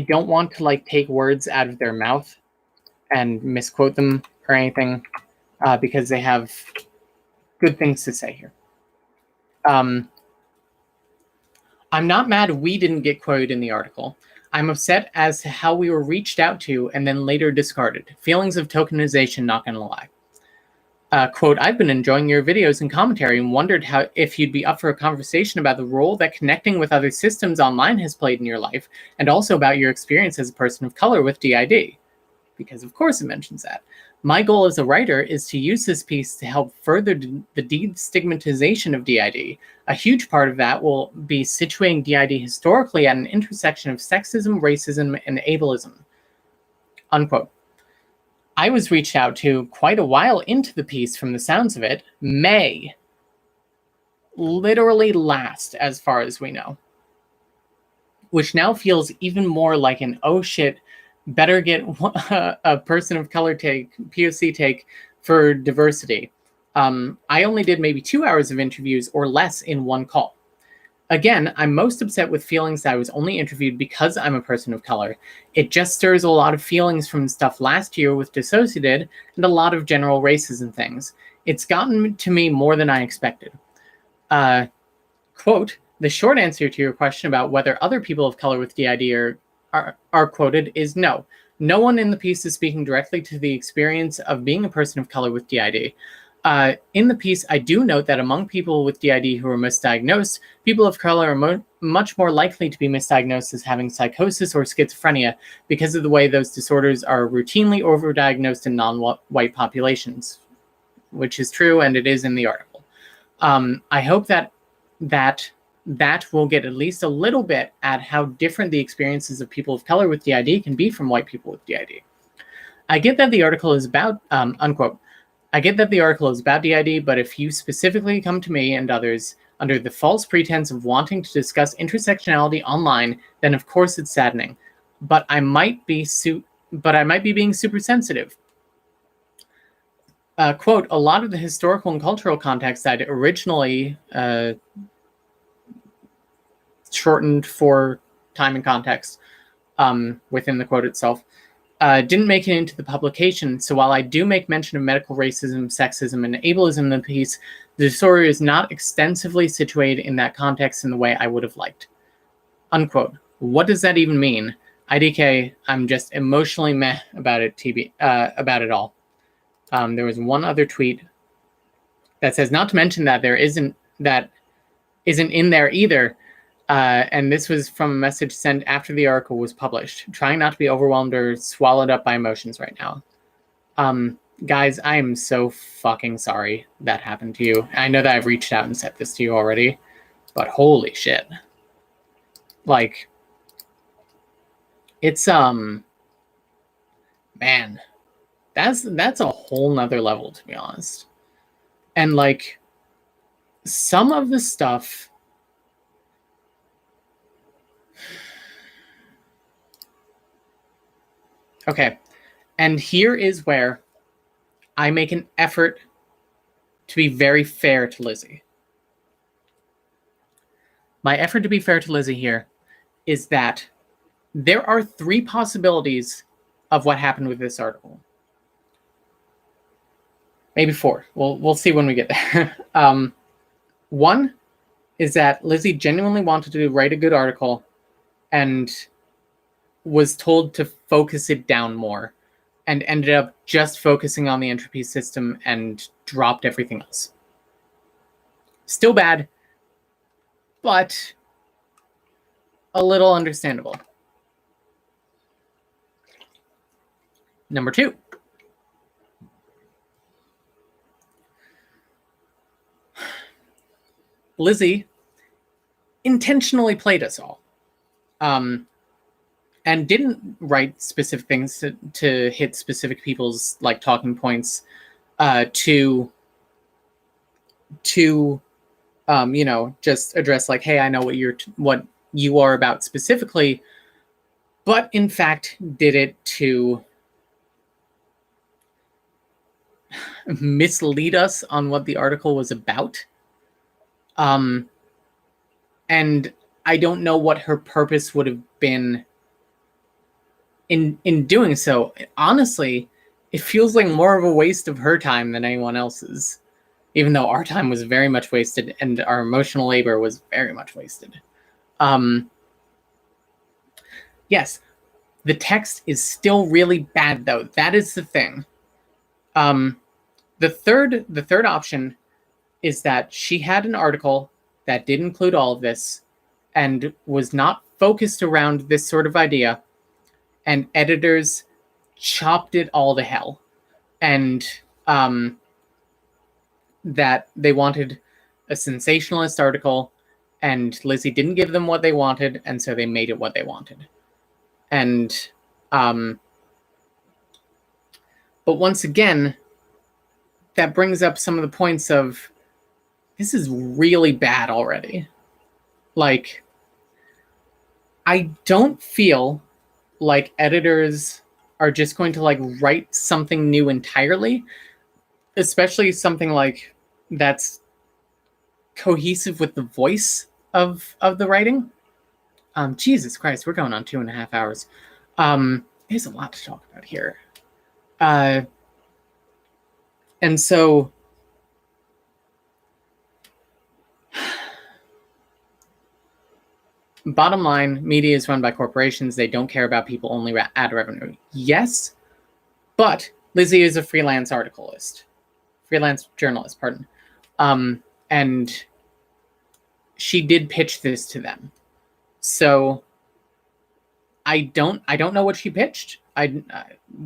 don't want to like take words out of their mouth and misquote them or anything, because they have good things to say here. I'm not mad we didn't get quoted in the article. I'm upset as to how we were reached out to and then later discarded. Feelings of tokenization, not gonna lie. Quote, I've been enjoying your videos and commentary and wondered if you'd be up for a conversation about the role that connecting with other systems online has played in your life, and also about your experience as a person of color with DID. Because of course it mentions that. My goal as a writer is to use this piece to help further the destigmatization of DID. A huge part of that will be situating DID historically at an intersection of sexism, racism, and ableism. Unquote. I was reached out to quite a while into the piece from the sounds of it, May literally last as far as we know, which now feels even more like an oh shit, better get a person of color take, POC take for diversity. I only did maybe 2 hours of interviews or less in one call. Again, I'm most upset with feelings that I was only interviewed because I'm a person of color. It just stirs a lot of feelings from stuff last year with Dissociated and a lot of general racism things. It's gotten to me more than I expected. Quote, the short answer to your question about whether other people of color with DID are quoted is no. No one in the piece is speaking directly to the experience of being a person of color with DID. In the piece, I do note that among people with DID who are misdiagnosed, people of color are much more likely to be misdiagnosed as having psychosis or schizophrenia because of the way those disorders are routinely overdiagnosed in non-white populations, which is true, and it is in the article. I hope that will get at least a little bit at how different the experiences of people of color with DID can be from white people with DID. I get that the article is about, unquote, I get that the article is about DID, but if you specifically come to me and others under the false pretense of wanting to discuss intersectionality online, then of course it's saddening. But I might be being super sensitive. Quote, a lot of the historical and cultural context I'd originally shortened for time and context within the quote itself, didn't make it into the publication, so while I do make mention of medical racism, sexism, and ableism in the piece, the disorder is not extensively situated in that context in the way I would have liked. Unquote. What does that even mean? IDK, I'm just emotionally meh about it, about it all. There was one other tweet that says, not to mention that isn't in there either. And this was from a message sent after the article was published, trying not to be overwhelmed or swallowed up by emotions right now. Guys, I am so fucking sorry that happened to you. I know that I've reached out and said this to you already, but holy shit. Like, it's, man, that's a whole nother level, to be honest. And, like, some of the stuff... Okay, and here is where I make an effort to be very fair to Lizzie. My effort to be fair to Lizzie here is that there are 3 possibilities of what happened with this article. Maybe 4. We'll see when we get there. One is that Lizzie genuinely wanted to write a good article and was told to focus it down more and ended up just focusing on the entropy system and dropped everything else. Still bad, but a little understandable. Number 2. Lizzie intentionally played us all. And didn't write specific things to hit specific people's like talking points, to you know, just address like, hey, I know what you are about specifically, but in fact did it to mislead us on what the article was about. And I don't know what her purpose would have been in doing so. Honestly, it feels like more of a waste of her time than anyone else's, even though our time was very much wasted and our emotional labor was very much wasted. Yes, the text is still really bad, though. That is the thing. The third option is that she had an article that did include all of this and was not focused around this sort of idea, and editors chopped it all to hell. And that they wanted a sensationalist article, and Lizzie didn't give them what they wanted, and so they made it what they wanted. And but once again, that brings up some of the points of this is really bad already. Like, I don't feel like editors are just going to like write something new entirely, especially something like that's cohesive with the voice of the writing. Jesus Christ, we're going on 2.5 hours. There's a lot to talk about here. And so bottom line, media is run by corporations. They don't care about people, only ad revenue. Yes, but Lizzie is a freelance journalist, pardon. And she did pitch this to them. So I don't know what she pitched.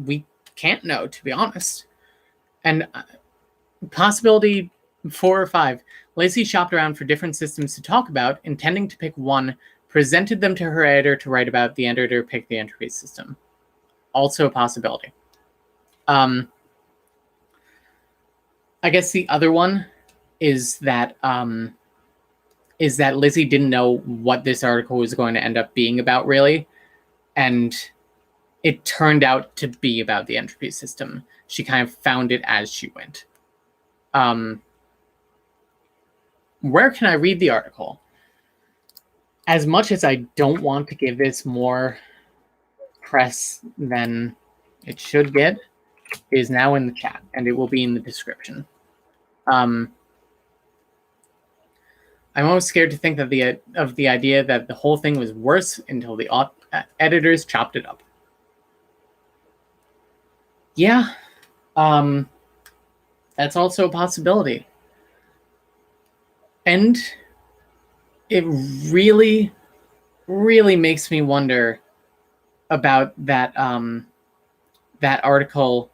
We can't know, to be honest. And possibility 4 or 5. Lacey shopped around for different systems to talk about, intending to pick one, presented them to her editor to write about. The editor picked the entropy system. Also a possibility. I guess the other one is that Lizzie didn't know what this article was going to end up being about, really. And it turned out to be about the entropy system. She kind of found it as she went. Where can I read the article? As much as I don't want to give this more press than it should get, it is now in the chat, and it will be in the description. I'm almost scared to think of the idea that the whole thing was worse until the editors chopped it up. Yeah, that's also a possibility. And it really, really makes me wonder about that that article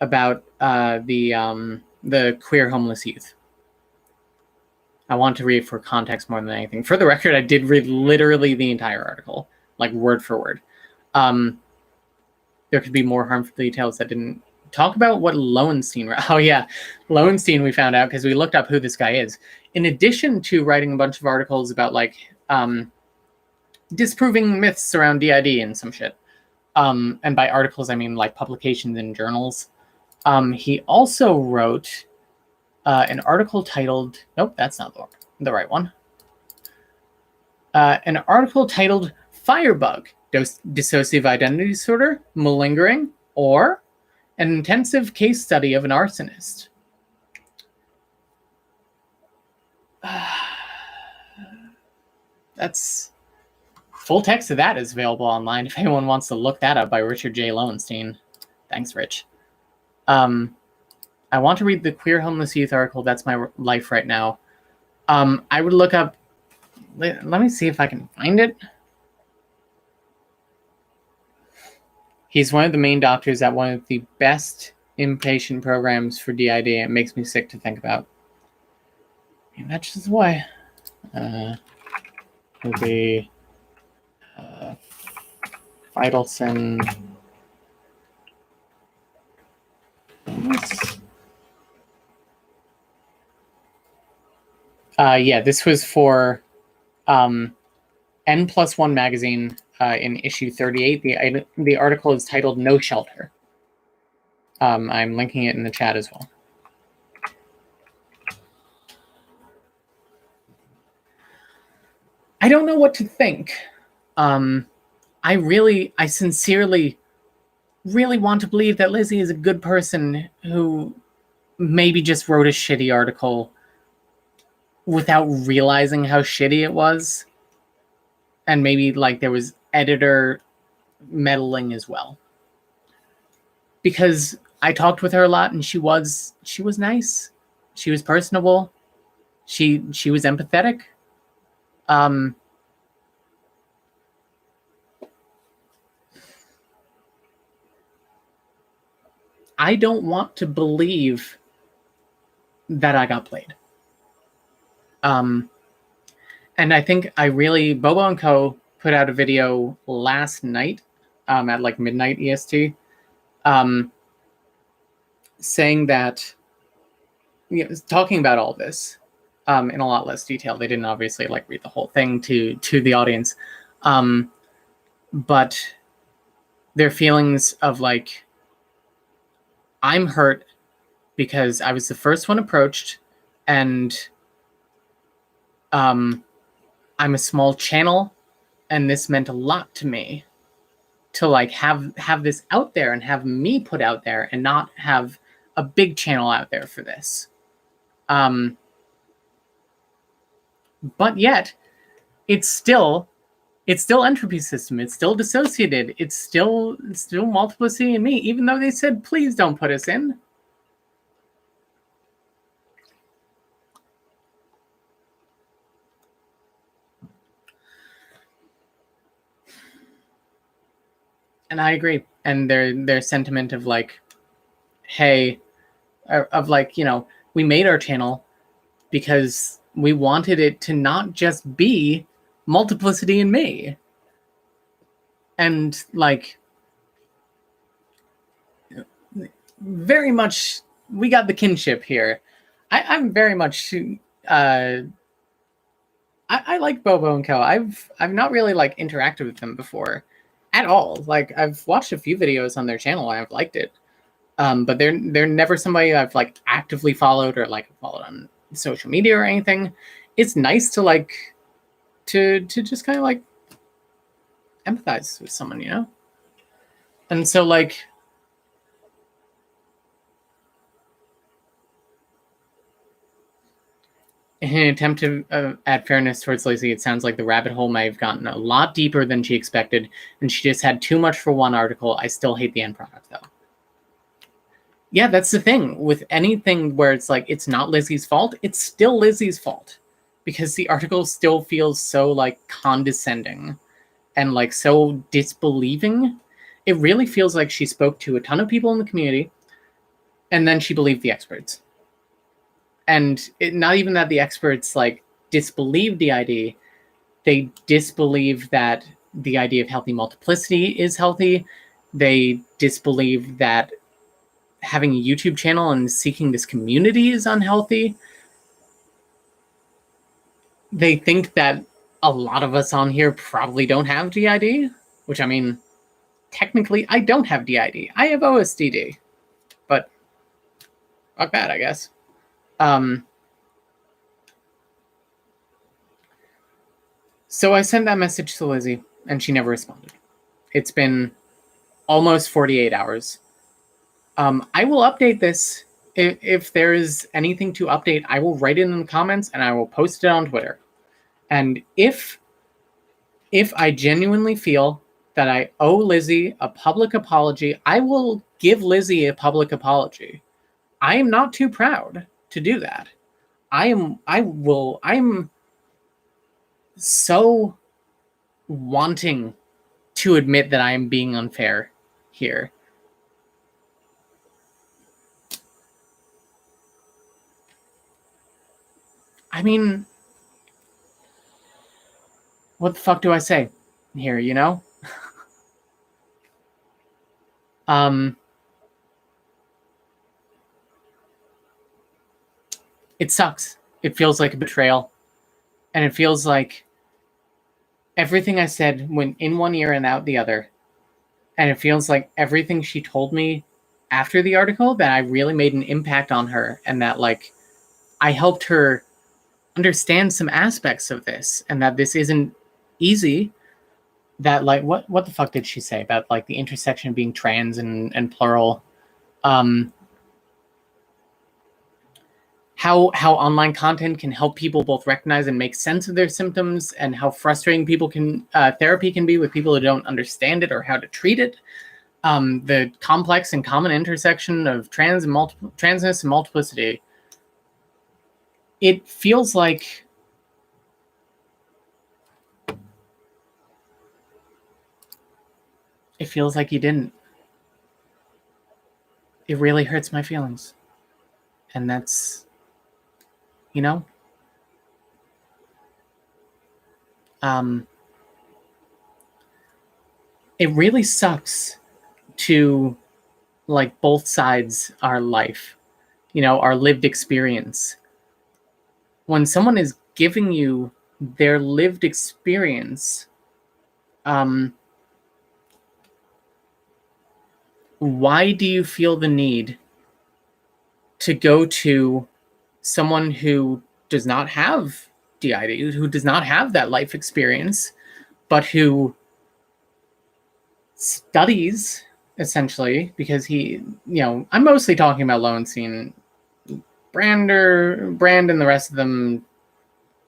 about the queer homeless youth. I want to read for context more than anything. For the record, I did read literally the entire article, like word for word. There could be more harmful details that didn't talk about what Lowenstein. Oh yeah, Lowenstein. We found out because we looked up who this guy is. In addition to writing a bunch of articles about like disproving myths around DID and some shit. And by articles, I mean like publications in journals. He also wrote an article titled, nope, that's not the right one. An article titled Firebug, Dissociative Identity Disorder, Malingering, or an Intensive Case Study of an Arsonist. That's full text of that is available online if anyone wants to look that up, by Richard J. Lowenstein. Thanks, Rich. I want to read the Queer Homeless Youth article. That's my life right now. I would look up, let me see if I can find it. He's one of the main doctors at one of the best inpatient programs for DID. It makes me sick to think about. And that's just why. Would be Fidelson. Yeah, this was for N+1 magazine in issue 38. The article is titled No Shelter. I'm linking it in the chat as well. I don't know what to think. I sincerely really want to believe that Lizzie is a good person who maybe just wrote a shitty article without realizing how shitty it was. And maybe like there was editor meddling as well. Because I talked with her a lot and she was nice. She was personable. She was empathetic. I don't want to believe that I got played. And I think Bobo and Co. put out a video last night at like midnight EST saying that talking about all this in a lot less detail. They didn't obviously like read the whole thing to the audience, but their feelings of like, I'm hurt because I was the first one approached, and I'm a small channel, and this meant a lot to me to like have this out there and have me put out there and not have a big channel out there for this. But yet it's still entropy system. It's still dissociated. It's still multiplicity in me, even though they said, please don't put us in. And I agree. And their sentiment of like, hey, of like, you know, we made our channel because we wanted it to not just be multiplicity in me. And like, very much, we got the kinship here. I'm very much I like Bobo and Co. I've not really like interacted with them before at all. Like I've watched a few videos on their channel and I've liked it. But they're never somebody I've like actively followed or like followed on social media or anything. It's nice to like to just kind of like empathize with someone, you know? And so like in an attempt to add fairness towards Lizzie, it sounds like the rabbit hole may have gotten a lot deeper than she expected, and she just had too much for one article. I still hate the end product, though. Yeah, that's the thing. With anything where it's like, it's not Lizzie's fault, it's still Lizzie's fault. Because the article still feels so, like, condescending and, like, so disbelieving. It really feels like she spoke to a ton of people in the community, and then she believed the experts. And not even that the experts like disbelieve the idea, they disbelieve that the idea of healthy multiplicity is healthy. They disbelieve that having a YouTube channel and seeking this community is unhealthy. They think that a lot of us on here probably don't have DID, which I mean, technically I don't have DID. I have OSDD, but fuck that, I guess. So I sent that message to Lizzie, and she never responded. It's been almost 48 hours. I will update this. If there is anything to update, I will write it in the comments, and I will post it on Twitter. And if I genuinely feel that I owe Lizzie a public apology, I will give Lizzie a public apology. I am not too proud to do that. I'm so wanting to admit that I am being unfair here. I mean, what the fuck do I say here, you know? It sucks. It feels like a betrayal. And it feels like everything I said went in one ear and out the other. And it feels like everything she told me after the article, that I really made an impact on her, and that like I helped her understand some aspects of this, and that this isn't easy. That like what the fuck did she say about like the intersection being trans and plural? How online content can help people both recognize and make sense of their symptoms, and how frustrating people can therapy can be with people who don't understand it or how to treat it. The complex and common intersection of transness and multiplicity. It feels like you didn't. It really hurts my feelings. And that's, you know, it really sucks to like both sides our life our lived experience. When someone is giving you their lived experience, why do you feel the need to go to someone who does not have DID, who does not have that life experience, but who studies, essentially, because I'm mostly talking about Lowenstein. Brand and the rest of them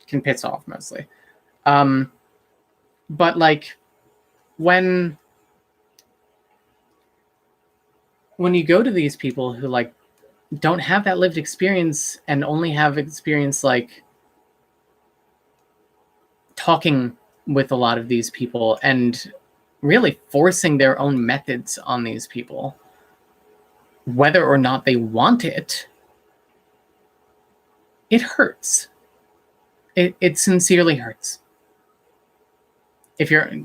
can piss off mostly. But like when you go to these people who like don't have that lived experience and only have experience like talking with a lot of these people and really forcing their own methods on these people, whether or not they want it, it hurts. It sincerely hurts. If your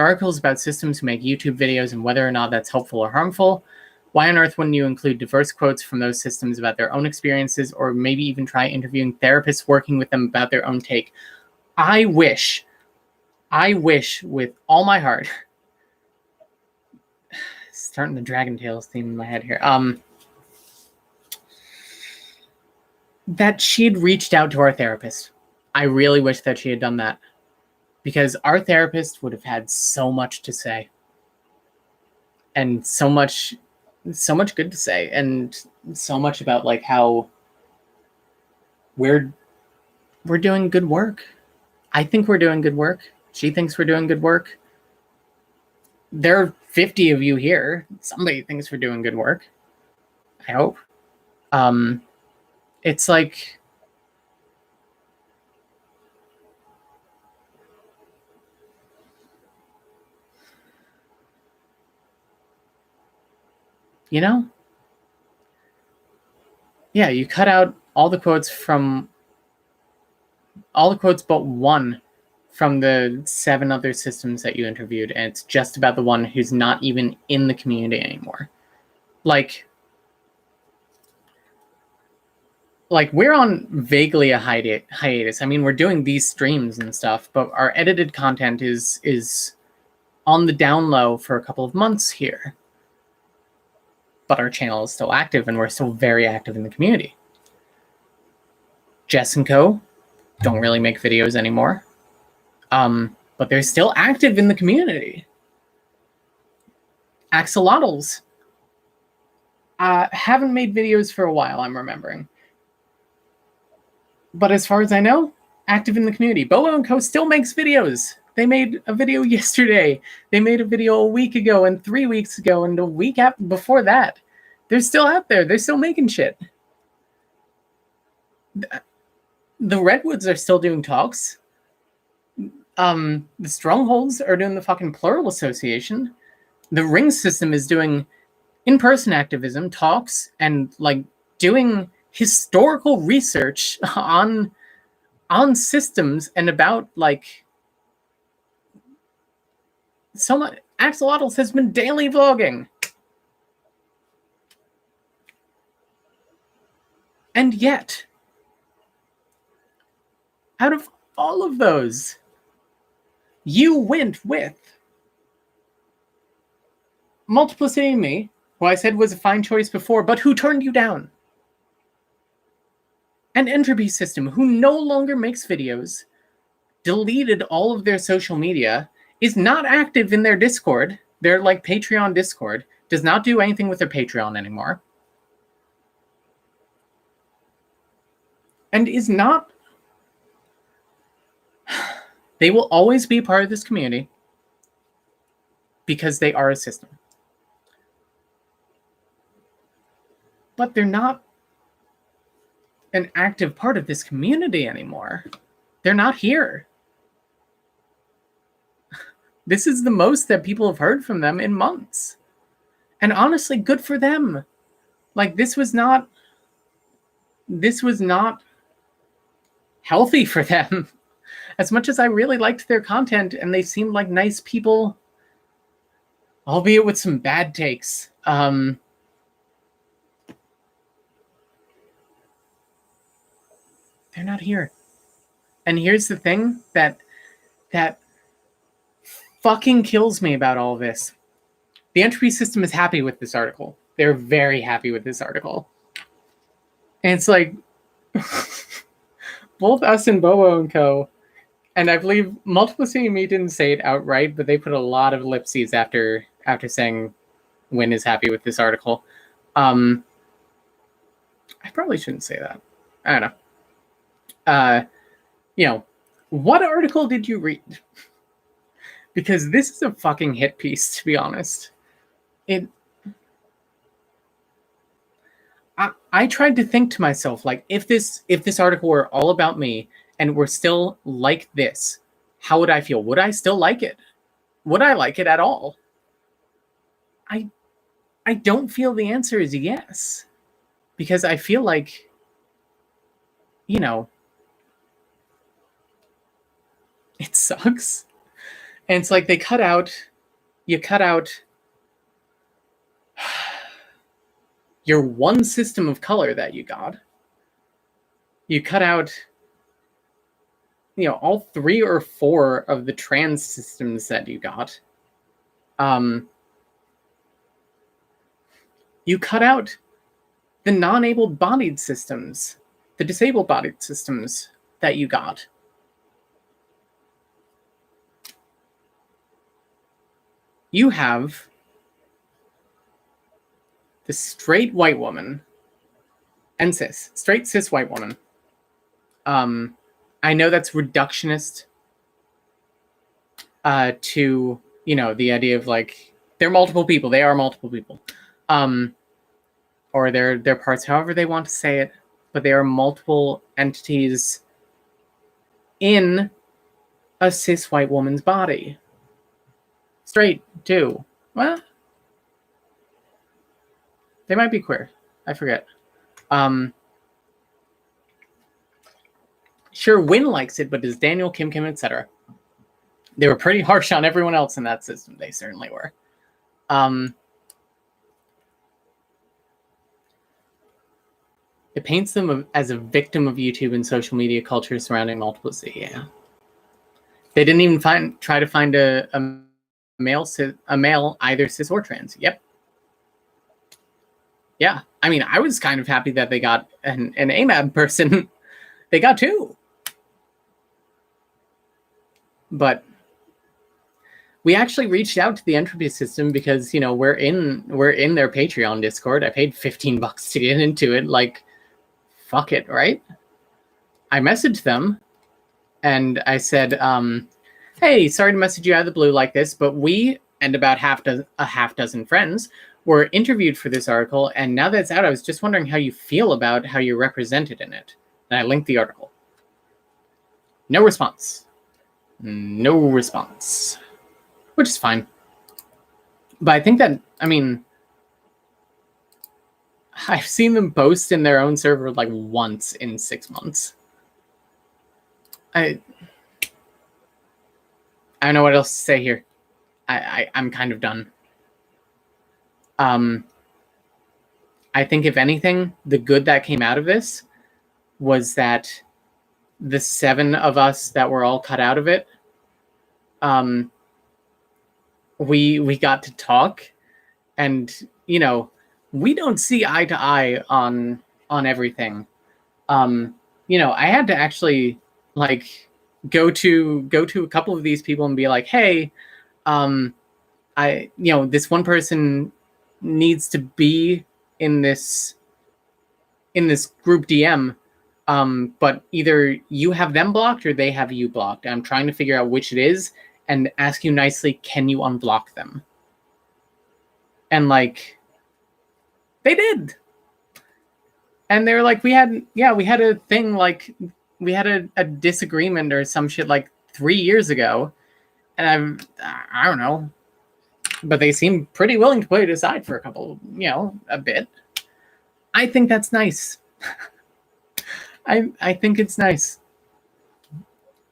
article is about systems who make YouTube videos and whether or not that's helpful or harmful, why on earth wouldn't you include diverse quotes from those systems about their own experiences, or maybe even try interviewing therapists working with them about their own take? I wish with all my heart, starting the Dragon Tales theme in my head here, that she'd reached out to our therapist. I really wish that she had done that, because our therapist would have had so much to say, and so much good to say, and so much about like how we're doing good work. I think we're doing good work. She thinks we're doing good work. There are 50 of you here. Somebody thinks we're doing good work, I hope. It's like, yeah, you cut out all the quotes but one from the 7 other systems that you interviewed, and it's just about the one who's not even in the community anymore. Like we're on vaguely a hiatus. I mean, we're doing these streams and stuff, but our edited content is on the down low for a couple of months here. But our channel is still active, and we're still very active in the community. Jess and Co. don't really make videos anymore. But they're still active in the community. Axolotls haven't made videos for a while, I'm remembering. But as far as I know, active in the community. Bobo & Co. still makes videos. They made a video yesterday. They made a video a week ago and 3 weeks ago and a week before that. They're still out there. They're still making shit. The Redwoods are still doing talks. The Strongholds are doing the fucking Plural Association. The Ring System is doing in-person activism, talks, and like doing historical research on systems and about like so much. Axolotls has been daily vlogging. And yet, out of all of those, you went with Multiplicity and Me, who I said was a fine choice before, but who turned you down. And Entropy System, who no longer makes videos, deleted all of their social media, is not active in their Discord, their like Patreon Discord, does not do anything with their Patreon anymore, and is not. They will always be part of this community because they are a system. But they're not an active part of this community anymore. They're not here. This is the most that people have heard from them in months. And honestly, good for them. Like, this was not healthy for them. As much as I really liked their content and they seemed like nice people, albeit with some bad takes. They're not here. And here's the thing that fucking kills me about all this. The entropy system is happy with this article. They're very happy with this article. And it's like, both us and Bobo and Co., and I believe Multiplicity and me didn't say it outright, but they put a lot of ellipses after saying Win is happy with this article. I probably shouldn't say that. I don't know. What article did you read? Because this is a fucking hit piece, to be honest. I tried to think to myself, like, if this article were all about me and were still like this, how would I feel? Would I still like it? Would I like it at all? I don't feel the answer is yes. Because I feel like, it sucks. And it's like you cut out your one system of color that you got. You cut out, all 3 or 4 of the trans systems that you got. You cut out the non-able bodied systems, the disabled bodied systems that you got. You have the straight white woman and straight cis white woman. I know that's reductionist to, the idea of like, they're multiple people. They are multiple people. Or they're parts, however they want to say it, but they are multiple entities in a cis white woman's body. Straight, too. Well, they might be queer. I forget. Sure, Win likes it, but does Daniel, Kim, etc.? They were pretty harsh on everyone else in that system. They certainly were. It paints them as a victim of YouTube and social media culture surrounding multiplicity. Yeah. They didn't even try to find a male either cis or trans. Yep. Yeah. I mean, I was kind of happy that they got an AMAB person. They got 2. But we actually reached out to the entropy system because, we're in their Patreon Discord. I paid $15 to get into it. Like, fuck it, right? I messaged them and I said, hey, sorry to message you out of the blue like this, but we and about a half dozen friends were interviewed for this article, and now that it's out, I was just wondering how you feel about how you're represented in it. And I linked the article. No response. No response. Which is fine. But I think that, I've seen them post in their own server like once in 6 months. I don't know what else to say here. I'm kind of done. I think if anything, the good that came out of this was that the 7 of us that were all cut out of it, we got to talk, and we don't see eye to eye on everything. I had to actually like go to a couple of these people and be like, hey, this one person needs to be in this group DM, but either you have them blocked or they have you blocked. I'm trying to figure out which it is and ask you nicely, can you unblock them? And like, they did. And they were like, we had a thing, like we had a disagreement or some shit like 3 years ago. And I don't know, but they seem pretty willing to put it aside for a bit. I think that's nice. I think it's nice.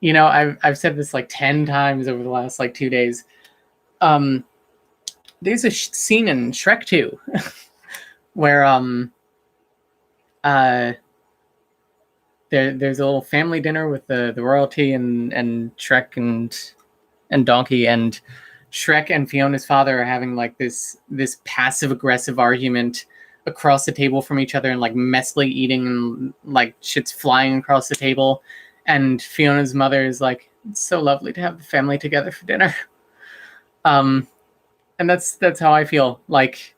I've said this like 10 times over the last like 2 days. There's a scene in Shrek 2 where there's a little family dinner with the royalty and Shrek and Donkey, and Shrek and Fiona's father are having like this passive aggressive argument across the table from each other, and like messily eating, and like shit's flying across the table. And Fiona's mother is like, "It's so lovely to have the family together for dinner." And that's how I feel. Like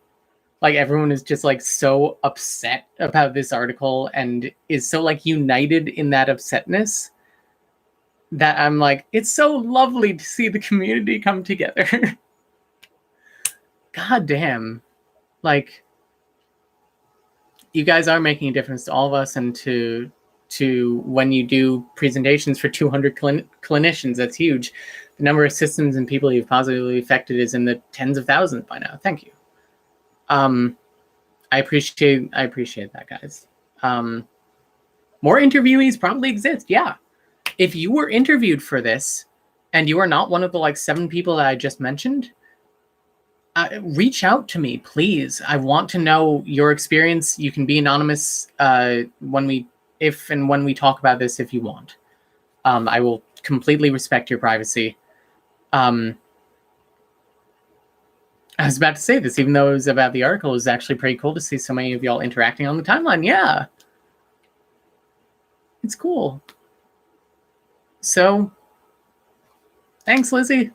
everyone is just like so upset about this article and is so like united in that upsetness that I'm like, it's so lovely to see the community come together. God damn. Like, you guys are making a difference to all of us, and to when you do presentations for 200 clinicians, that's huge. The number of systems and people you've positively affected is in the tens of thousands by now. Thank you. I appreciate that, guys. More interviewees probably exist. Yeah. If you were interviewed for this and you are not one of the like 7 people that I just mentioned, reach out to me, please. I want to know your experience. You can be anonymous when we talk about this if you want. I will completely respect your privacy. I was about to say this, even though it was about the article, it was actually pretty cool to see so many of y'all interacting on the timeline. Yeah. It's cool. So, thanks, Lizzie.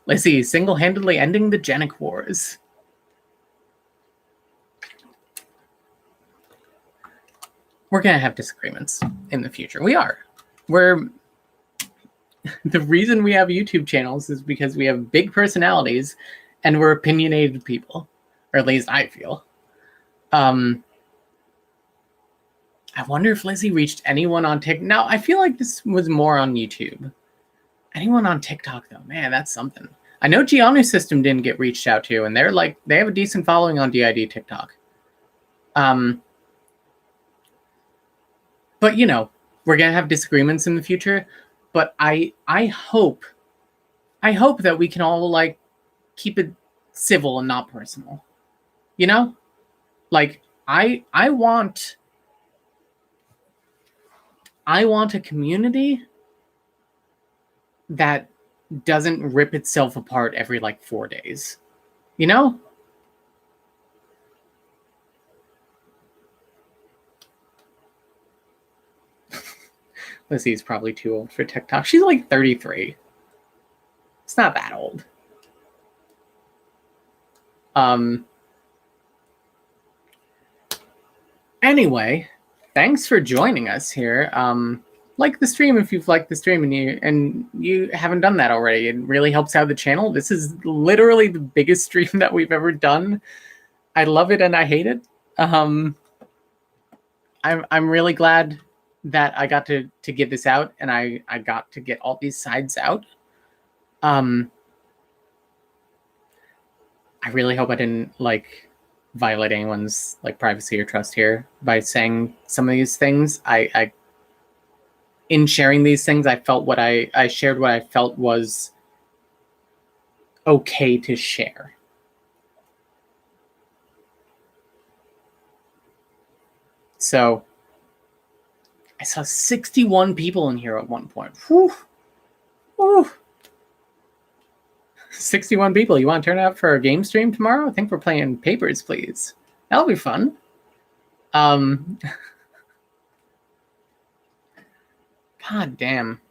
Lizzie single-handedly ending the Genic Wars. We're going to have disagreements in the future. We are. The reason we have YouTube channels is because we have big personalities and we're opinionated people. Or at least I feel. I wonder if Lizzie reached anyone on TikTok. Now, I feel like this was more on YouTube. Anyone on TikTok, though? Man, that's something. I know Giannu's system didn't get reached out to, and they have a decent following on DID TikTok. But, you know, we're going to have disagreements in the future. But I hope that we can all, like, keep it civil and not personal. You know? Like, I want a community that doesn't rip itself apart every like 4 days. You know? Lizzie's probably too old for TikTok. She's like 33. It's not that old. Anyway, thanks for joining us here. Like the stream if you've liked the stream and you haven't done that already. It really helps out the channel. This is literally the biggest stream that we've ever done. I love it and I hate it. I'm really glad that I got to get this out, and I got to get all these sides out. I really hope I didn't like violate anyone's like privacy or trust here by saying some of these things. In sharing these things, I shared what I felt was okay to share. So I saw 61 people in here at one point. Whew. Whew. 61 people. You want to turn out for a game stream tomorrow? I think we're playing Papers, Please. That'll be fun. God damn.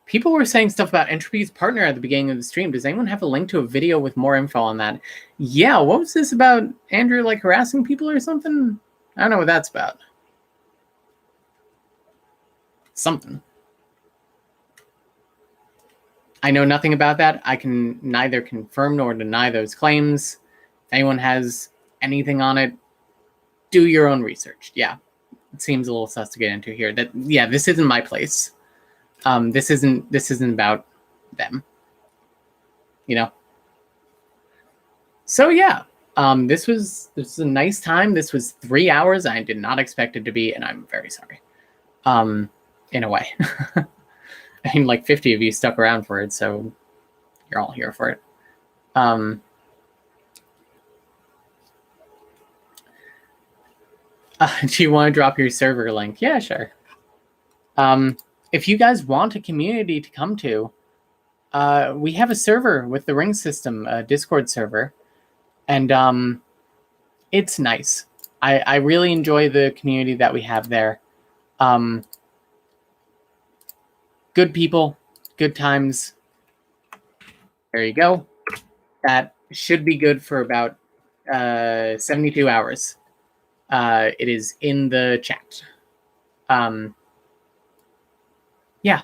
People were saying stuff about Entropy's partner at the beginning of the stream. Does anyone have a link to a video with more info on that? Yeah, what was this about? Andrew like harassing people or something? I don't know what that's about. Something. I know nothing about that. I can neither confirm nor deny those claims. If anyone has anything on it, do your own research. Yeah, it seems a little sus to get into here. This isn't my place. This isn't about them. You know. So yeah, this was a nice time. This was 3 hours. I did not expect it to be, and I'm very sorry. In a way. I mean, like 50 of you stuck around for it, so you're all here for it. Do you want to drop your server link? Yeah, sure. If you guys want a community to come to, we have a server with the Ring System, a Discord server, and it's nice. I really enjoy the community that we have there. Good people, good times. There you go. That should be good for about 72 hours. It is in the chat. Yeah.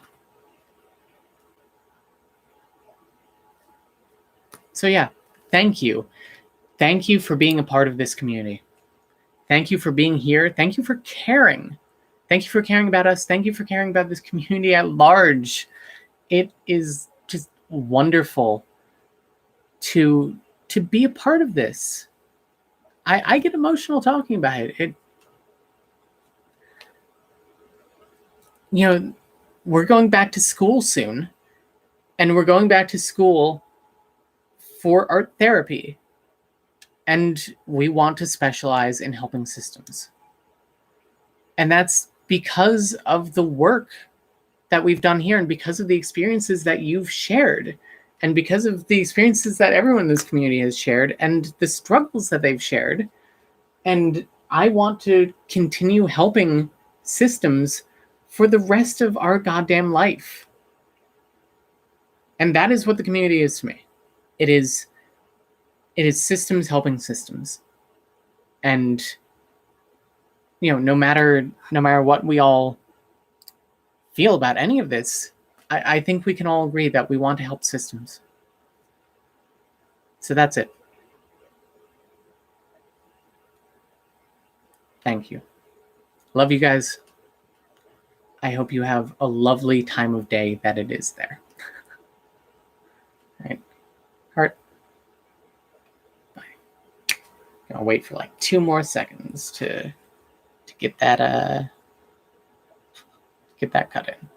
So yeah, thank you. Thank you for being a part of this community. Thank you for being here. Thank you for caring. Thank you for caring about us. Thank you for caring about this community at large. It is just wonderful to be a part of this. I get emotional talking about it. We're going back to school soon, and we're going back to school for art therapy, and we want to specialize in helping systems. And that's because of the work that we've done here, and because of the experiences that you've shared, and because of the experiences that everyone in this community has shared, and the struggles that they've shared. And I want to continue helping systems for the rest of our goddamn life. And that is what the community is to me. It is systems helping systems. And no matter what we all feel about any of this, I think we can all agree that we want to help systems. So that's it. Thank you. Love you guys. I hope you have a lovely time of day that it is there. All right. Heart. Bye. I'll wait for like 2 more seconds to get that cut in.